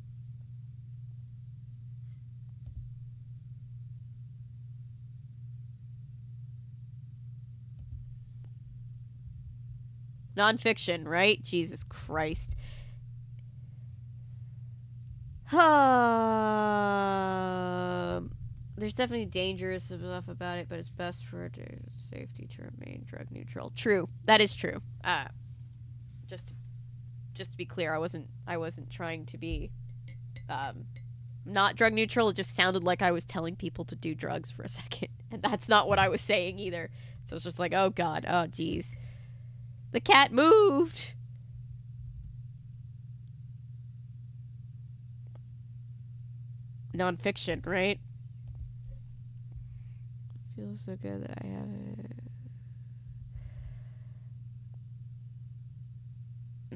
Nonfiction, right? Jesus Christ. There's definitely dangerous stuff about it, but it's best for safety to remain drug neutral. True. That is true. Just to be clear, I wasn't trying to be not drug neutral. It just sounded like I was telling people to do drugs for a second. And that's not what I was saying either. So it's just like, oh God, oh geez. The cat moved. Nonfiction, right? Feels so good that I have it.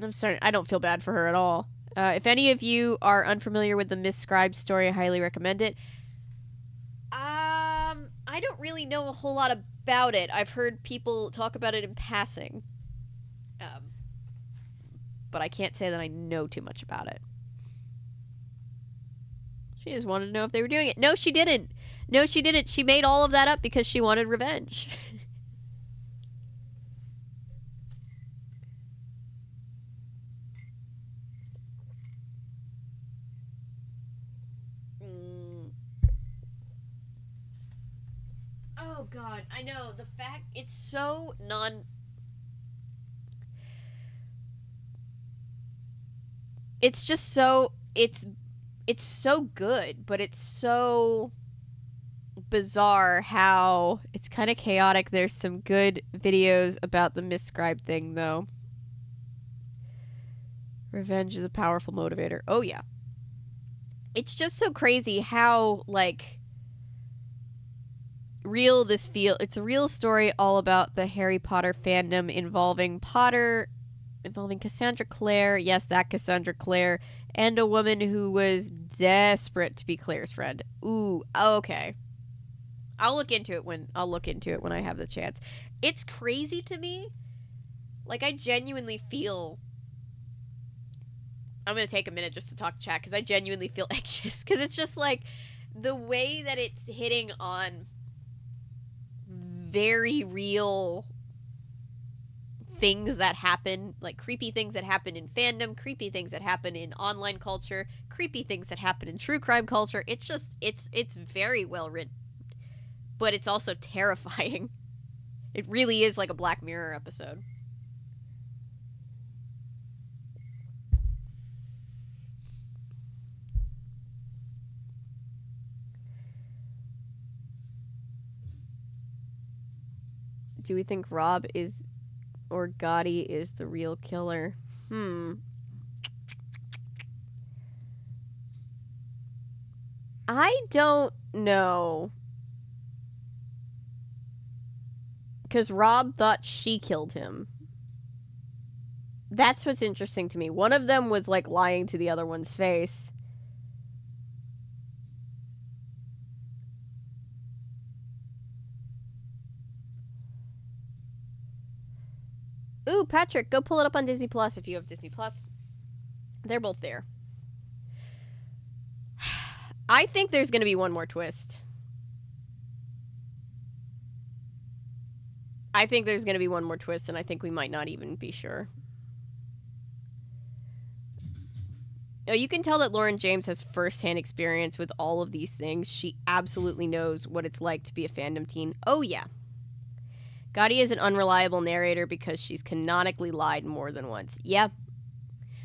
I'm sorry, I don't feel bad for her at all. If any of you are unfamiliar with the Miscribe story, I highly recommend it. I don't really know a whole lot about it. I've heard people talk about it in passing. But I can't say that I know too much about it. She just wanted to know if they were doing it. No, she didn't. No, she didn't. She made all of that up because she wanted revenge. Oh, God. I know. The fact... It's so it's just so it's so good, but it's so bizarre how it's kind of chaotic. There's some good videos about the misscribed thing, though. Revenge is a powerful motivator. Oh, yeah. It's just so crazy how, like, real this feels. It's a real story all about the Harry Potter fandom involving Cassandra Clare. Yes, that Cassandra Clare. And a woman who was desperate to be Claire's friend. Ooh, okay. I'll look into it when I have the chance. It's crazy to me. Like, I genuinely feel... I'm going to take a minute just to talk to chat, because I genuinely feel anxious. Because it's just, like, the way that it's hitting on very real things that happen, like creepy things that happen in fandom, creepy things that happen in online culture, creepy things that happen in true crime culture. It's just, it's very well written. But it's also terrifying. It really is like a Black Mirror episode. Do we think Rob is, or Gotti is the real killer? I don't know. Because Rob thought she killed him. That's what's interesting to me. One of them was, like, lying to the other one's face. Ooh, Patrick, go pull it up on Disney Plus if you have Disney Plus. They're both there. I think there's going to be one more twist. I think there's going to be one more twist, and I think we might not even be sure. Oh, you can tell that Lauren James has first-hand experience with all of these things. She absolutely knows what it's like to be a fandom teen. Oh, yeah. Gotti is an unreliable narrator because she's canonically lied more than once. Yeah.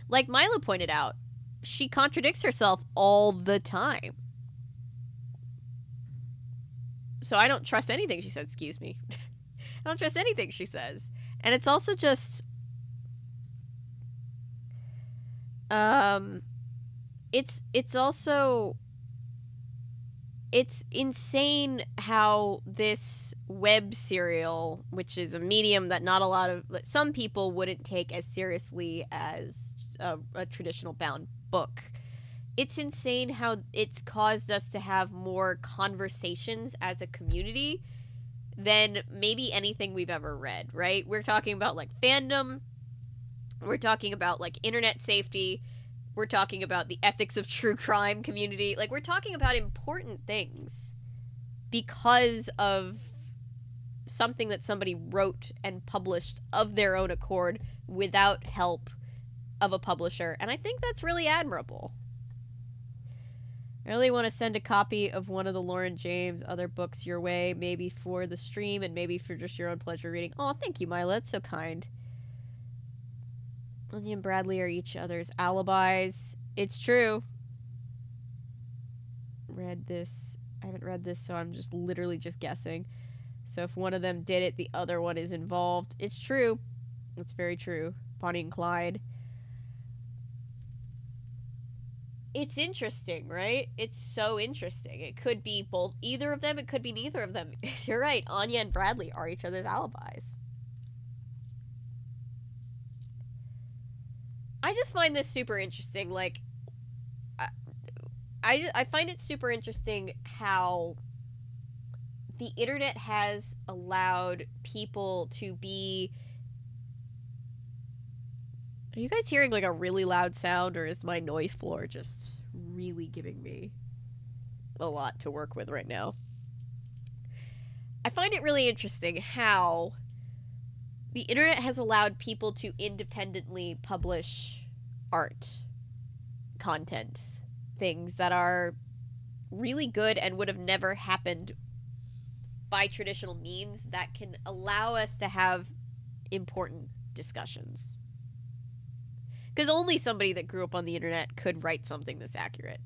Like Milo pointed out, she contradicts herself all the time. So I don't trust anything she said. Excuse me. I don't trust anything she says. And it's also just... It's also... It's insane how this web serial, which is a medium that not a lot of... Some people wouldn't take as seriously as a traditional bound book. It's insane how it's caused us to have more conversations as a community than maybe anything we've ever read, right? We're talking about, like, fandom. We're talking about, like, internet safety. We're talking about the ethics of true crime community. Like, we're talking about important things because of something that somebody wrote and published of their own accord without help of a publisher. And I think that's really admirable. I really want to send a copy of one of the Lauren James other books your way, maybe for the stream and maybe for just your own pleasure reading. Oh, thank you, Mila. That's so kind. Anya and Bradley are each other's alibis. It's true. Read this. I haven't read this, so I'm just literally just guessing. So if one of them did it, the other one is involved. It's true. It's very true. Bonnie and Clyde. It's interesting, right? It's so interesting. It could be both, either of them. It could be neither of them. You're right. Anya and Bradley are each other's alibis. I just find this super interesting. Like, I find it super interesting how the internet has allowed people to be... Are you guys hearing, like, a really loud sound, or is my noise floor just really giving me a lot to work with right now? I find it really interesting how the internet has allowed people to independently publish art, content, things that are really good and would have never happened by traditional means that can allow us to have important discussions. Because only somebody that grew up on the internet could write something this accurate.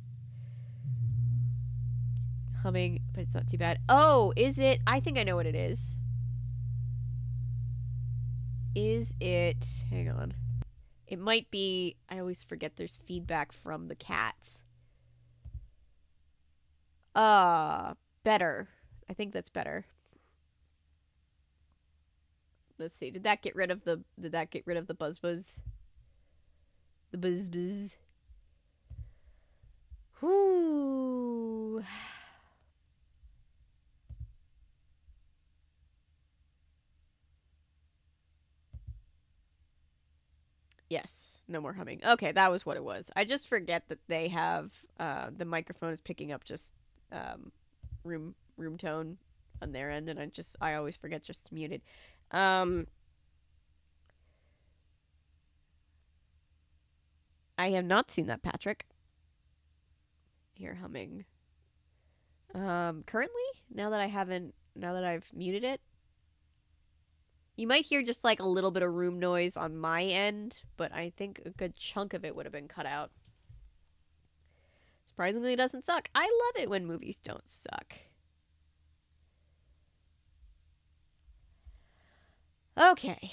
Humming, but it's not too bad. Oh, is it? I think I know what it is. Is it... Hang on. It might be... I always forget there's feedback from the cats. Better. I think that's better. Let's see. Did that get rid of the buzz buzz? The buzz buzz. Whoo. Yes, no more humming. Okay, that was what it was. I just forget that they have the microphone is picking up just room tone on their end, and I always forget just to mute it. I have not seen that, Patrick. Here, humming. Currently, now that I've muted it, you might hear just like a little bit of room noise on my end, but I think a good chunk of it would have been cut out. Surprisingly, it doesn't suck. I love it when movies don't suck. Okay.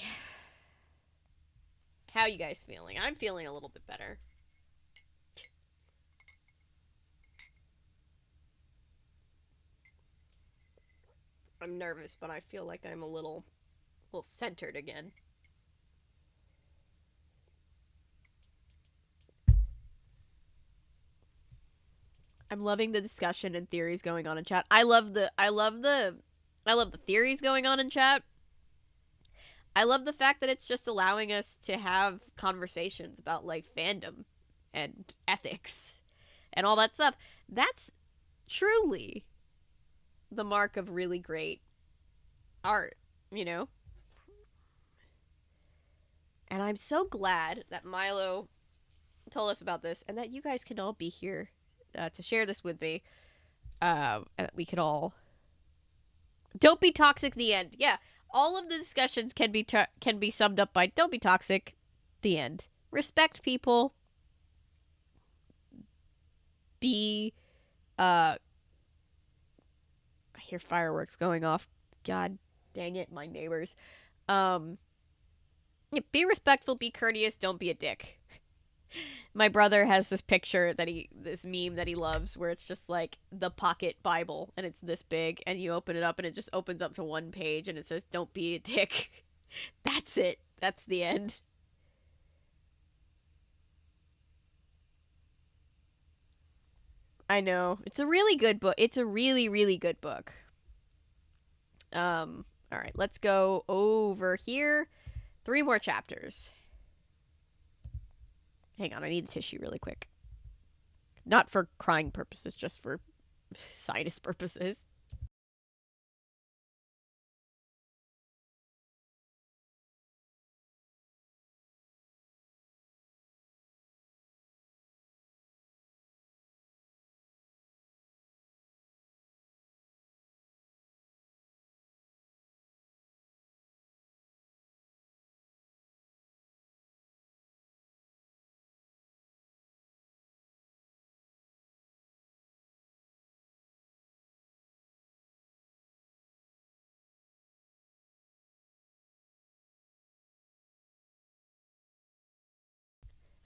How you guys feeling? I'm feeling a little bit better. I'm nervous, but I feel like I'm a little centered again. I'm loving the discussion and theories going on in chat. I love the theories going on in chat. I love the fact that it's just allowing us to have conversations about like fandom and ethics and all that stuff. That's truly the mark of really great art, you know? And I'm so glad that Milo told us about this and that you guys can all be here to share this with me. And that we could all... Don't be toxic, the end. Yeah, all of the discussions can be summed up by don't be toxic, the end. Respect people. Be... I hear fireworks going off. God dang it, my neighbors. Be respectful, be courteous, don't be a dick. My brother has this meme that he loves where it's just like the pocket Bible and it's this big and you open it up and it just opens up to one page and it says, don't be a dick. That's it. That's the end. I know. It's a really good book. It's a really, really good book. All right, let's go over here. 3 more chapters. Hang on, I need a tissue really quick. Not for crying purposes, just for sinus purposes.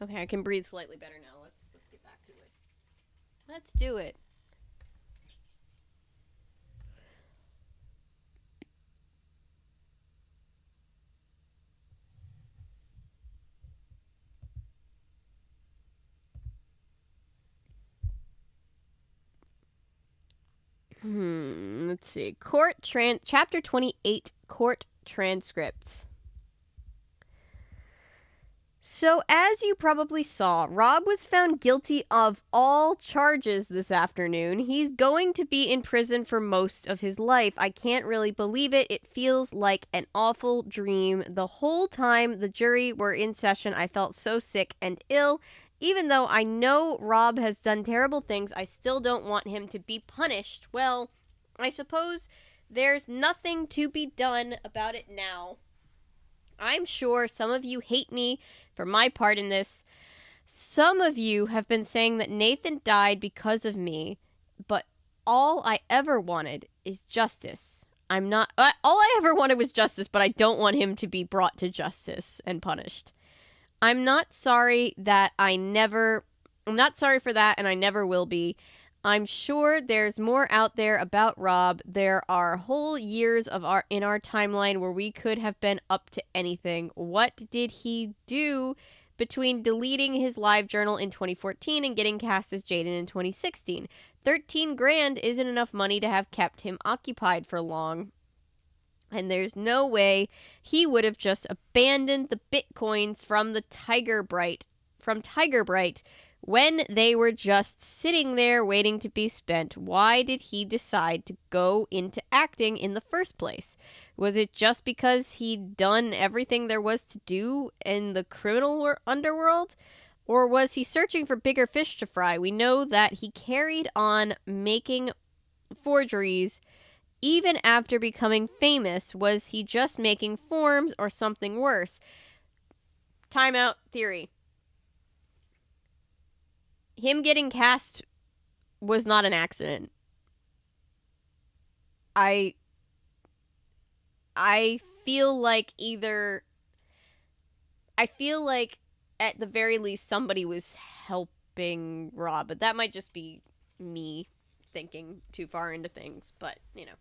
Okay, I can breathe slightly better now. Let's get back to it. Let's do it. Let's see. Chapter 28, Court Transcripts. So, as you probably saw, Rob was found guilty of all charges this afternoon. He's going to be in prison for most of his life. I can't really believe it. It feels like an awful dream. The whole time the jury were in session, I felt so sick and ill. Even though I know Rob has done terrible things, I still don't want him to be punished. Well, I suppose there's nothing to be done about it now. I'm sure some of you hate me for my part in this. Some of you have been saying that Nathan died because of me, but all I ever wanted is justice. All I ever wanted was justice, but I don't want him to be brought to justice and punished. I'm not sorry for that, and I never will be. I'm sure there's more out there about Rob. There are whole years in our timeline where we could have been up to anything. What did he do between deleting his live journal in 2014 and getting cast as Jaden in 2016? 13 grand isn't enough money to have kept him occupied for long. And there's no way he would have just abandoned the bitcoins from Tiger Bright when they were just sitting there waiting to be spent. Why did he decide to go into acting in the first place? Was it just because he'd done everything there was to do in the criminal underworld? Or was he searching for bigger fish to fry? We know that he carried on making forgeries even after becoming famous. Was he just making forms or something worse? Timeout theory. Him getting cast was not an accident. I feel like at the very least somebody was helping Rob, but that might just be me thinking too far into things, but, you know.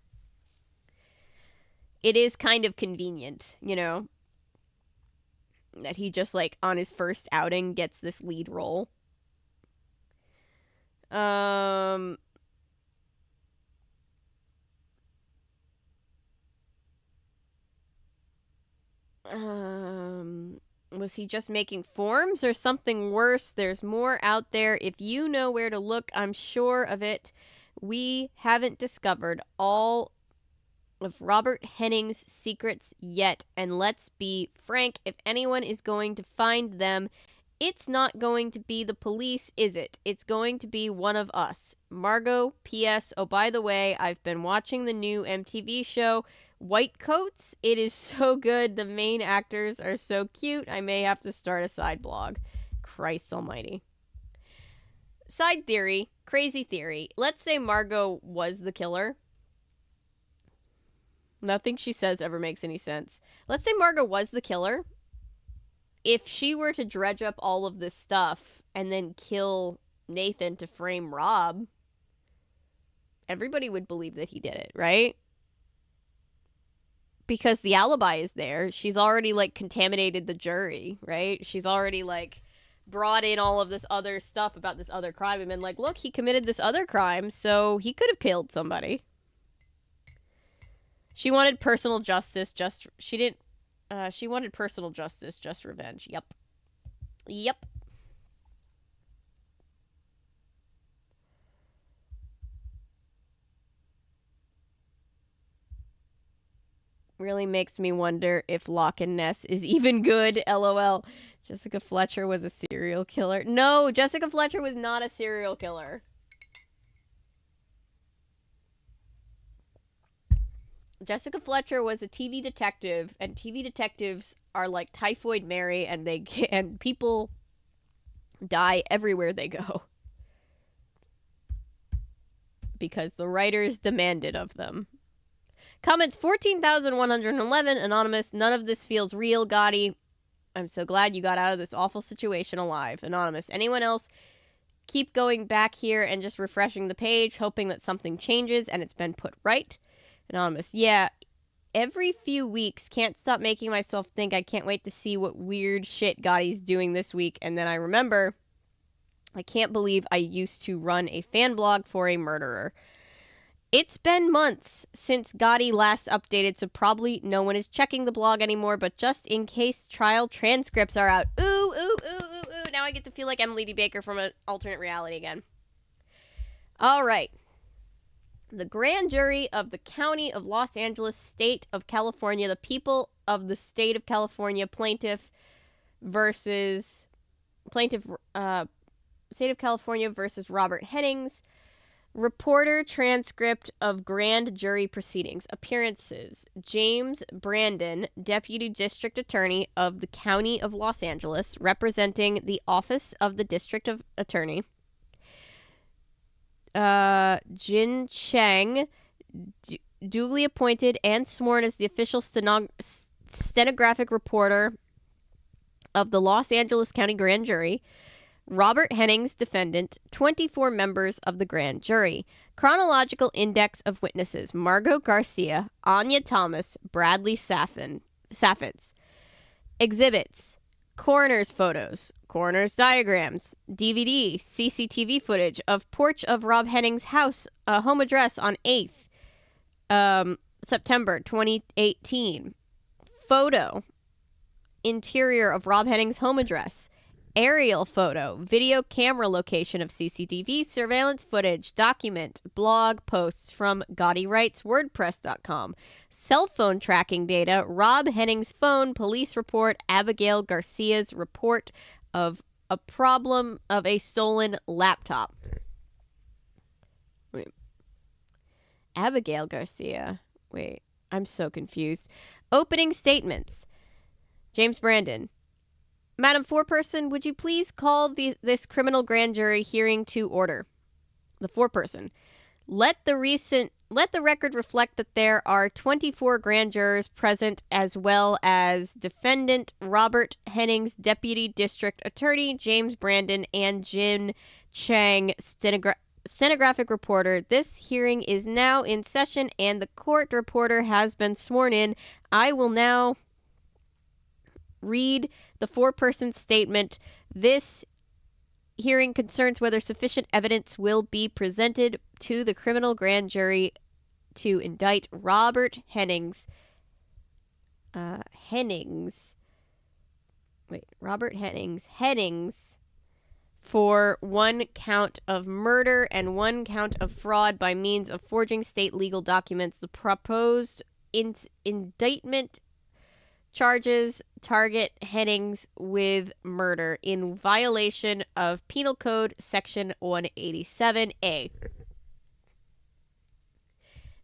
It is kind of convenient, you know, that he just, like, on his first outing gets this lead role. Was he just making forms or something worse? There's more out there. If you know where to look, I'm sure of it. We haven't discovered all of Robert Henning's secrets yet, and let's be frank, if anyone is going to find them, it's not going to be the police, is it? It's going to be one of us. Margot, P.S. Oh, by the way, I've been watching the new MTV show, White Coats. It is so good. The main actors are so cute. I may have to start a side blog. Christ almighty. Side theory, crazy theory. Let's say Margot was the killer. Nothing she says ever makes any sense. Let's say Margot was the killer. If she were to dredge up all of this stuff and then kill Nathan to frame Rob, everybody would believe that he did it, right? Because the alibi is there. She's already, like, contaminated the jury, right? She's already, like, brought in all of this other stuff about this other crime and been like, look, he committed this other crime, so he could have killed somebody. She wanted personal justice, she wanted personal justice, just revenge. Yep. Really makes me wonder if Loch and Ness is even good, LOL. Jessica Fletcher was a serial killer. No, Jessica Fletcher was not a serial killer. Jessica Fletcher was a TV detective, and TV detectives are like Typhoid Mary, and people die everywhere they go. Because the writers demanded of them. Comments 14,111, Anonymous. None of this feels real, Gotti. I'm so glad you got out of this awful situation alive. Anonymous. Anyone else? Keep going back here and just refreshing the page, hoping that something changes and it's been put right. Anonymous. Yeah, every few weeks, can't stop making myself think I can't wait to see what weird shit Gotti's doing this week. And then I remember, I can't believe I used to run a fan blog for a murderer. It's been months since Gotti last updated, so probably no one is checking the blog anymore, but just in case, trial transcripts are out. Ooh. Now I get to feel like Emily D. Baker from an alternate reality again. All right. The grand jury of the County of Los Angeles, State of California, the people of the State of California, State of California versus Robert Hennings. Reporter transcript of grand jury proceedings. Appearances. James Brandon, Deputy District Attorney of the County of Los Angeles, representing the Office of the District of Attorney. Jin Chang, duly appointed and sworn as the official stenographic reporter of the Los Angeles County Grand Jury. Robert Hennings, defendant. 24 members of the grand jury. Chronological index of witnesses. Margot Garcia, Anya Thomas, Bradley Saffitz. Exhibits. Coroner's photos. Coroner's diagrams. DVD. CCTV footage of porch of Rob Hennings' house, home address on 8th September 2018. Photo. Interior of Rob Hennings' home address. Aerial photo, video camera location of CCTV, surveillance footage, document, blog posts from GaudyWritesWordPress.com, cell phone tracking data, Rob Hennings' phone, police report, Abigail Garcia's report of a problem of a stolen laptop. Wait. Abigail Garcia. Wait, I'm so confused. Opening statements. James Brandon. Madam Foreperson, would you please call this criminal grand jury hearing to order? The foreperson. Let the record reflect that there are 24 grand jurors present, as well as defendant Robert Hennings, Deputy District Attorney James Brandon, and Jin Chang, stenographic reporter. This hearing is now in session, and the court reporter has been sworn in. I will now read the foreperson statement. This hearing concerns whether sufficient evidence will be presented to the criminal grand jury to indict Robert Hennings. Robert Hennings for one count of murder and one count of fraud by means of forging state legal documents. The proposed indictment charges target Hennings with murder in violation of Penal Code Section 187A.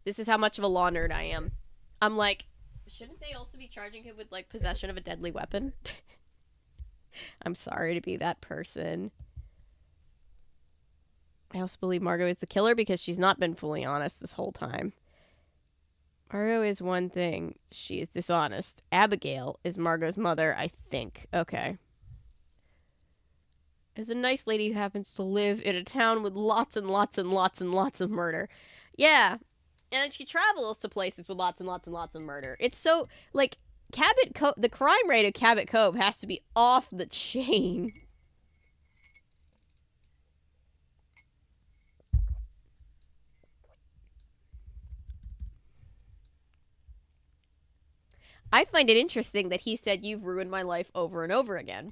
This is how much of a law nerd I am. I'm like, shouldn't they also be charging him with, like, possession of a deadly weapon? I'm sorry to be that person. I also believe Margot is the killer because she's not been fully honest this whole time. Margot is one thing. She is dishonest. Abigail is Margot's mother, I think. Okay. Is a nice lady who happens to live in a town with lots and lots and lots and lots of murder. Yeah. And then she travels to places with lots and lots and lots of murder. It's so, like, Cabot Cove, the crime rate of Cabot Cove has to be off the chain. I find it interesting that he said, "You've ruined my life," over and over again.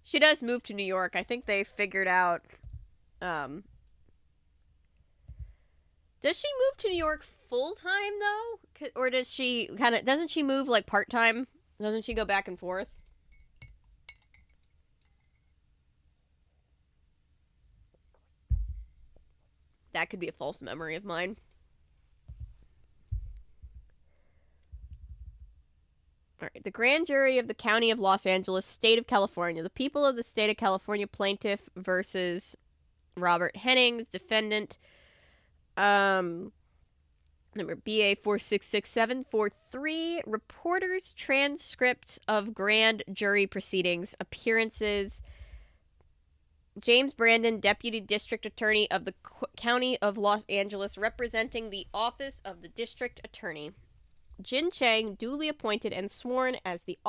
She does move to New York. I think they figured out, does she move to New York full-time, though? Or does she doesn't she move, like, part-time? Doesn't she go back and forth? That could be a false memory of mine. All right. The grand jury of the County of Los Angeles, State of California. The people of the State of California, plaintiff versus Robert Hennings, defendant. Number BA 466743. Reporters' transcripts of grand jury proceedings. Appearances. James Brandon, Deputy District Attorney of the County of Los Angeles, representing the Office of the District Attorney. Jin Chang, duly appointed and sworn as the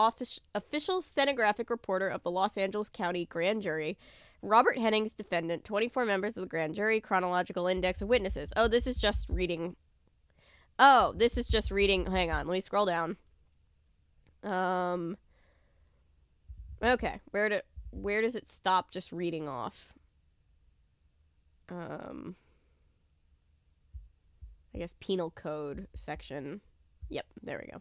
official stenographic reporter of the Los Angeles County Grand Jury. Robert Hennings, defendant. 24 members of the grand jury. Chronological index of witnesses. Oh, this is just reading. Hang on, let me scroll down. Okay, where does it stop just reading off? I guess penal code section. Yep, there we go.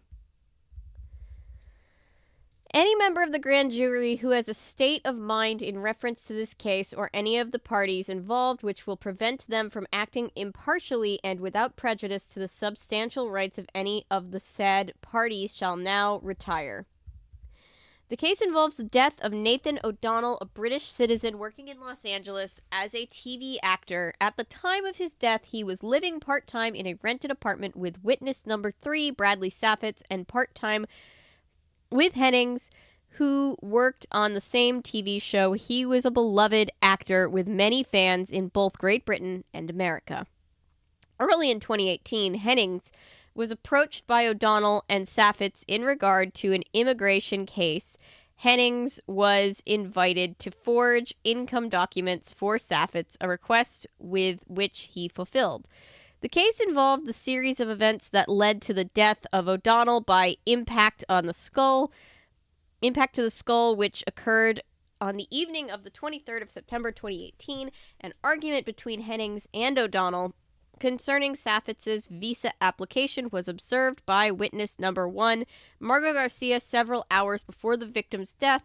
Any member of the grand jury who has a state of mind in reference to this case or any of the parties involved which will prevent them from acting impartially and without prejudice to the substantial rights of any of the said parties shall now retire. The case involves the death of Nathan O'Donnell, a British citizen working in Los Angeles as a TV actor. At the time of his death, he was living part-time in a rented apartment with witness number 3, Bradley Saffitz, and part-time with Hennings, who worked on the same TV show. He was a beloved actor with many fans in both Great Britain and America. Early in 2018, Hennings was approached by O'Donnell and Saffitz in regard to an immigration case. Hennings was invited to forge income documents for Saffitz, a request with which he fulfilled. The case involved the series of events that led to the death of O'Donnell by impact to the skull, which occurred on the evening of the 23rd of September 2018. An argument between Hennings and O'Donnell concerning Saffitz's visa application was observed by witness number 1, Margot Garcia, several hours before the victim's death.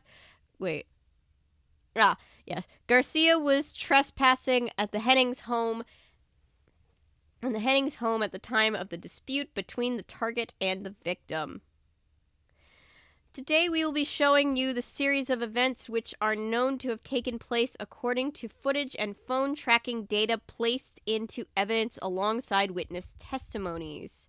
Garcia was trespassing at the Hennings home at the time of the dispute between the target and the victim. Today we will be showing you the series of events which are known to have taken place according to footage and phone tracking data placed into evidence alongside witness testimonies.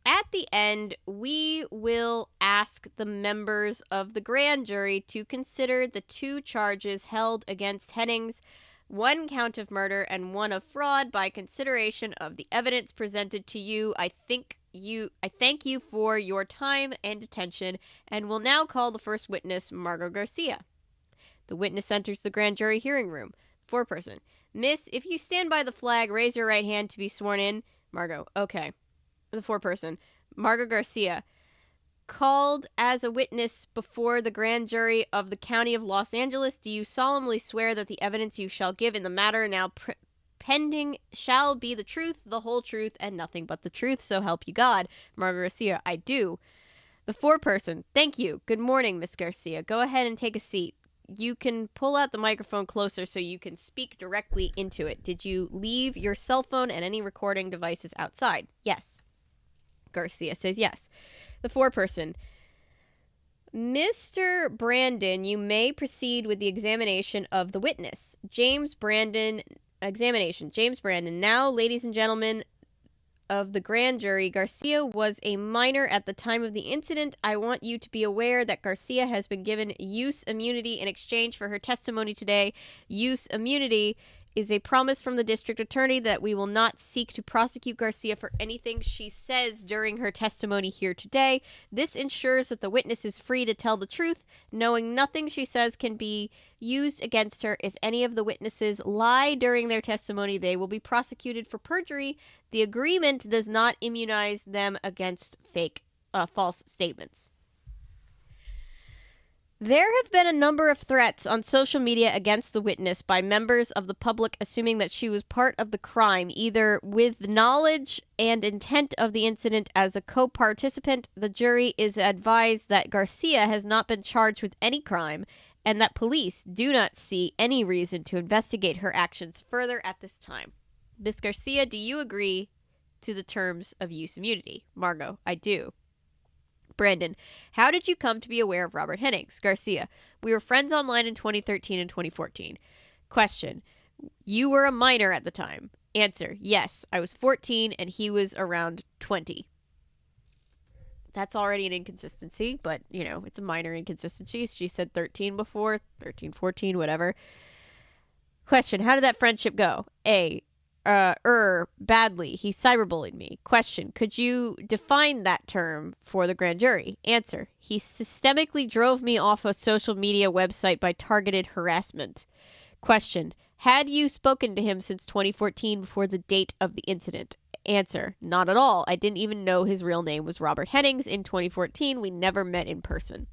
At the end, we will ask the members of the grand jury to consider the 2 charges held against Hennings, 1 count of murder and 1 of fraud. By consideration of the evidence presented to you, I thank you for your time and attention, and will now call the first witness, Margot Garcia. The witness enters the grand jury hearing room. 4-person. Miss, if you stand by the flag, raise your right hand to be sworn in. Margot. Okay. The 4-person. Margot Garcia. Called as a witness before the grand jury of the County of Los Angeles, do you solemnly swear that the evidence you shall give in the matter now pending shall be the truth, the whole truth, and nothing but the truth, so help you God? Margot Garcia. I do. The 4-person. Thank you. Good morning, Miss Garcia. Go ahead and take a seat. You can pull out the microphone closer so you can speak directly into it. Did you leave your cell phone and any recording devices outside? Yes. Garcia says yes. The 4-person. Mr. Brandon, you may proceed with the examination of the witness. James Brandon. Now, ladies and gentlemen of the grand jury, Garcia was a minor at the time of the incident. I want you to be aware that Garcia has been given use immunity in exchange for her testimony today. Use immunity is a promise from the district attorney that we will not seek to prosecute Garcia for anything she says during her testimony here today. This ensures that the witness is free to tell the truth, knowing nothing she says can be used against her. If any of the witnesses lie during their testimony, they will be prosecuted for perjury. The agreement does not immunize them against false statements. There have been a number of threats on social media against the witness by members of the public, assuming that she was part of the crime, either with knowledge and intent of the incident as a co-participant. The jury is advised that Garcia has not been charged with any crime and that police do not see any reason to investigate her actions further at this time. Ms. Garcia, do you agree to the terms of use immunity? Margot, I do. Brandon, how did you come to be aware of Robert Hennings? Garcia, we were friends online in 2013 and 2014. Question, you were a minor at the time. Answer, yes, I was 14 and he was around 20. That's already an inconsistency, but, it's a minor inconsistency. She said 13 before, 13, 14, whatever. Question, how did that friendship go? A, badly. He cyberbullied me. Question, could you define that term for the grand jury? Answer, he systemically drove me off a social media website by targeted harassment. Question, had you spoken to him since 2014 before the date of the incident? Answer, not at all. I didn't even know his real name was Robert Hennings in 2014. We never met in person.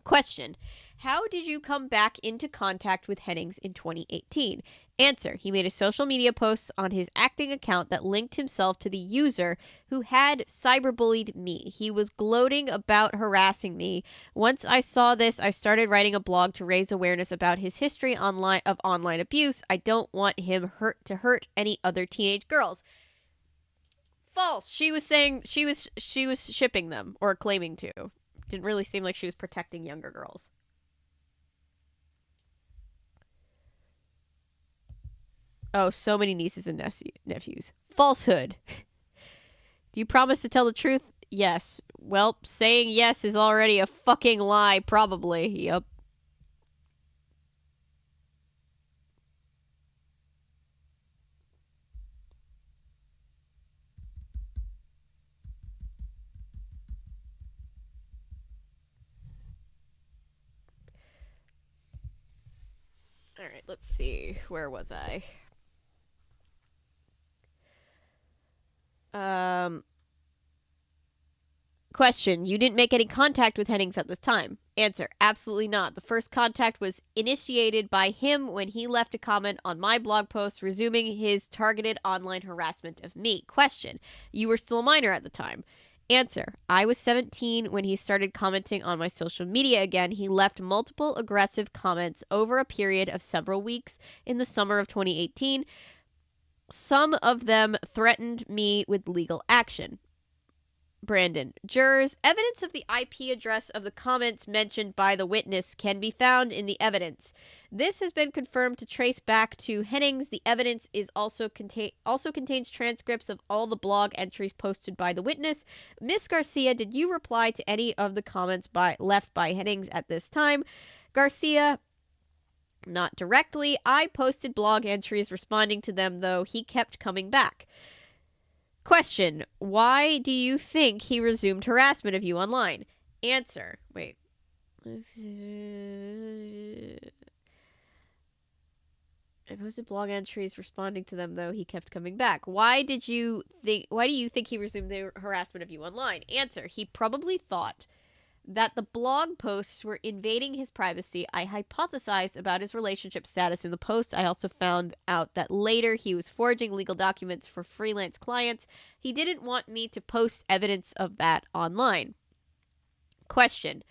Question: how did you come back into contact with Hennings in 2018? Answer: he made a social media post on his acting account that linked himself to the user who had cyberbullied me. He was gloating about harassing me. Once I saw this, I started writing a blog to raise awareness about his history of online abuse. I don't want him to hurt any other teenage girls. False. She was saying she was shipping them, or claiming to. Didn't really seem like she was protecting younger girls. Oh, so many nieces and nephews. Falsehood. Do you promise to tell the truth? Yes. Well, saying yes is already a fucking lie, probably. Yup. All right, let's see. Where was I? Question: you didn't make any contact with Hennings at this time. Answer: absolutely not. The first contact was initiated by him when he left a comment on my blog post resuming his targeted online harassment of me. Question: you were still a minor at the time. Answer: I was 17 when he started commenting on my social media again. He left multiple aggressive comments over a period of several weeks in the summer of 2018. Some of them threatened me with legal action. Brandon: jurors, evidence of the IP address of the comments mentioned by the witness can be found in the evidence. This has been confirmed to trace back to Hennings. The evidence is also contains transcripts of all the blog entries posted by the witness. Miss Garcia, did you reply to any of the comments left by Hennings at this time? Garcia: not directly. I posted blog entries responding to them, though he kept coming back. Question: why do you think he resumed harassment of you online? Answer: wait. I posted blog entries responding to them, though he kept coming back. Why do you think he resumed the harassment of you online? Answer: he probably thought that the blog posts were invading his privacy. I hypothesized about his relationship status in the post. I also found out that later he was forging legal documents for freelance clients. He didn't want me to post evidence of that online. Question: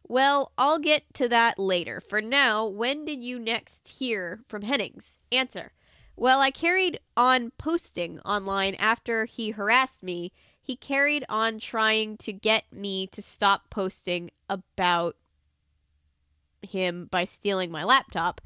well, I'll get to that later. For now, when did you next hear from Hennings? Answer: well, I carried on posting online after he harassed me. He carried on trying to get me to stop posting about him by stealing my laptop.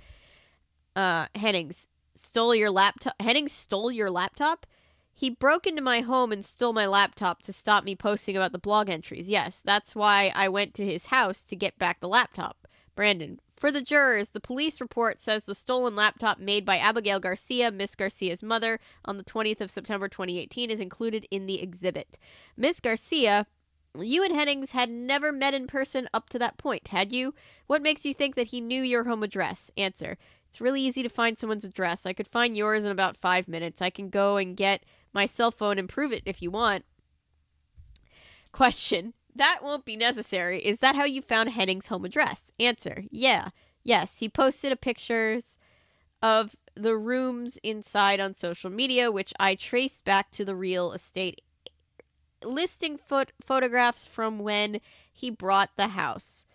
Hennings stole your laptop? Hennings stole your laptop? He broke into my home and stole my laptop to stop me posting about the blog entries. Yes, that's why I went to his house to get back the laptop. Brandon: for the jurors, the police report says the stolen laptop made by Abigail Garcia, Miss Garcia's mother, on the 20th of September 2018 is included in the exhibit. Miss Garcia: you and Hennings had never met in person up to that point, had you? What makes you think that he knew your home address? Answer: it's really easy to find someone's address. I could find yours in about 5 minutes. I can go and get my cell phone and prove it if you want. Question: that won't be necessary. Is that how you found Hennings' home address? Answer: yeah. Yes, he posted pictures of the rooms inside on social media, which I traced back to the real estate listing photographs from when he bought the house.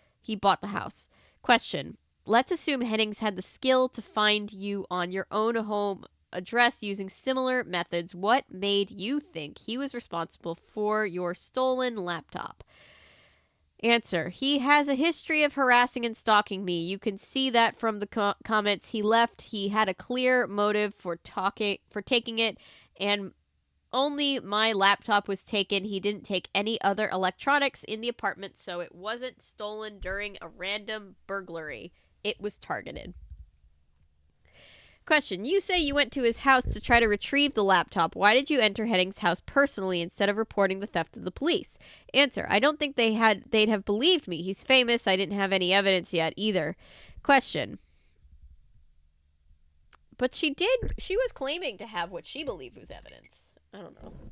Question: let's assume Hennings had the skill to find you on your own home address using similar methods. What made you think he was responsible for your stolen laptop? Answer: he has a history of harassing and stalking me. You can see that from the comments he left. He had a clear motive for taking it, and only my laptop was taken. He didn't take any other electronics in the apartment, so it wasn't stolen during a random burglary. It was targeted. Question: you say you went to his house to try to retrieve the laptop. Why did you enter Hennings' house personally instead of reporting the theft to the police? Answer: I don't think they'd have believed me. He's famous. I didn't have any evidence yet either. Question: but she was claiming to have what she believed was evidence. I don't know.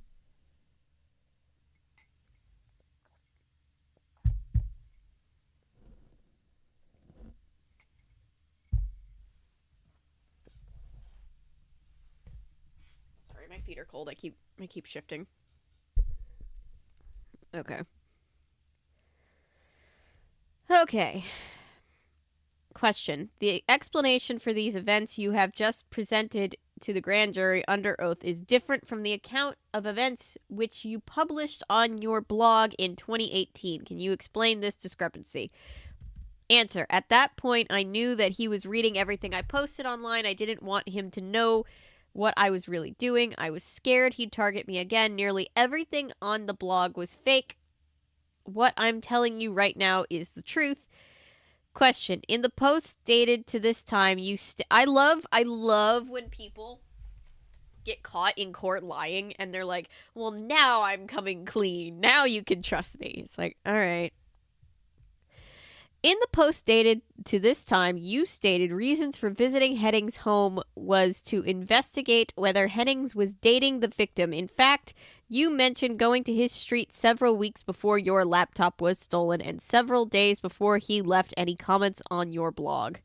feet are cold. I keep shifting. Okay. Okay. Question. The explanation for these events you have just presented to the grand jury under oath is different from the account of events which you published on your blog in 2018. Can you explain this discrepancy? Answer. At that point, I knew that he was reading everything I posted online. I didn't want him to know what I was really doing. I was scared he'd target me again. Nearly everything on the blog was fake. What I'm telling you right now is the truth. Question. In the post dated to this time, I love when people get caught in court lying and they're like, well, now I'm coming clean. Now you can trust me. It's like, all right. In the post dated to this time, you stated reasons for visiting Henning's home was to investigate whether Hennings was dating the victim. In fact, you mentioned going to his street several weeks before your laptop was stolen and several days before he left any comments on your blog.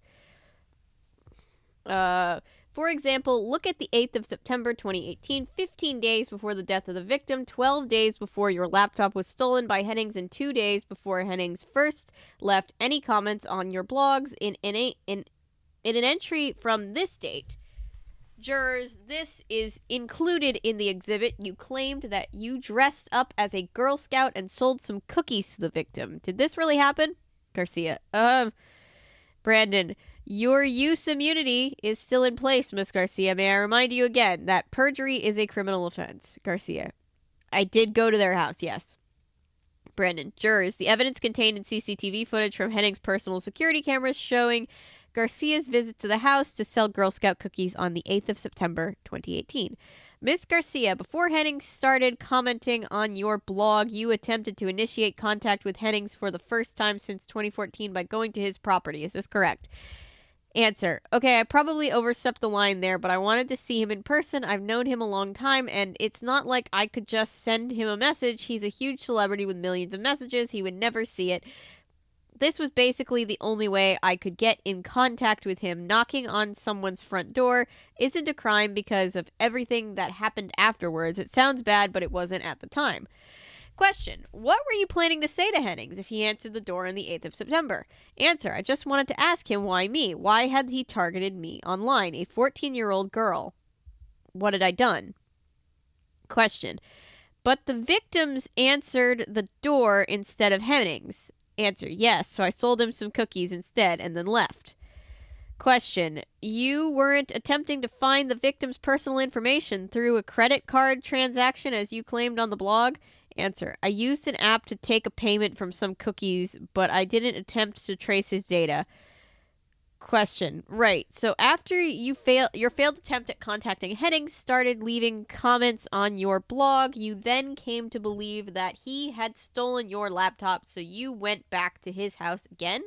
For example, look at the 8th of September 2018, 15 days before the death of the victim, 12 days before your laptop was stolen by Hennings, and 2 days before Hennings first left any comments on your blogs. In an entry from this date, jurors, this is included in the exhibit. You claimed that you dressed up as a Girl Scout and sold some cookies to the victim. Did this really happen? Garcia. Brandon. Your use immunity is still in place, Miss Garcia. May I remind you again that perjury is a criminal offense. Garcia. I did go to their house, yes. Brandon. Jurors, the evidence contained in CCTV footage from Henning's personal security cameras showing Garcia's visit to the house to sell Girl Scout cookies on the 8th of September, 2018. Miss Garcia, before Hennings started commenting on your blog, you attempted to initiate contact with Hennings for the first time since 2014 by going to his property. Is this correct? Answer. Okay, I probably overstepped the line there, but I wanted to see him in person. I've known him a long time, and it's not like I could just send him a message. He's a huge celebrity with millions of messages. He would never see it. This was basically the only way I could get in contact with him. Knocking on someone's front door isn't a crime because of everything that happened afterwards. It sounds bad, but it wasn't at the time. Question. What were you planning to say to Hennings if he answered the door on the 8th of September? Answer. I just wanted to ask him why me. Why had he targeted me online, a 14-year-old girl? What had I done? Question. But the victims answered the door instead of Hennings. Answer. Yes, so I sold him some cookies instead and then left. Question. You weren't attempting to find the victim's personal information through a credit card transaction as you claimed on the blog? Answer. I used an app to take a payment from some cookies, but I didn't attempt to trace his data. Question. Right. So after your failed attempt at contacting Hennings started leaving comments on your blog, you then came to believe that he had stolen your laptop, so you went back to his house again?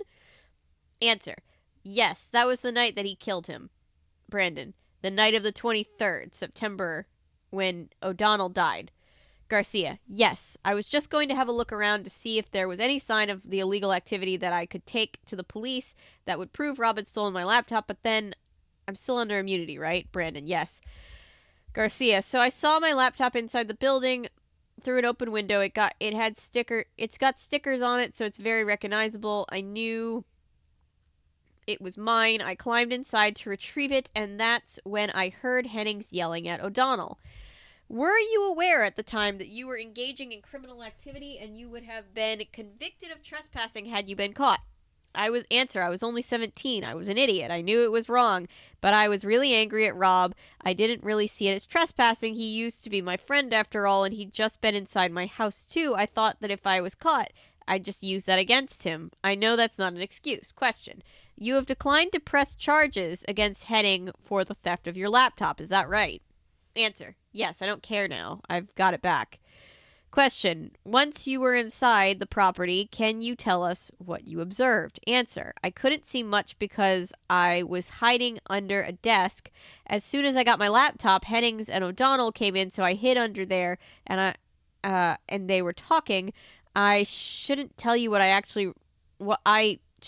Answer. Yes, that was the night that he killed him. Brandon. The night of the 23rd, September, when O'Donnell died. Garcia. Yes, I was just going to have a look around to see if there was any sign of the illegal activity that I could take to the police that would prove Rob had stolen my laptop, but then I'm still under immunity, right? Brandon. Yes. Garcia. So I saw my laptop inside the building through an open window. It's got stickers on it, so it's very recognizable. I knew it was mine. I climbed inside to retrieve it, and that's when I heard Hennings yelling at O'Donnell. Were you aware at the time that you were engaging in criminal activity and you would have been convicted of trespassing had you been caught? I was only 17. I was an idiot. I knew it was wrong, but I was really angry at Rob. I didn't really see it as trespassing. He used to be my friend after all, and he'd just been inside my house too. I thought that if I was caught, I'd just use that against him. I know that's not an excuse. Question. You have declined to press charges against Henning for the theft of your laptop. Is that right? Answer. Yes, I don't care now. I've got it back. Question. Once you were inside the property, can you tell us what you observed? Answer. I couldn't see much because I was hiding under a desk. As soon as I got my laptop, Hennings and O'Donnell came in, so I hid under there, and they were talking. I shouldn't tell you should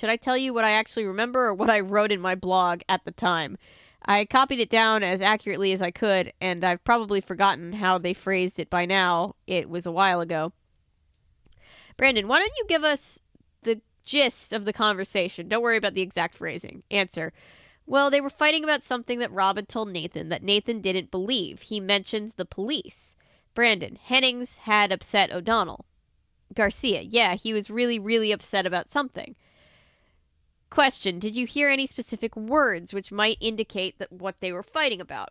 I tell you what I actually remember or what I wrote in my blog at the time? I copied it down as accurately as I could, and I've probably forgotten how they phrased it by now. It was a while ago. Brandon, why don't you give us the gist of the conversation? Don't worry about the exact phrasing. Answer. Well, they were fighting about something that Rob had told Nathan that Nathan didn't believe. He mentions the police. Brandon, Hennings had upset O'Donnell. Garcia, yeah, he was really, really upset about something. Question, did you hear any specific words which might indicate that what they were fighting about?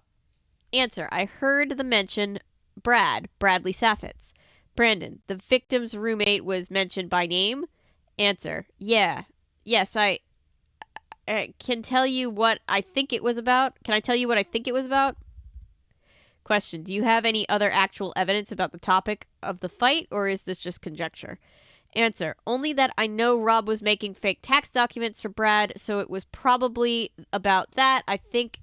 Answer, I heard the mention Bradley Saffitz. Brandon, the victim's roommate was mentioned by name? Answer, yeah. Yes, I can tell you what I think it was about. Can I tell you what I think it was about? Question, do you have any other actual evidence about the topic of the fight, or is this just conjecture? Answer, only that I know Rob was making fake tax documents for Brad, so it was probably about that. I think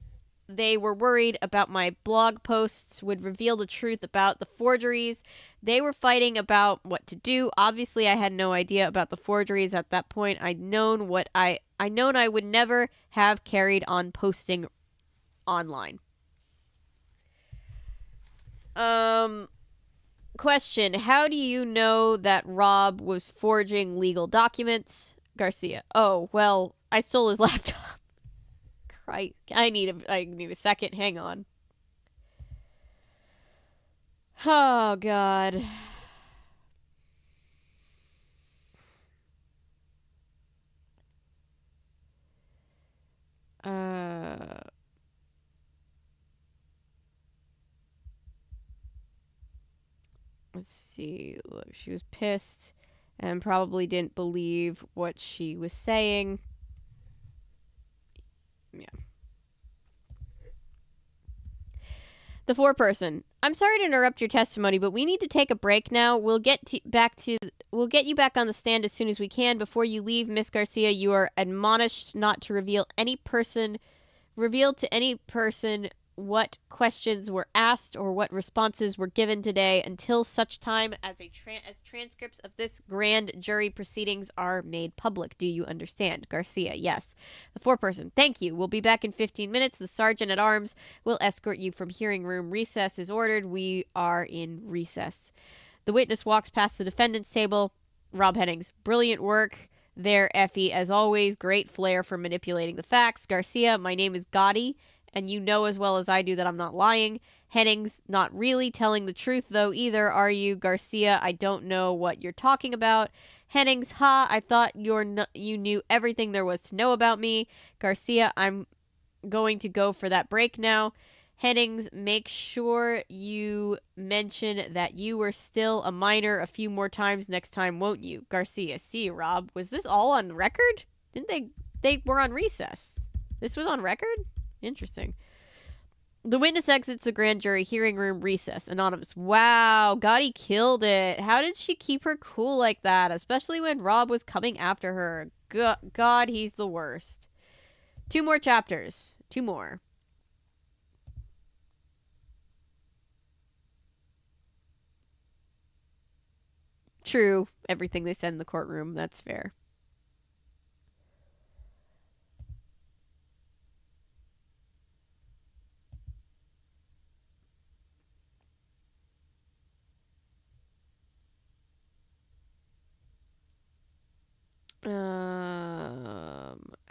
they were worried about my blog posts would reveal the truth about the forgeries. They were fighting about what to do. Obviously, I had no idea about the forgeries at that point. I'd known I would never have carried on posting online. Question, how do you know that Rob was forging legal documents? Garcia, oh, well, I stole his laptop. Christ, I need a second. Hang on. Oh, God. Let's see. Look, she was pissed and probably didn't believe what she was saying. Yeah. The foreperson. I'm sorry to interrupt your testimony, but we need to take a break now. We'll get you back on the stand as soon as we can. Before you leave, Miss Garcia, you are admonished not to reveal to any person what questions were asked or what responses were given today until such time as transcripts of this grand jury proceedings are made public. Do you understand? Garcia, yes. The foreperson, thank you. We'll be back in 15 minutes. The sergeant at arms will escort you from hearing room. Recess is ordered. We are in recess. The witness walks past the defendant's table. Rob Hennings, brilliant work there, Effie. As always, great flair for manipulating the facts. Garcia, my name is Gotti, and you know as well as I do that I'm not lying. Hennings, not really telling the truth, though, either, are you? Garcia, I don't know what you're talking about. Hennings, ha, I thought you knew everything there was to know about me. Garcia, I'm going to go for that break now. Hennings, make sure you mention that you were still a minor a few more times next time, won't you? Garcia, see you, Rob. Was this all on record? Didn't they were on recess. This was on record? Interesting. The witness exits the grand jury hearing room. Recess. Anonymous. Wow, Gotti killed it. How did she keep her cool like that? Especially when Rob was coming after her. God, he's the worst. 2 more chapters. 2 more. True. Everything they said in the courtroom. That's fair.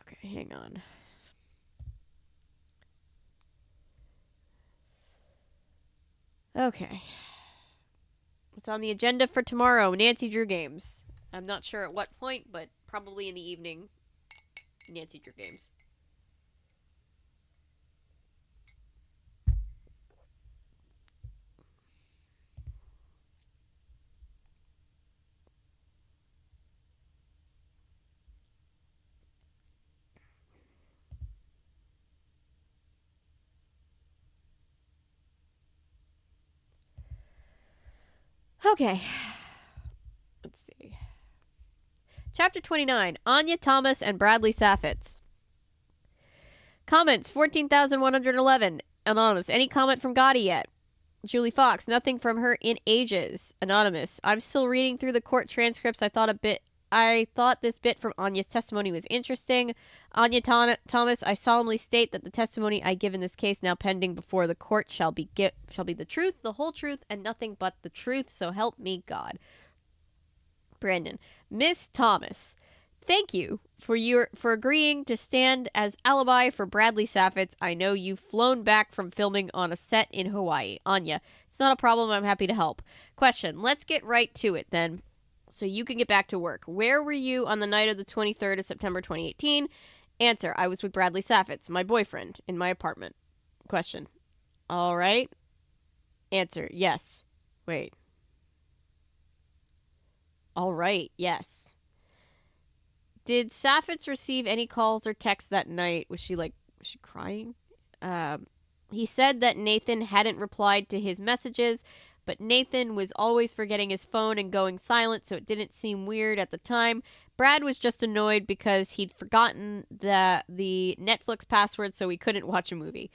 Okay, hang on. Okay. What's on the agenda for tomorrow? Nancy Drew games. I'm not sure at what point, but probably in the evening. Nancy Drew games. Okay. Let's see. Chapter 29. Anya Thomas and Bradley Saffitz. Comments 14,111. Anonymous. Any comment from Gotti yet? Julie Fox. Nothing from her in ages. Anonymous. I'm still reading through the court transcripts. I thought a bit I thought this bit from Anya's testimony was interesting. Anya Thomas, I solemnly state that the testimony I give in this case now pending before the court shall be the truth, the whole truth, and nothing but the truth, so help me God. Brandon, Miss Thomas, thank you for agreeing to stand as alibi for Bradley Saffitz. I know you've flown back from filming on a set in Hawaii. Anya, it's not a problem. I'm happy to help. Question, let's get right to it then, so you can get back to work. Where were you on the night of the 23rd of September 2018? Answer, I was with Bradley Saffitz, my boyfriend, in my apartment. Question, all right. Answer, yes. Wait. All right, yes. Did Saffitz receive any calls or texts that night? Was she crying? He said that Nathan hadn't replied to his messages, but Nathan was always forgetting his phone and going silent, so it didn't seem weird at the time. Brad was just annoyed because he'd forgotten the Netflix password, so he couldn't watch a movie.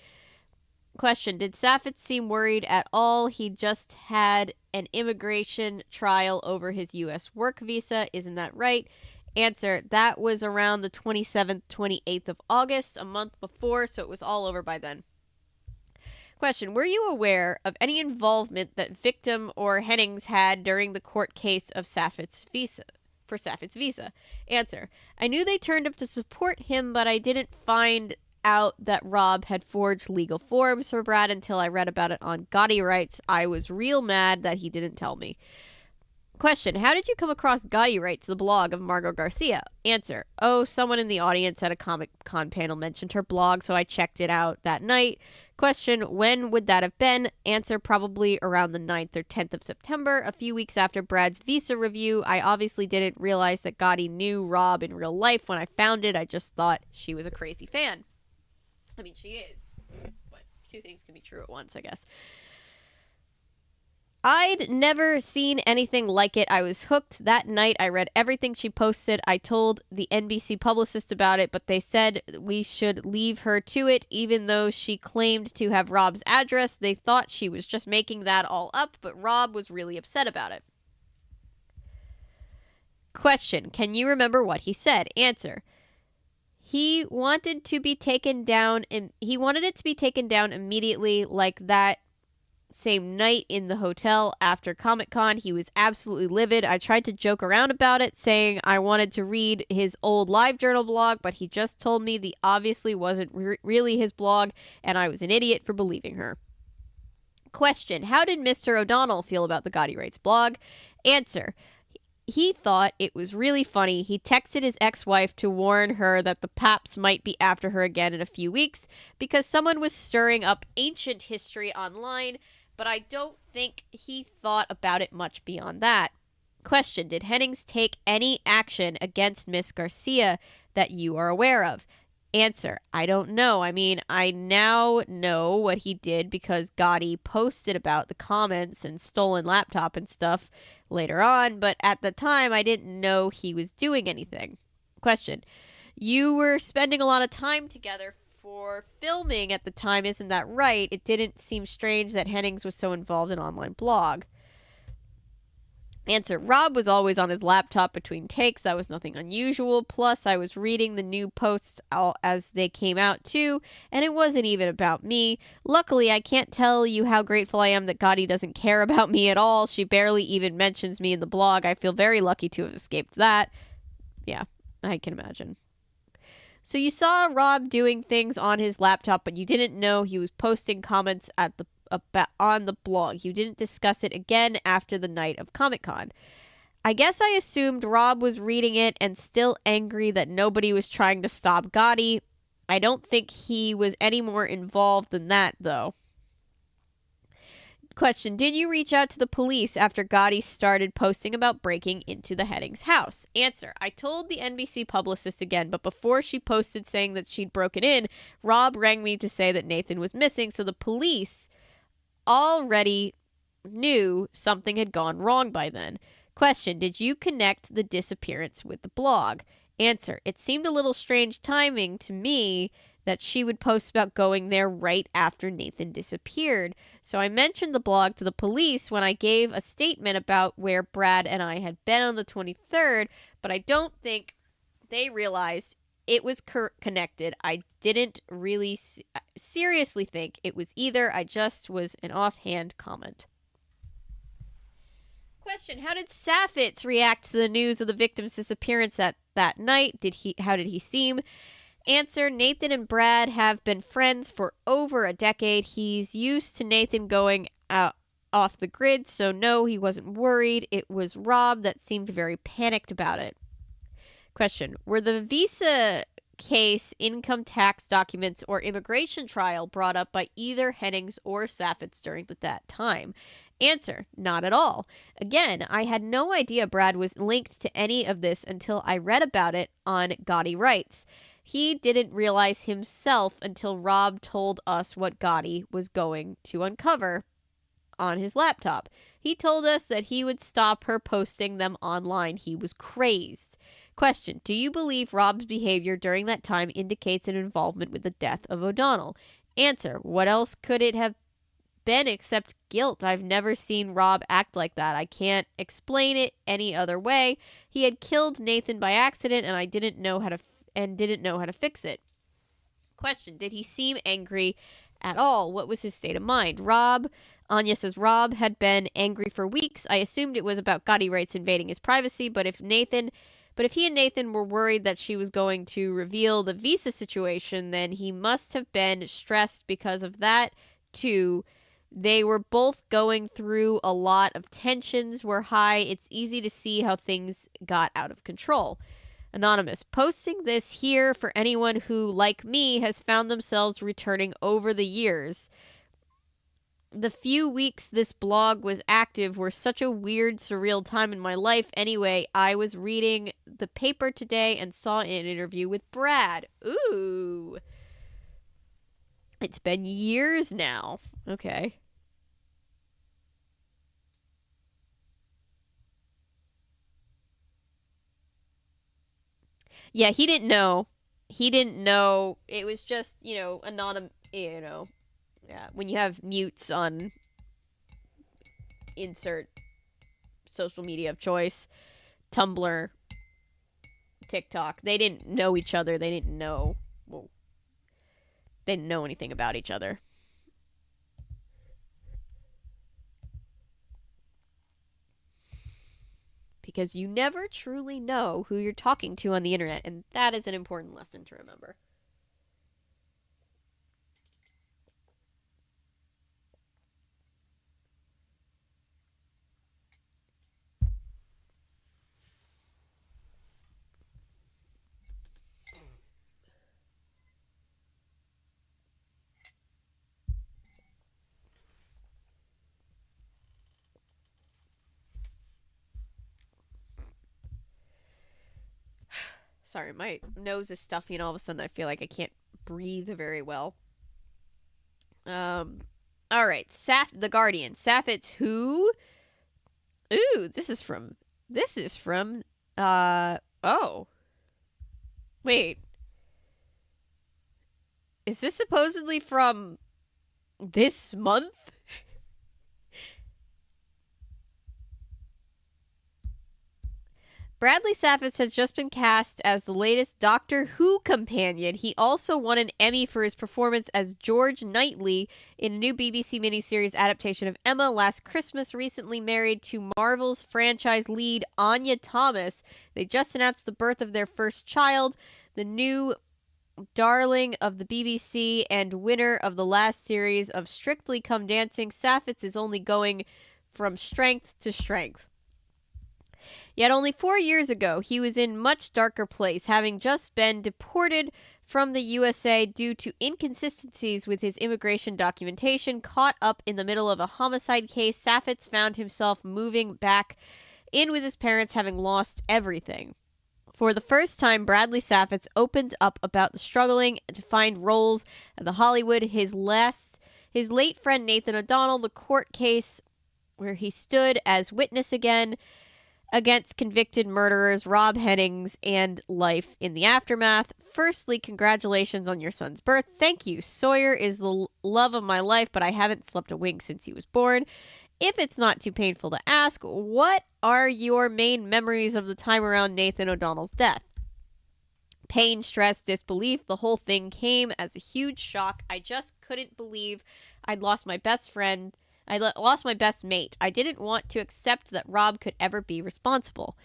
Question, did Saffitz seem worried at all? He just had an immigration trial over his U.S. work visa. Isn't that right? Answer, that was around the 27th, 28th of August, a month before, so it was all over by then. Question, were you aware of any involvement that victim or Hennings had during the court case of Saffitz visa? Answer, I knew they turned up to support him, but I didn't find out that Rob had forged legal forms for Brad until I read about it on Gotti Rights. I was real mad that he didn't tell me. Question, how did you come across Gotti Rights, the blog of Margot Garcia? Answer, someone in the audience at a Comic-Con panel mentioned her blog, so I checked it out that night. Question, when would that have been? Answer, probably around the 9th or 10th of September, a few weeks after Brad's visa review. I obviously didn't realize that Gotti knew Rob in real life when I found it. I just thought she was a crazy fan. I mean, she is, but two things can be true at once, I guess. I'd never seen anything like it. I was hooked that night. I read everything she posted. I told the NBC publicist about it, but they said we should leave her to it, even though she claimed to have Rob's address. They thought she was just making that all up, but Rob was really upset about it. Question, can you remember what he said? Answer, he wanted it to be taken down immediately, like that same night in the hotel after Comic-Con. He was absolutely livid. I tried to joke around about it, saying I wanted to read his old LiveJournal blog, but he just told me the obviously wasn't really his blog, and I was an idiot for believing her. Question, how did Mr. O'Donnell feel about the Gotti Rights blog? Answer, he thought it was really funny. He texted his ex-wife to warn her that the Paps might be after her again in a few weeks because someone was stirring up ancient history online, but I don't think he thought about it much beyond that. Question, did Hennings take any action against Miss Garcia that you are aware of? Answer, I don't know. I mean, I now know what he did because Gotti posted about the comments and stolen laptop and stuff later on, but at the time I didn't know he was doing anything. Question, you were spending a lot of time together for filming at the time, isn't that right? It didn't seem strange that Hennings was so involved in an online blog. Answer, Rob was always on his laptop between takes. That was nothing unusual. Plus, I was reading the new posts as they came out too, and it wasn't even about me. Luckily, I can't tell you how grateful I am that Gotti doesn't care about me at all. She barely even mentions me in the blog. I feel very lucky to have escaped that. Yeah, I can imagine. So you saw Rob doing things on his laptop, but you didn't know he was posting comments on the blog. You didn't discuss it again after the night of Comic-Con. I guess I assumed Rob was reading it and still angry that nobody was trying to stop Gotti. I don't think he was any more involved than that, though. Question, did you reach out to the police after Gotti started posting about breaking into the Hennings house? Answer, I told the NBC publicist again, but before she posted saying that she'd broken in, Rob rang me to say that Nathan was missing, so the police already knew something had gone wrong by then. Question, did you connect the disappearance with the blog? Answer, it seemed a little strange timing to me that she would post about going there right after Nathan disappeared. So I mentioned the blog to the police when I gave a statement about where Brad and I had been on the 23rd, but I don't think they realized it was connected. I didn't really seriously think it was either. I just was an offhand comment. Question: how did Saffitz react to the news of the victim's disappearance at that night? How did he seem? Answer: Nathan and Brad have been friends for over a decade. He's used to Nathan going out off the grid, so no, he wasn't worried. It was Rob that seemed very panicked about it. Question: were the visa case, income tax documents, or immigration trial brought up by either Hennings or Saffitz during that time? Answer: not at all. Again, I had no idea Brad was linked to any of this until I read about it on Gotti Writes. He didn't realize himself until Rob told us what Gotti was going to uncover on his laptop. He told us that he would stop her posting them online. He was crazed. Question: do you believe Rob's behavior during that time indicates an involvement with the death of O'Donnell? Answer: what else could it have been except guilt? I've never seen Rob act like that. I can't explain it any other way. He had killed Nathan by accident, and I didn't know how to fix it. Question: did he seem angry at all? What was his state of mind? Anya says Rob had been angry for weeks. I assumed it was about Gotti Writes invading his privacy, but if he and Nathan were worried that she was going to reveal the visa situation, then he must have been stressed because of that too. They were both going through a lot of tensions were high. It's easy to see how things got out of control. Anonymous: posting this here for anyone who, like me, has found themselves returning over the years. The few weeks this blog was active were such a weird, surreal time in my life. Anyway, I was reading the paper today and saw an interview with Brad. Ooh. It's been years now. Okay. Yeah, he didn't know. He didn't know. It was just, anonymous, yeah, when you have mutes on insert social media of choice, Tumblr, TikTok, they didn't know each other. They didn't know anything about each other. Because you never truly know who you're talking to on the internet, and that is an important lesson to remember. Sorry, my nose is stuffy, and all of a sudden I feel like I can't breathe very well. All right, The Guardian. Saffitz who? Ooh, this is from. Oh. Wait. Is this supposedly from this month? Bradley Saffitz has just been cast as the latest Doctor Who companion. He also won an Emmy for his performance as George Knightley in a new BBC miniseries adaptation of Emma Last Christmas, recently married to Marvel's franchise lead Anya Thomas. They just announced the birth of their first child, the new darling of the BBC and winner of the last series of Strictly Come Dancing. Saffitz is only going from strength to strength. Yet only 4 years ago, he was in much darker place, having just been deported from the USA due to inconsistencies with his immigration documentation. Caught up in the middle of a homicide case, Saffitz found himself moving back in with his parents, having lost everything. For the first time, Bradley Saffitz opens up about the struggling to find roles at the Hollywood, his late friend Nathan O'Donnell, the court case where he stood as witness again, against convicted murderers Rob Hennings and life in the aftermath. Firstly, congratulations on your son's birth. Thank you. Sawyer is the love of my life, but I haven't slept a wink since he was born. If it's not too painful to ask, what are your main memories of the time around Nathan O'Donnell's death? Pain, stress, disbelief, the whole thing came as a huge shock. I just couldn't believe I'd lost my best friend. I lost my best mate. I didn't want to accept that Rob could ever be responsible.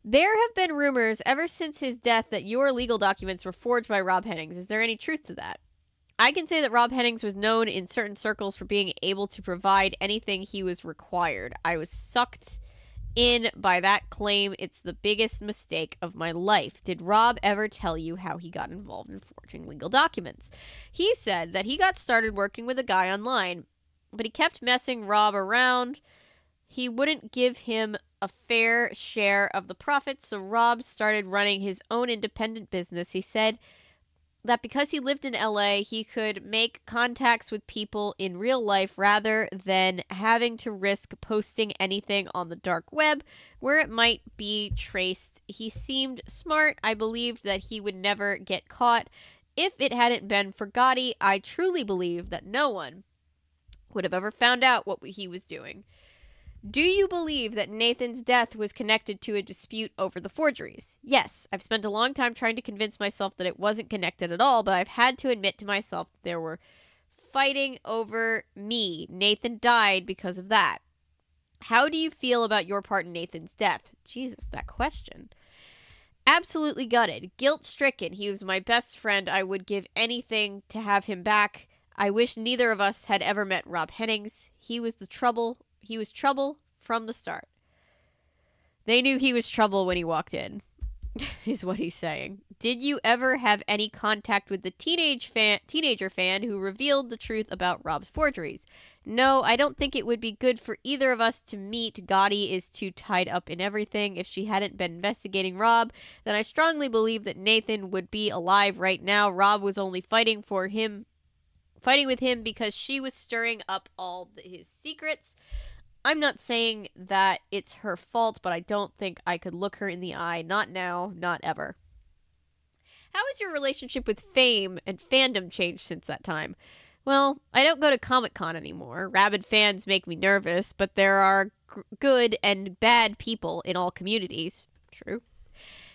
There have been rumors ever since his death that your legal documents were forged by Rob Hennings. Is there any truth to that? I can say that Rob Hennings was known in certain circles for being able to provide anything he was required. I was sucked in by that claim. It's the biggest mistake of my life. Did Rob ever tell you how he got involved in forging legal documents? He said that he got started working with a guy online, but he kept messing Rob around. He wouldn't give him a fair share of the profits, so Rob started running his own independent business. He said that because he lived in LA, he could make contacts with people in real life rather than having to risk posting anything on the dark web where it might be traced. He seemed smart. I believed that he would never get caught. If it hadn't been for Gotti, I truly believe that no one would have ever found out what he was doing. Do you believe that Nathan's death was connected to a dispute over the forgeries? Yes, I've spent a long time trying to convince myself that it wasn't connected at all, but I've had to admit to myself that there were fighting over me. Nathan died because of that. How do you feel about your part in Nathan's death? Jesus, that question. Absolutely gutted. Guilt-stricken. He was my best friend. I would give anything to have him back. I wish neither of us had ever met Rob Hennings. He was trouble from the start. They knew he was trouble when he walked in, is what he's saying. Did you ever have any contact with the teenager fan who revealed the truth about Rob's forgeries? No, I don't think it would be good for either of us to meet. Gotti is too tied up in everything. If she hadn't been investigating Rob, then I strongly believe that Nathan would be alive right now. Rob was only fighting with him because she was stirring up all his secrets. I'm not saying that it's her fault, but I don't think I could look her in the eye. Not now, not ever. How has your relationship with fame and fandom changed since that time? Well, I don't go to Comic-Con anymore. Rabid fans make me nervous, but there are good and bad people in all communities. True.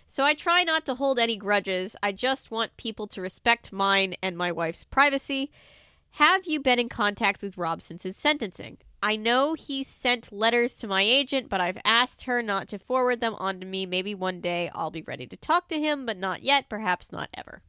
So I try not to hold any grudges. I just want people to respect mine and my wife's privacy. Have you been in contact with Rob since his sentencing? I know he sent letters to my agent, but I've asked her not to forward them on to me. Maybe one day I'll be ready to talk to him, but not yet, perhaps not ever.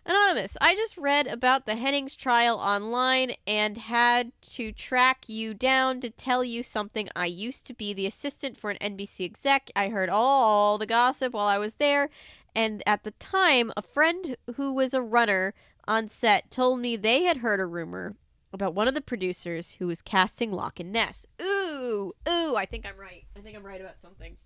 Anonymous, I just read about the Hennings trial online and had to track you down to tell you something. I used to be the assistant for an NBC exec. I heard all the gossip while I was there, and at the time, a friend who was a runner on set told me they had heard a rumor about one of the producers who was casting Locke and Ness. Ooh, I think I'm right. I think I'm right about something.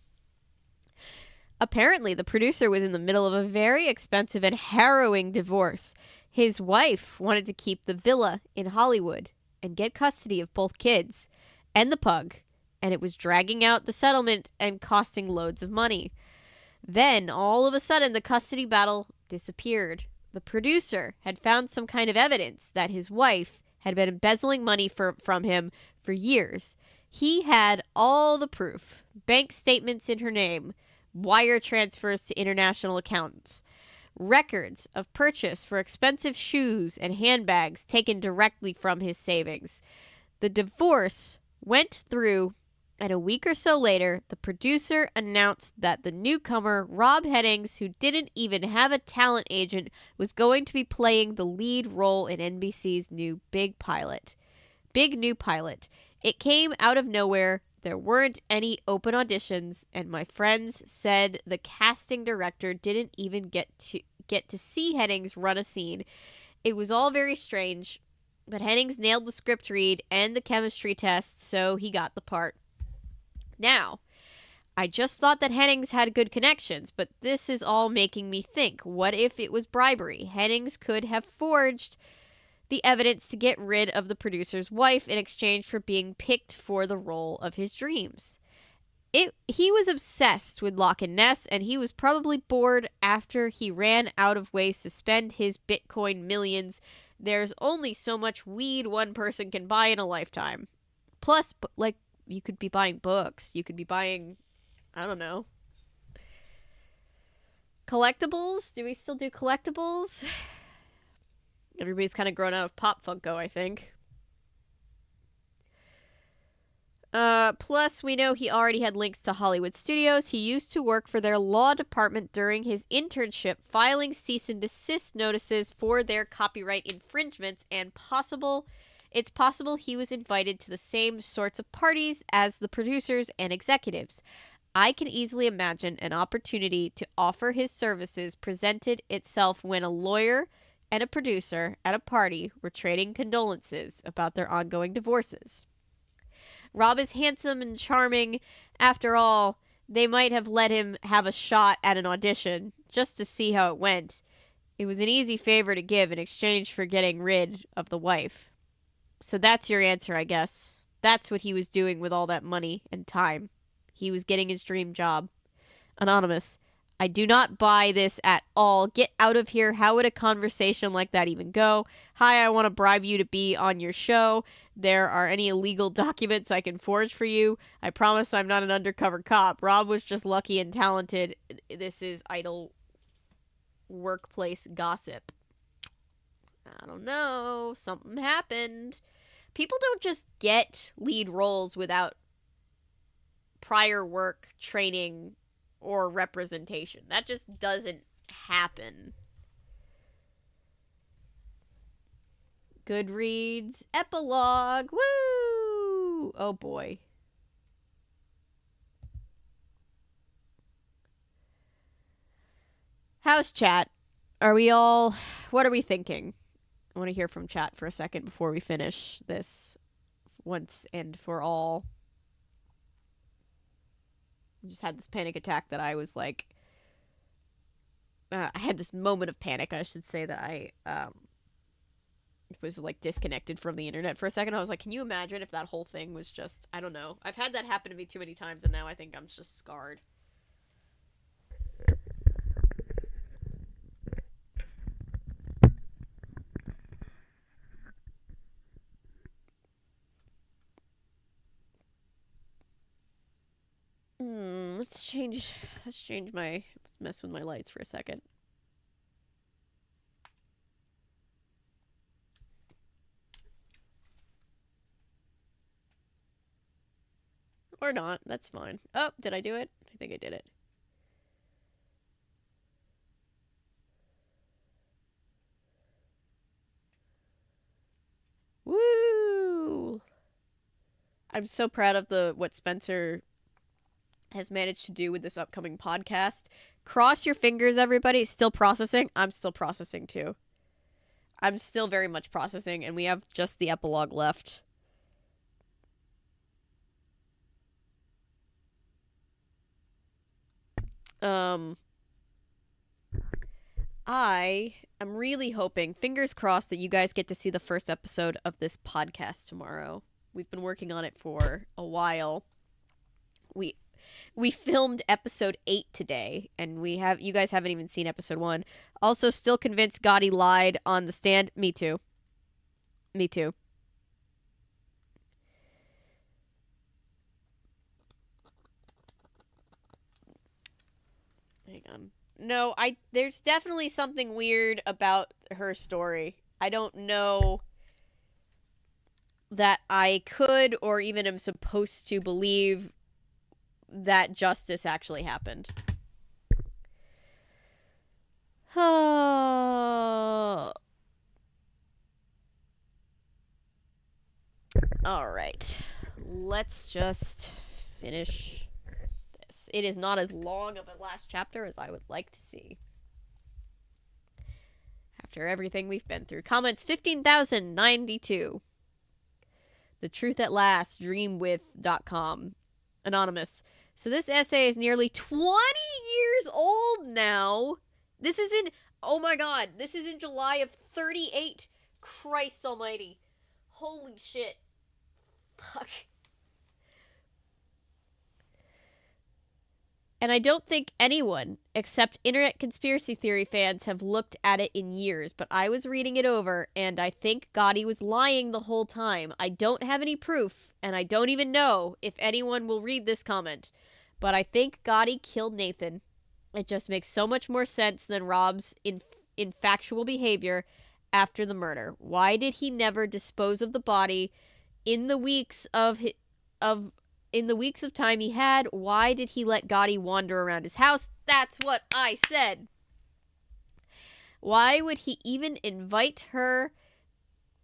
Apparently, the producer was in the middle of a very expensive and harrowing divorce. His wife wanted to keep the villa in Hollywood and get custody of both kids and the pug, and it was dragging out the settlement and costing loads of money. Then, all of a sudden, the custody battle disappeared. The producer had found some kind of evidence that his wife had been embezzling money from him for years. He had all the proof. Bank statements in her name, wire transfers to international accounts, records of purchase for expensive shoes and handbags taken directly from his savings. The divorce went through, and a week or so later, the producer announced that the newcomer, Rob Hennings, who didn't even have a talent agent, was going to be playing the lead role in NBC's new big new pilot. It came out of nowhere. There weren't any open auditions, and my friends said the casting director didn't even get to see Hennings run a scene. It was all very strange, but Hennings nailed the script read and the chemistry test, so he got the part. Now, I just thought that Hennings had good connections, but this is all making me think. What if it was bribery? Hennings could have forged the evidence to get rid of the producer's wife in exchange for being picked for the role of his dreams. He was obsessed with Loch Ness, and he was probably bored after he ran out of ways to spend his Bitcoin millions. There's only so much weed one person can buy in a lifetime. Plus, like, you could be buying books. You could be buying, I don't know, collectibles. Do we still do collectibles? Everybody's kind of grown out of Pop Funko, I think. Plus, we know he already had links to Hollywood studios. He used to work for their law department during his internship, filing cease and desist notices for their copyright infringements, and it's possible he was invited to the same sorts of parties as the producers and executives. I can easily imagine an opportunity to offer his services presented itself when a lawyer and a producer at a party were trading condolences about their ongoing divorces. Rob is handsome and charming. After all, they might have let him have a shot at an audition just to see how it went. It was an easy favor to give in exchange for getting rid of the wife. So that's your answer, I guess. That's what he was doing with all that money and time. He was getting his dream job. Anonymous, I do not buy this at all. Get out of here. How would a conversation like that even go? Hi, I want to bribe you to be on your show. There are any illegal documents I can forge for you. I promise I'm not an undercover cop. Rob was just lucky and talented. This is idle workplace gossip. I don't know. Something happened. People don't just get lead roles without prior work, training, or representation. That just doesn't happen. Goodreads epilogue. Woo! Oh boy. How's chat? Are we all... What are we thinking? I want to hear from chat for a second before we finish this once and for all. I just had this panic attack that I was like... I had this moment of panic, I should say, that I was like disconnected from the internet for a second. I was like, can you imagine if that whole thing was just... I don't know. I've had that happen to me too many times, and now I think I'm just scarred. Let's mess with my lights for a second. Or not, that's fine. Oh, did I do it? I think I did it. Woo! I'm so proud of what Spencer has managed to do with this upcoming podcast. Cross your fingers, everybody. Still processing? I'm still processing, too. I'm still very much processing, and we have just the epilogue left. I am really hoping, fingers crossed, that you guys get to see the first episode of this podcast tomorrow. We've been working on it for a while. We filmed episode 8 today, and you guys haven't even seen episode 1. Also, still convinced Gotti lied on the stand. Me too. Me too. Hang on. No, there's definitely something weird about her story. I don't know that I could or even am supposed to believe that justice actually happened. All right. Let's just finish this. It is not as long of a last chapter as I would like to see. After everything we've been through. Comments 15,092. The Truth at Last, dreamwith.com. Anonymous. So this essay is nearly 20 years old now. This is in, oh my god, this is in July of 38. Christ almighty. Holy shit. Fuck. And I don't think anyone, except internet conspiracy theory fans, have looked at it in years. But I was reading it over, and I think Gotti was lying the whole time. I don't have any proof, and I don't even know if anyone will read this comment. But I think Gotti killed Nathan. It just makes so much more sense than Rob's infactual behavior after the murder. Why did he never dispose of the body in the weeks of time he had? Why did he let Gotti wander around his house? That's what I said. Why would he even invite her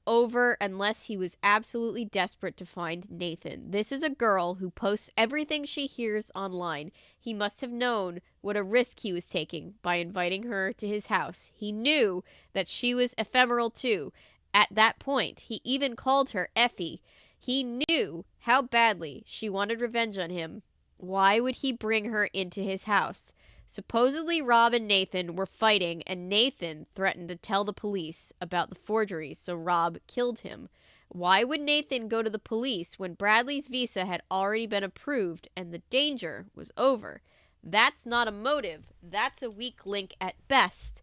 over unless he was absolutely desperate to find Nathan? This is a girl who posts everything she hears online. He must have known what a risk he was taking by inviting her to his house. He knew that she was ephemeral too. At that point, he even called her Effie. He knew how badly she wanted revenge on him. Why would he bring her into his house? Supposedly, Rob and Nathan were fighting, and Nathan threatened to tell the police about the forgeries, so Rob killed him. Why would Nathan go to the police when Bradley's visa had already been approved and the danger was over? That's not a motive. That's a weak link at best.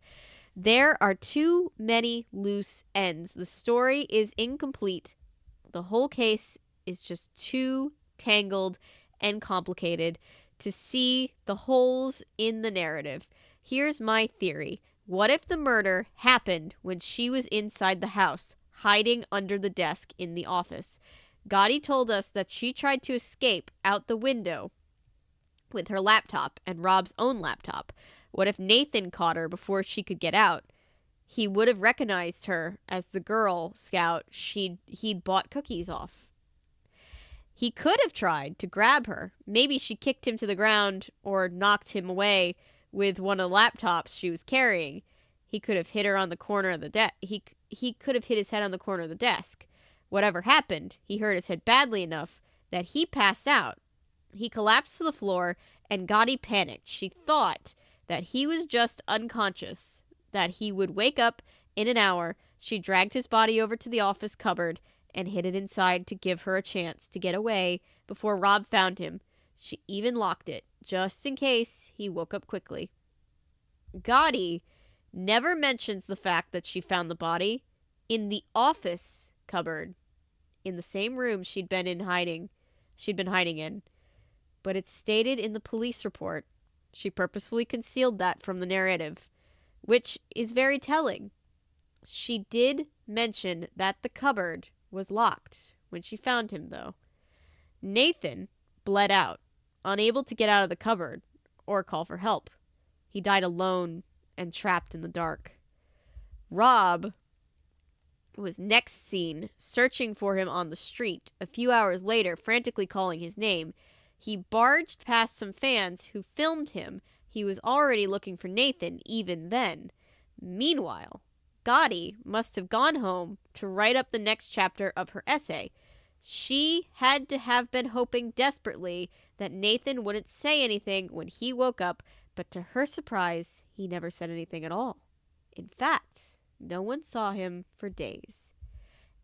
There are too many loose ends. The story is incomplete. The whole case is just too tangled and complicated to see the holes in the narrative. Here's my theory. What if the murder happened when she was inside the house, hiding under the desk in the office? Gotti told us that she tried to escape out the window with her laptop and Rob's own laptop. What if Nathan caught her before she could get out? He would have recognized her as the Girl Scout he'd bought cookies off. He could have tried to grab her. Maybe she kicked him to the ground or knocked him away with one of the laptops she was carrying. He could have hit her on the corner of the desk. He could have hit his head on the corner of the desk. Whatever happened, he hurt his head badly enough that he passed out. He collapsed to the floor, and Gotti panicked. She thought that he was just unconscious, that he would wake up in an hour. She dragged his body over to the office cupboard and hid it inside to give her a chance to get away before Rob found him. She even locked it, just in case he woke up quickly. Gotti never mentions the fact that she found the body in the office cupboard, in the same room she'd been hiding in. But it's stated in the police report. She purposefully concealed that from the narrative, which is very telling. She did mention that the cupboard was locked when she found him, though. Nathan bled out, unable to get out of the cupboard or call for help. He died alone and trapped in the dark. Rob was next seen searching for him on the street. A few hours later, frantically calling his name, he barged past some fans who filmed him. He was already looking for Nathan even then. Meanwhile, Gotti must have gone home to write up the next chapter of her essay. She had to have been hoping desperately that Nathan wouldn't say anything when he woke up, but to her surprise, he never said anything at all. In fact, no one saw him for days.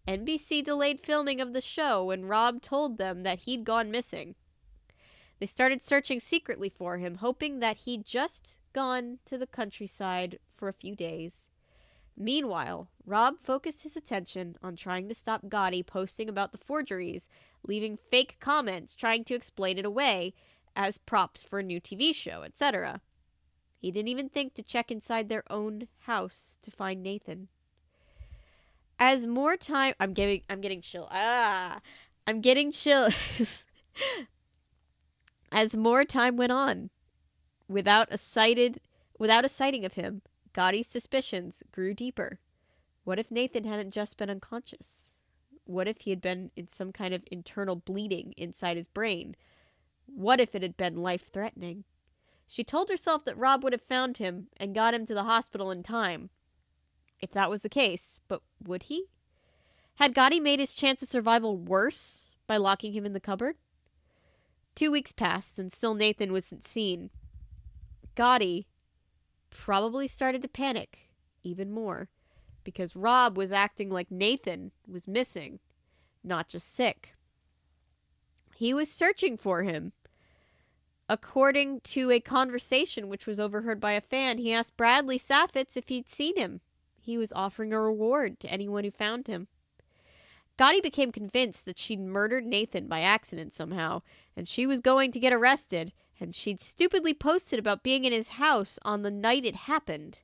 NBC delayed filming of the show when Rob told them that he'd gone missing. They started searching secretly for him, hoping that he'd just gone to the countryside for a few days. Meanwhile, Rob focused his attention on trying to stop Gotti posting about the forgeries, leaving fake comments trying to explain it away as props for a new TV show, etc. He didn't even think to check inside their own house to find Nathan. As more time... I'm getting chill. I'm getting chills. As more time went on, without a sighting of him, Gotti's suspicions grew deeper. What if Nathan hadn't just been unconscious? What if he had been in some kind of internal bleeding inside his brain? What if it had been life-threatening? She told herself that Rob would have found him and got him to the hospital in time. If that was the case, but would he? Had Gotti made his chance of survival worse by locking him in the cupboard? 2 weeks passed and still Nathan wasn't seen. Gotti probably started to panic even more because Rob was acting like Nathan was missing, not just sick. He was searching for him. According to a conversation which was overheard by a fan, he asked Bradley Safitz if he'd seen him. He was offering a reward to anyone who found him. Gotti became convinced that she'd murdered Nathan by accident somehow, and she was going to get arrested, and she'd stupidly posted about being in his house on the night it happened.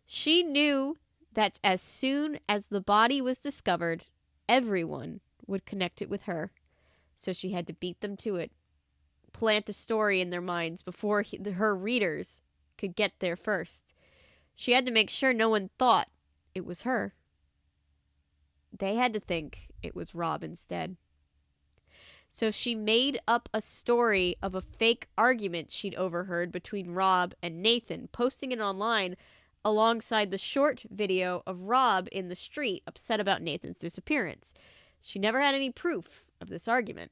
She knew that as soon as the body was discovered, everyone would connect it with her. So she had to beat them to it, plant a story in their minds before her readers could get there first. She had to make sure no one thought it was her. They had to think it was Rob instead. So she made up a story of a fake argument she'd overheard between Rob and Nathan, posting it online alongside the short video of Rob in the street upset about Nathan's disappearance. She never had any proof of this argument.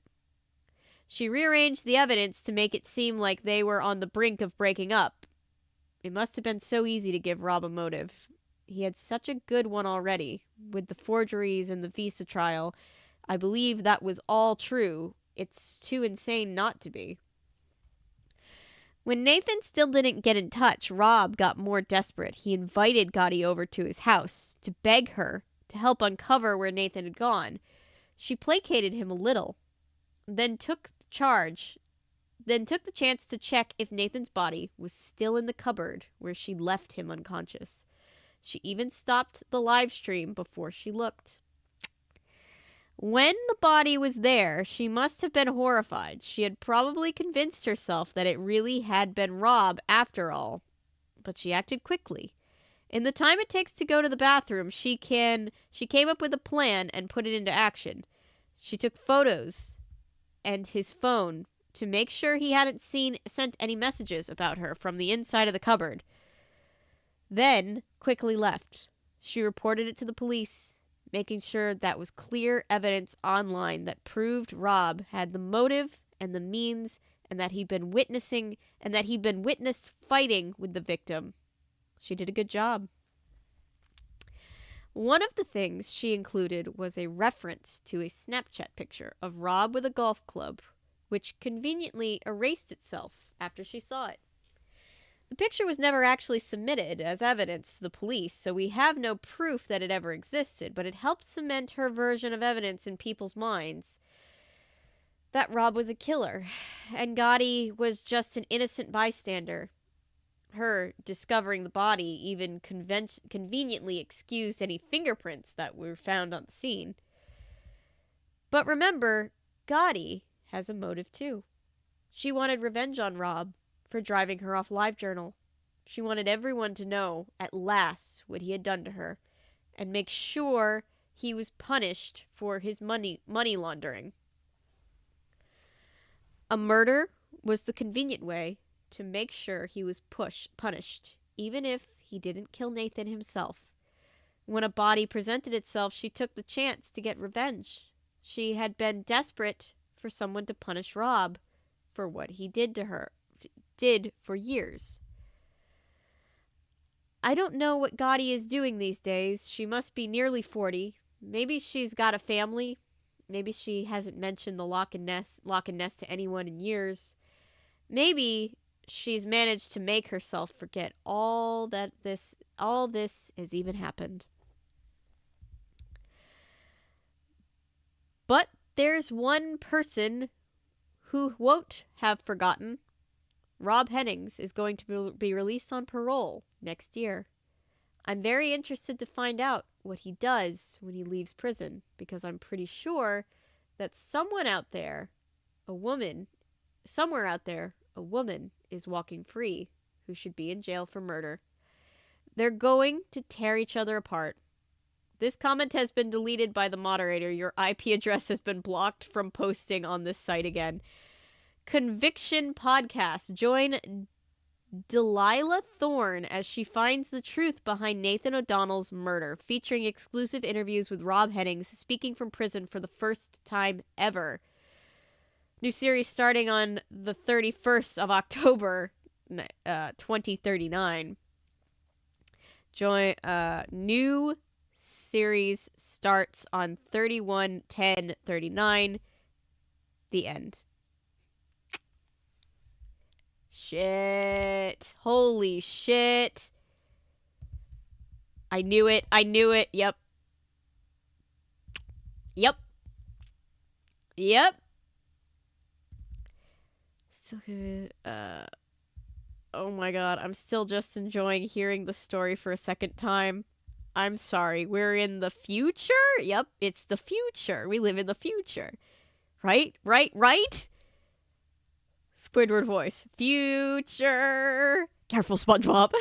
She rearranged the evidence to make it seem like they were on the brink of breaking up. It must have been so easy to give Rob a motive. He had such a good one already, with the forgeries and the visa trial. I believe that was all true. It's too insane not to be. When Nathan still didn't get in touch, Rob got more desperate. He invited Gotti over to his house to beg her to help uncover where Nathan had gone. She placated him a little, then took the chance to check if Nathan's body was still in the cupboard where she'd left him unconscious. She even stopped the live stream before she looked. When the body was there, she must have been horrified. She had probably convinced herself that it really had been Rob after all. But she acted quickly. In the time it takes to go to the bathroom, she came up with a plan and put it into action. She took photos and his phone to make sure he hadn't sent any messages about her from the inside of the cupboard. Then quickly left. She reported it to the police, making sure that was clear evidence online that proved Rob had the motive and the means, and that he'd been witnessed fighting with the victim. She did a good job. One of the things she included was a reference to a Snapchat picture of Rob with a golf club, which conveniently erased itself after she saw it. The picture was never actually submitted as evidence to the police, so we have no proof that it ever existed, but it helped cement her version of evidence in people's minds that Rob was a killer, and Gotti was just an innocent bystander. Her discovering the body even conveniently excused any fingerprints that were found on the scene. But remember, Gotti has a motive too. She wanted revenge on Rob for driving her off LiveJournal. She wanted everyone to know, at last, what he had done to her, and make sure he was punished for his money laundering. A murder was the convenient way to make sure he was punished, even if he didn't kill Nathan himself. When a body presented itself, she took the chance to get revenge. She had been desperate for someone to punish Rob for what he did for years. I don't know what Gotti is doing these days. She must be nearly 40. Maybe she's got a family. Maybe she hasn't mentioned the lock and nest to anyone in years. Maybe she's managed to make herself forget all this has even happened. But there's one person who won't have forgotten. Rob Hennings is going to be released on parole next year. I'm very interested to find out what he does when he leaves prison, because I'm pretty sure that somewhere out there, a woman is walking free who should be in jail for murder. They're going to tear each other apart. This comment has been deleted by the moderator. Your IP address has been blocked from posting on this site again. Conviction Podcast. Join Delilah Thorne as she finds the truth behind Nathan O'Donnell's murder, featuring exclusive interviews with Rob Hennings speaking from prison for the first time ever. New series starting on the 31st of October, 2039. New series starts on 31/10/39. The end. shit. Holy shit. I knew it. I knew it. Yep. Yep. Yep. So good. Oh my god. I'm still just enjoying hearing the story for a second time. I'm sorry. We're in the future? Yep. It's the future. We live in the future. Right? Right? Right? Squidward voice. Future. Careful, SpongeBob.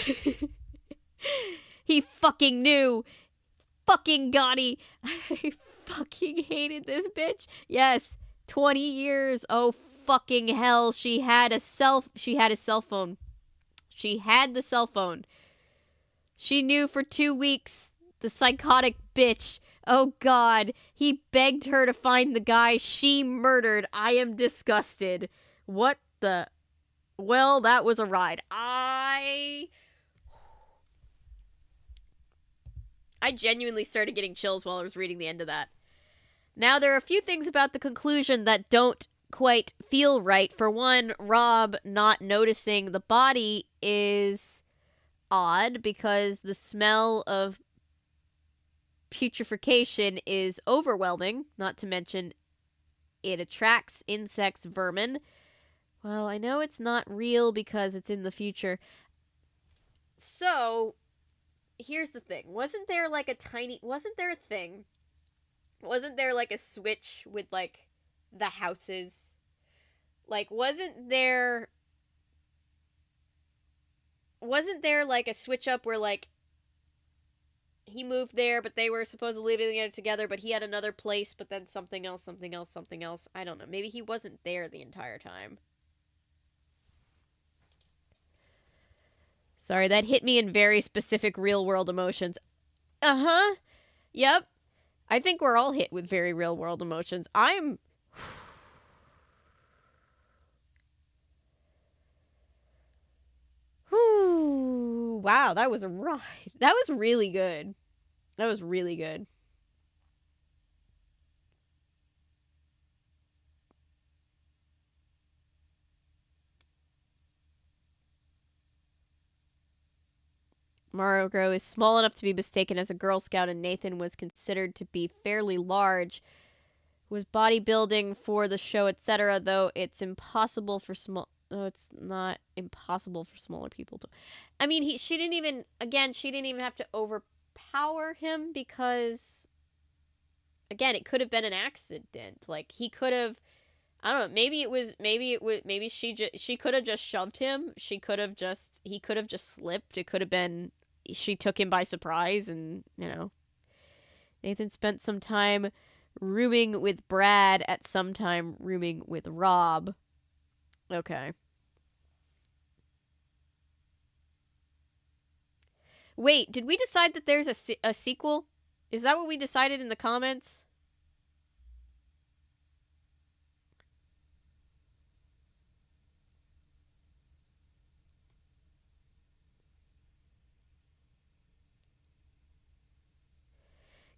He fucking knew. Fucking Gotti. I fucking hated this bitch. Yes. 20 years. Oh fucking hell. She had a cell phone. She had the cell phone. She knew for 2 weeks. The psychotic bitch. Oh god. He begged her to find the guy she murdered. I am disgusted. What the... Well, that was a ride. I genuinely started getting chills while I was reading the end of that. Now, there are a few things about the conclusion that don't quite feel right. For one, Rob not noticing the body is odd because the smell of putrefaction is overwhelming, not to mention it attracts insects, vermin. Well, I know it's not real because it's in the future. So, here's the thing. Wasn't there like a switch with like the houses? Like, wasn't there like a switch up where like he moved there, but they were supposedly living it together, but he had another place, but then something else. I don't know. Maybe he wasn't there the entire time. Sorry, that hit me in very specific real-world emotions. Uh-huh. Yep. I think we're all hit with very real-world emotions. I'm... Whew. Wow, that was a ride. That was really good. That was really good. Margot is small enough to be mistaken as a Girl Scout, and Nathan was considered to be fairly large. Was bodybuilding for the show, etc., though it's impossible for small... Though it's not impossible for smaller people to... I mean, she didn't even have to overpower him because... Again, it could have been an accident. Like, he could have... I don't know, maybe she could have just shoved him. He could have just slipped. It could have been... She took him by surprise and, you know. Nathan spent some time rooming with Brad, at some time rooming with Rob. Okay. Wait, did we decide that there's a sequel? Is that what we decided in the comments?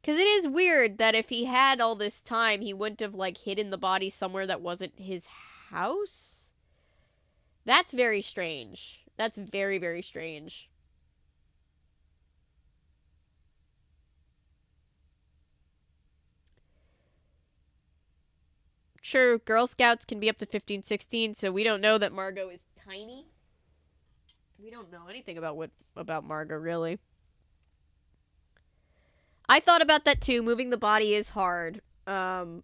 Because it is weird that if he had all this time, he wouldn't have, like, hidden the body somewhere that wasn't his house? That's very strange. That's very, very strange. True, Girl Scouts can be up to 15, 16, so we don't know that Margot is tiny. We don't know anything about Margot, really. I thought about that too. Moving the body is hard. The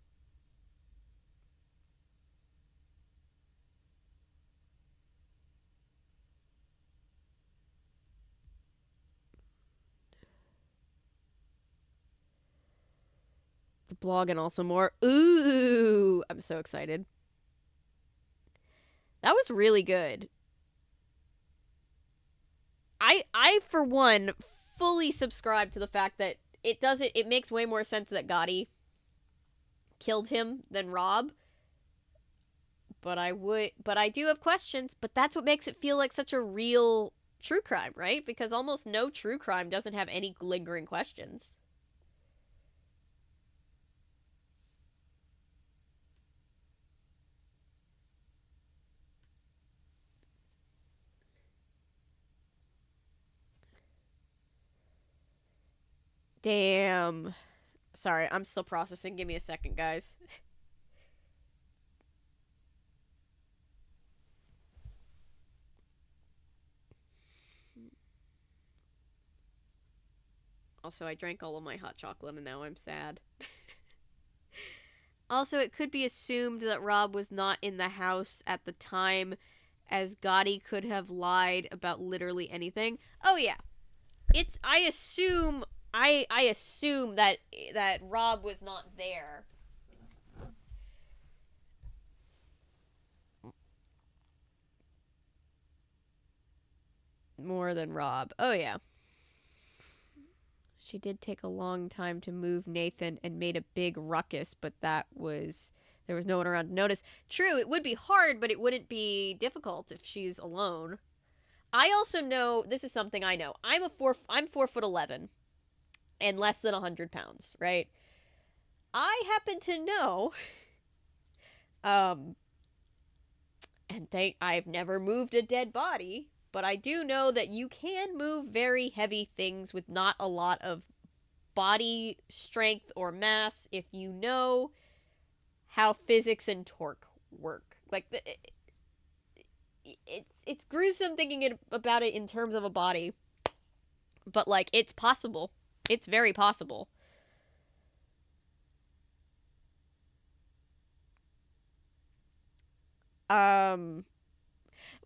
blog and also more. Ooh, I'm so excited. That was really good. I for one fully subscribe to the fact that it makes way more sense that Gotti killed him than Rob. But I do have questions, but that's what makes it feel like such a real true crime, right? Because almost no true crime doesn't have any lingering questions. Damn. Sorry, I'm still processing. Give me a second, guys. Also, I drank all of my hot chocolate and now I'm sad. Also, it could be assumed that Rob was not in the house at the time, as Gotti could have lied about literally anything. Oh yeah, I assume that Rob was not there. More than Rob. Oh yeah. She did take a long time to move Nathan and made a big ruckus, but there was no one around to notice. True, it would be hard, but it wouldn't be difficult if she's alone. I also know, this is something I know. I'm 4'11" and less than 100 pounds, right? I happen to know, and I've never moved a dead body, but I do know that you can move very heavy things with not a lot of body strength or mass if you know how physics and torque work. Like, it's gruesome thinking about it in terms of a body, but, like, it's possible. It's very possible.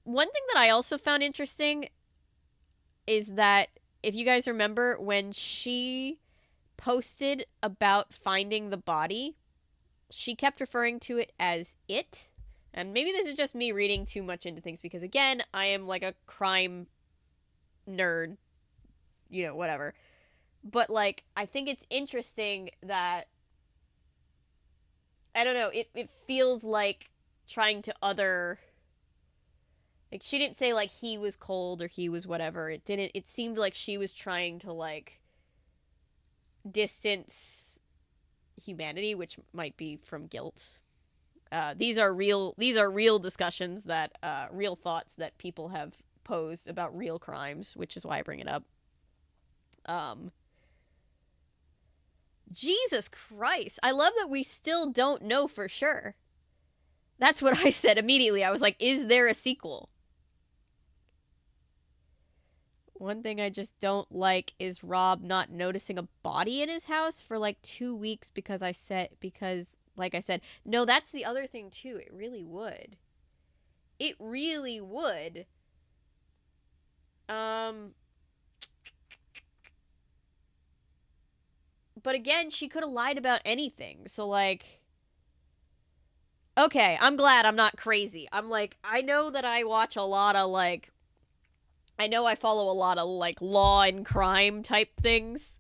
One thing that I also found interesting is that, if you guys remember, when she posted about finding the body, she kept referring to it as it. And maybe this is just me reading too much into things, because again, I am like a crime nerd, whatever. But, like, I think it's interesting that, I don't know, it feels like trying to other, like, she didn't say, like, he was cold or he was whatever. It seemed like she was trying to, like, distance humanity, which might be from guilt. These are real discussions that, real thoughts that people have posed about real crimes, which is why I bring it up. Jesus Christ. I love that we still don't know for sure. That's what I said immediately. I was like, is there a sequel? One thing I just don't like is Rob not noticing a body in his house for like 2 weeks because, like I said, no, that's the other thing too. It really would. It really would. But again, she could have lied about anything. So, like, okay, I'm glad I'm not crazy. I'm like, I know that I watch a lot of, like, I know I follow a lot of, like, law and crime type things.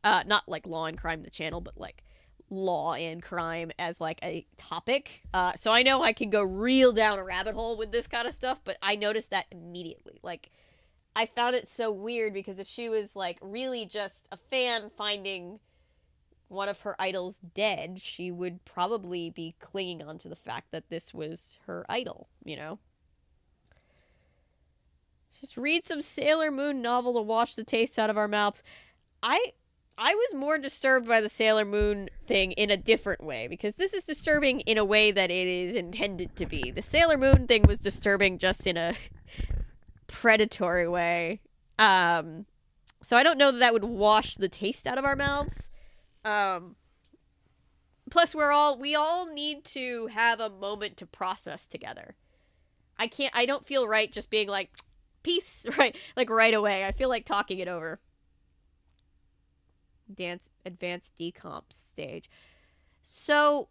Not, like, Law and Crime, the channel, but, like, law and crime as, like, a topic. So I know I can go real down a rabbit hole with this kind of stuff, but I noticed that immediately. Like, I found it so weird because if she was, like, really just a fan finding one of her idols dead, she would probably be clinging on to the fact that this was her idol, Just read some Sailor Moon novel to wash the taste out of our mouths. I was more disturbed by the Sailor Moon thing in a different way, because this is disturbing in a way that it is intended to be. The Sailor Moon thing was disturbing just in a predatory way. So I don't know that would wash the taste out of our mouths. Plus we all need to have a moment to process together. I don't feel right just being like, peace, right? Like, right away. I feel like talking it over. Advanced decomp stage. So,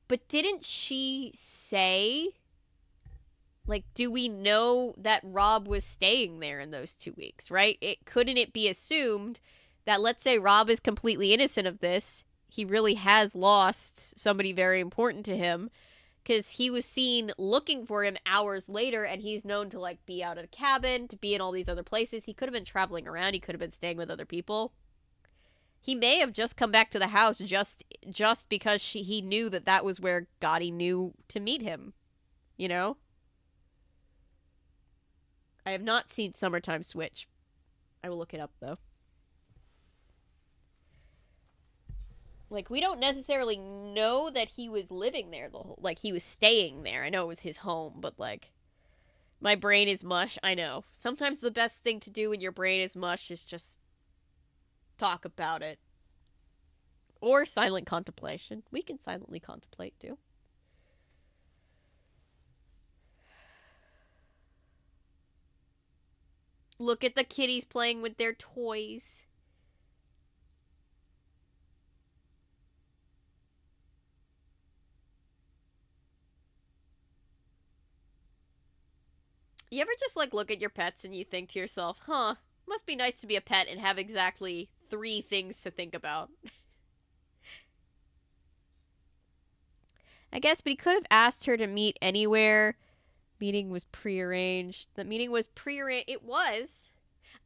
but didn't she say, like, do we know that Rob was staying there in those 2 weeks, right? Couldn't it be assumed that, let's say Rob is completely innocent of this, he really has lost somebody very important to him, because he was seen looking for him hours later, and he's known to, like, be out at a cabin, to be in all these other places. He could have been traveling around. He could have been staying with other people. He may have just come back to the house just because he knew that was where Gotti knew to meet him, I have not seen Summertime Switch. I will look it up, though. Like, we don't necessarily know that he was living there the whole... Like, he was staying there. I know it was his home, but, like... My brain is mush, I know. Sometimes the best thing to do when your brain is mush is just talk about it. Or silent contemplation. We can silently contemplate, too. Look at the kitties playing with their toys. You ever just, like, look at your pets and you think to yourself, huh, must be nice to be a pet and have exactly 3 things to think about. I guess, but he could have asked her to meet anywhere. Meeting was prearranged. The meeting was prearranged. It was.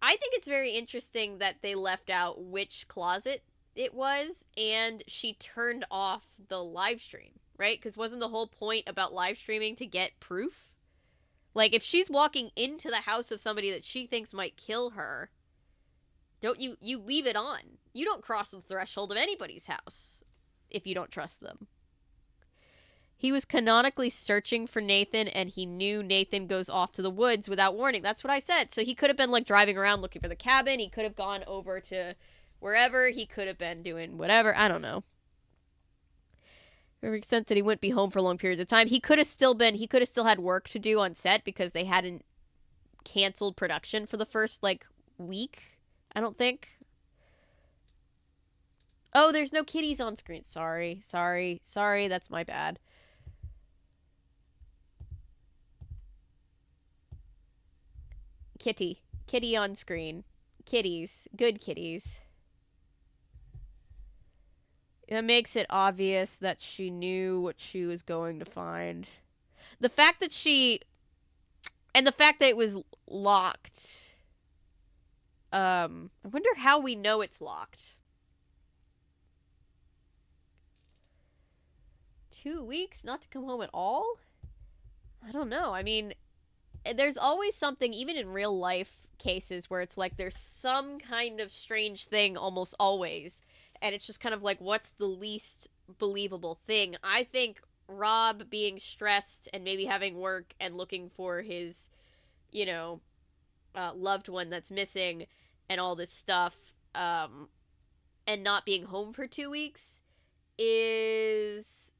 I think it's very interesting that they left out which closet it was, and she turned off the live stream, right? Because wasn't the whole point about live streaming to get proof? Like, if she's walking into the house of somebody that she thinks might kill her, don't you leave it on. You don't cross the threshold of anybody's house if you don't trust them. He was canonically searching for Nathan, and he knew Nathan goes off to the woods without warning. That's what I said. So he could have been, like, driving around looking for the cabin. He could have gone over to wherever. He could have been doing whatever. I don't know. It makes sense that he wouldn't be home for long periods of time. He could have still had work to do on set because they hadn't canceled production for the first, like, week, I don't think. Oh, there's no kitties on screen. Sorry. That's my bad. Kitty on screen. Kitties. Good kitties. It makes it obvious that she knew what she was going to find. The fact that it was locked. I wonder how we know it's locked. 2 weeks not to come home at all? I don't know. I mean, there's always something, even in real life cases, where it's like there's some kind of strange thing almost always. And it's just kind of like, what's the least believable thing? I think Rob being stressed and maybe having work and looking for his, loved one that's missing and all this stuff, and not being home for 2 weeks is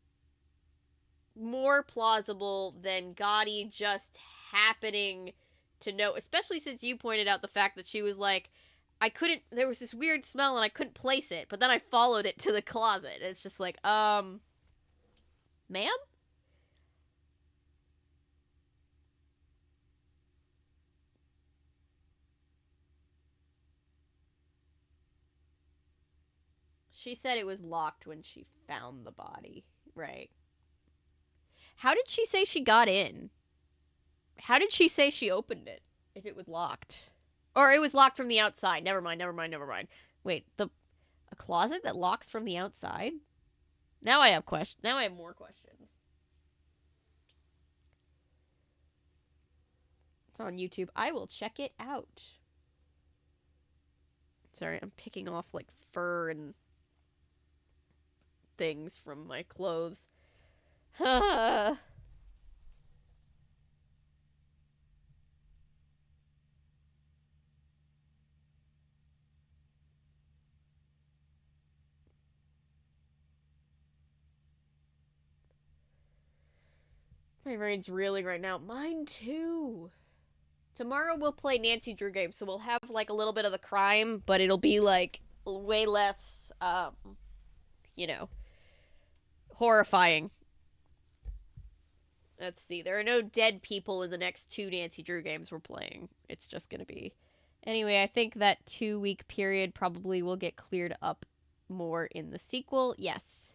more plausible than Gotti just happening to know, especially since you pointed out the fact that she was like, there was this weird smell and I couldn't place it, but then I followed it to the closet. It's just like, ma'am? She said it was locked when she found the body, right? How did she say she got in? How did she say she opened it if it was locked? Or it was locked from the outside. Never mind. Wait, a closet that locks from the outside? Now I have more questions. It's on YouTube. I will check it out. Sorry, I'm picking off, like, fur and things from my clothes. My brain's reeling right now. Mine too. Tomorrow we'll play Nancy Drew games, so we'll have, like, a little bit of the crime, but it'll be, like, way less, horrifying. Let's see. There are no dead people in the next 2 Nancy Drew games we're playing. It's just gonna be... Anyway, I think that 2-week period probably will get cleared up more in the sequel. Yes.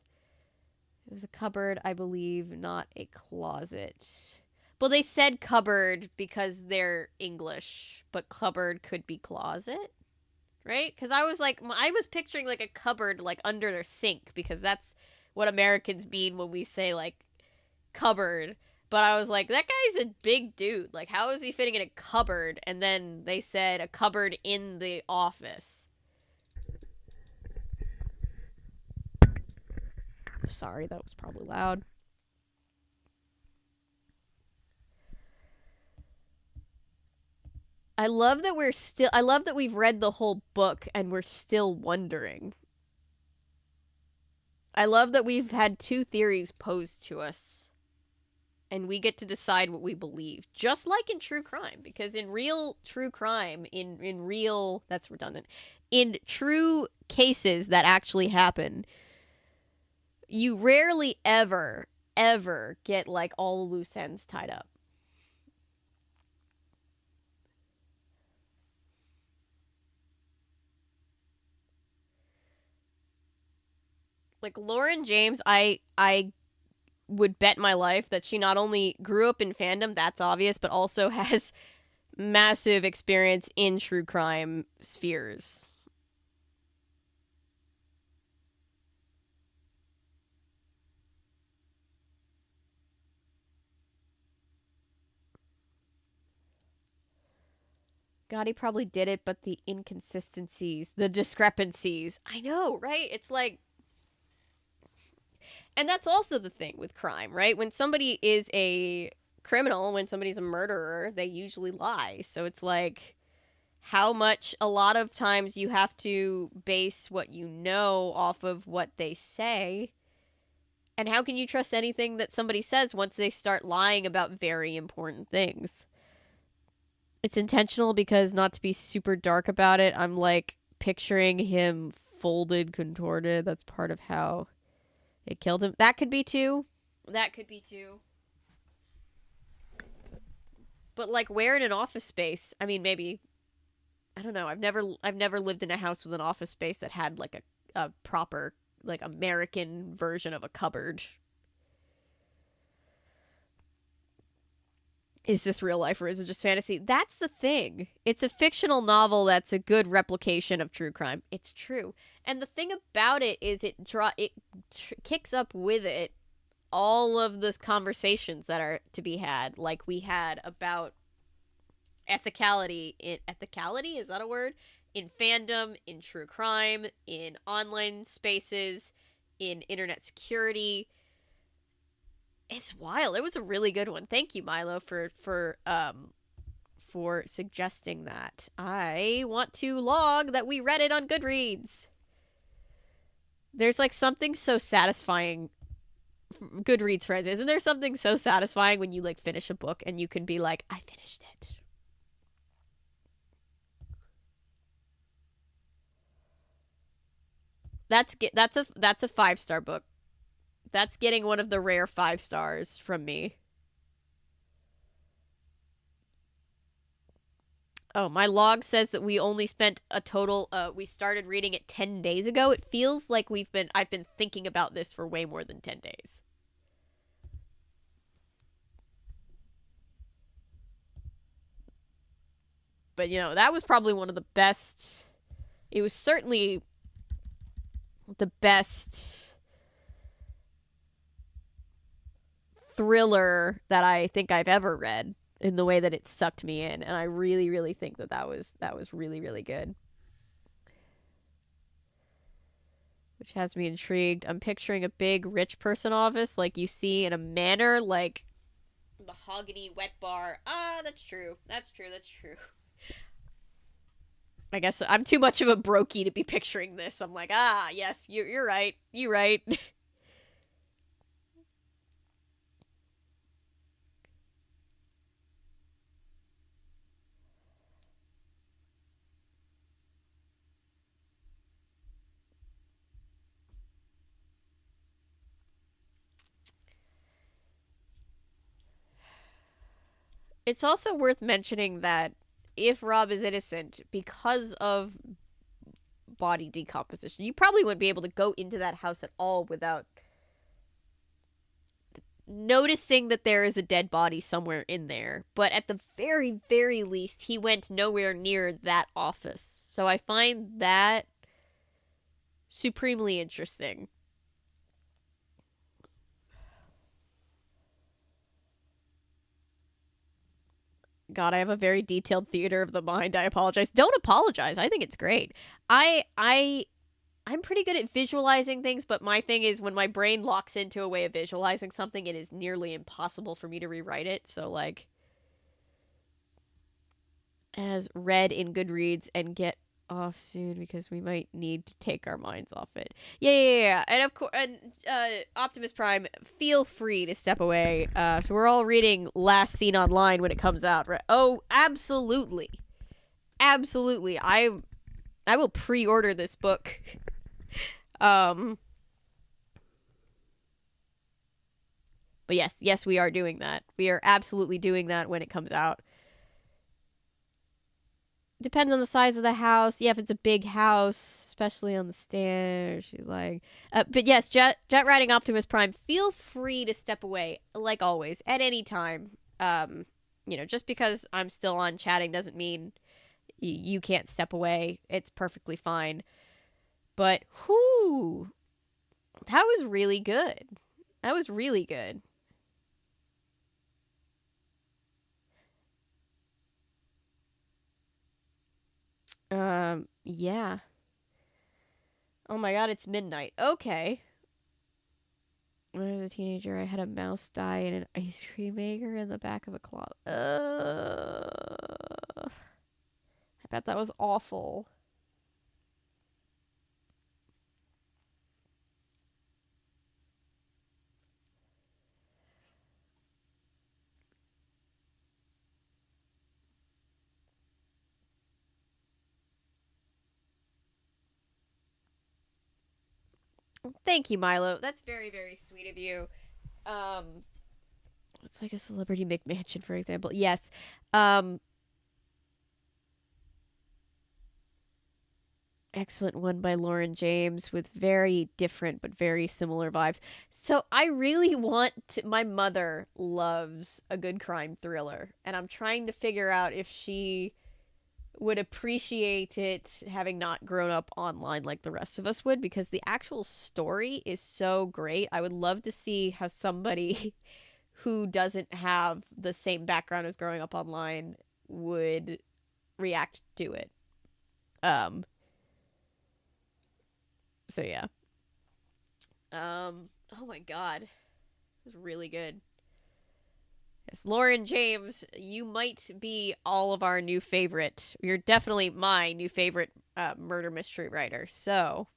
It was a cupboard, I believe, not a closet. Well, they said cupboard because they're English, but cupboard could be closet, right? Because I was picturing, like, a cupboard, like, under their sink, because that's what Americans mean when we say, like, cupboard. But I was like, that guy's a big dude. Like, how is he fitting in a cupboard? And then they said a cupboard in the office. Sorry, that was probably loud. I love that we've read the whole book and we're still wondering. I love that we've had 2 theories posed to us. And we get to decide what we believe. Just like in true crime. Because in real true crime, in real... That's redundant. In true cases that actually happen, you rarely ever get, like, all the loose ends tied up. Like, Lauren James, I would bet my life that she not only grew up in fandom, that's obvious, but also has massive experience in true crime spheres. God, he probably did it, but the inconsistencies, the discrepancies. I know, right? It's like... And that's also the thing with crime, right? When somebody is a criminal, when somebody's a murderer, they usually lie. So it's like how much, a lot of times you have to base what you know off of what they say. And how can you trust anything that somebody says once they start lying about very important things? It's intentional because, not to be super dark about it, I'm like picturing him folded, contorted. That's part of how it killed him. That could be too. But like, where in an office space? I mean, maybe, I don't know. I've never lived in a house with an office space that had like a proper, like, American version of a cupboard. Is this real life or is it just fantasy? That's the thing. It's a fictional novel that's a good replication of true crime. It's true. And the thing about it is it kicks up with it all of the conversations that are to be had, like we had about ethicality. Ethicality, is that a word? In fandom, in true crime, in online spaces, in internet security. It's wild. It was a really good one. Thank you, Milo, for suggesting that. I want to log that we read it on Goodreads. There's like something so satisfying. Goodreads friends, isn't there something so satisfying when you like finish a book and you can be like, I finished it? That's a 5-star book. That's getting one of the rare 5 stars from me. Oh, my log says that we only spent a total, we started reading it 10 days ago. It feels like I've been thinking about this for way more than 10 days. But, you know, that was probably one of the best, it was certainly the best thriller that I think I've ever read, in the way that it sucked me in, and I really, really think that was really, really good. Which has me intrigued. I'm picturing a big rich person office like you see in a manor, like mahogany wet bar. Ah, that's true. That's true. I guess I'm too much of a brokey to be picturing this. I'm like, yes, you're right. You're right. It's also worth mentioning that if Rob is innocent because of body decomposition, you probably wouldn't be able to go into that house at all without noticing that there is a dead body somewhere in there. But at the very, very least, he went nowhere near that office. So I find that supremely interesting. God, I have a very detailed theater of the mind. I apologize. Don't apologize. I think it's great. I'm pretty good at visualizing things, but my thing is when my brain locks into a way of visualizing something, it is nearly impossible for me to rewrite it. So, like, as read in Goodreads and get off soon because we might need to take our minds off it. Yeah. And of course, Optimus Prime, feel free to step away. So we're all reading Last Seen Online when it comes out, right? Oh, absolutely. I will pre-order this book. But yes, we are doing that. We are absolutely doing that when it comes out. Depends on the size of the house. Yeah, if it's a big house, especially on the stairs, she's like. But yes, Jet Riding Optimus Prime, feel free to step away, like always, at any time. Just because I'm still on chatting doesn't mean you can't step away. It's perfectly fine. But whoo, that was really good. Yeah. Oh my god, it's midnight. Okay. When I was a teenager, I had a mouse die in an ice cream maker in the back of a closet. I bet that was awful. Thank you, Milo. That's very, very sweet of you. It's like a celebrity McMansion, for example. Yes. Excellent one by Lauren James with very different but very similar vibes. So I really my mother loves a good crime thriller, and I'm trying to figure out if she would appreciate it having not grown up online like the rest of us would, because the actual story is so great. I would love to see how somebody who doesn't have the same background as growing up online would react to it. So yeah. Oh my god. It was really good. Yes, Lauren James, you might be all of our new favorite. You're definitely my new favorite murder mystery writer. So,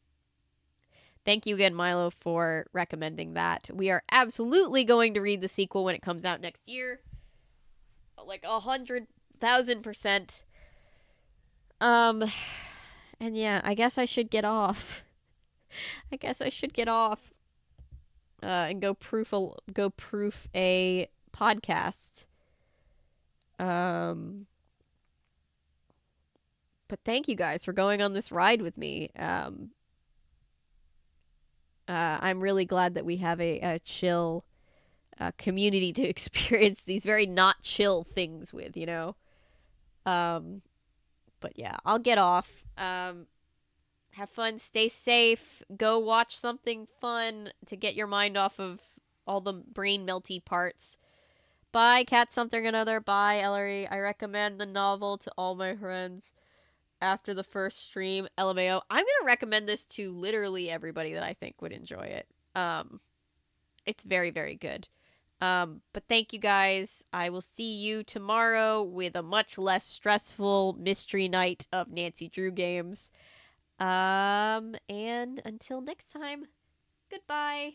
thank you again, Milo, for recommending that. We are absolutely going to read the sequel when it comes out next year. Like 100,000%. And yeah, I guess I should get off. And go proof a podcast. But thank you guys for going on this ride with me. I'm really glad that we have a chill community to experience these very not chill things with, you know? But yeah, I'll get off. Have fun, stay safe, go watch something fun to get your mind off of all the brain melty parts. Bye, Cat Something Another. Bye, Ellery. I recommend the novel to all my friends after the first stream. LMAO. I'm going to recommend this to literally everybody that I think would enjoy it. It's very, very good. But thank you guys. I will see you tomorrow with a much less stressful mystery night of Nancy Drew games. And until next time, goodbye.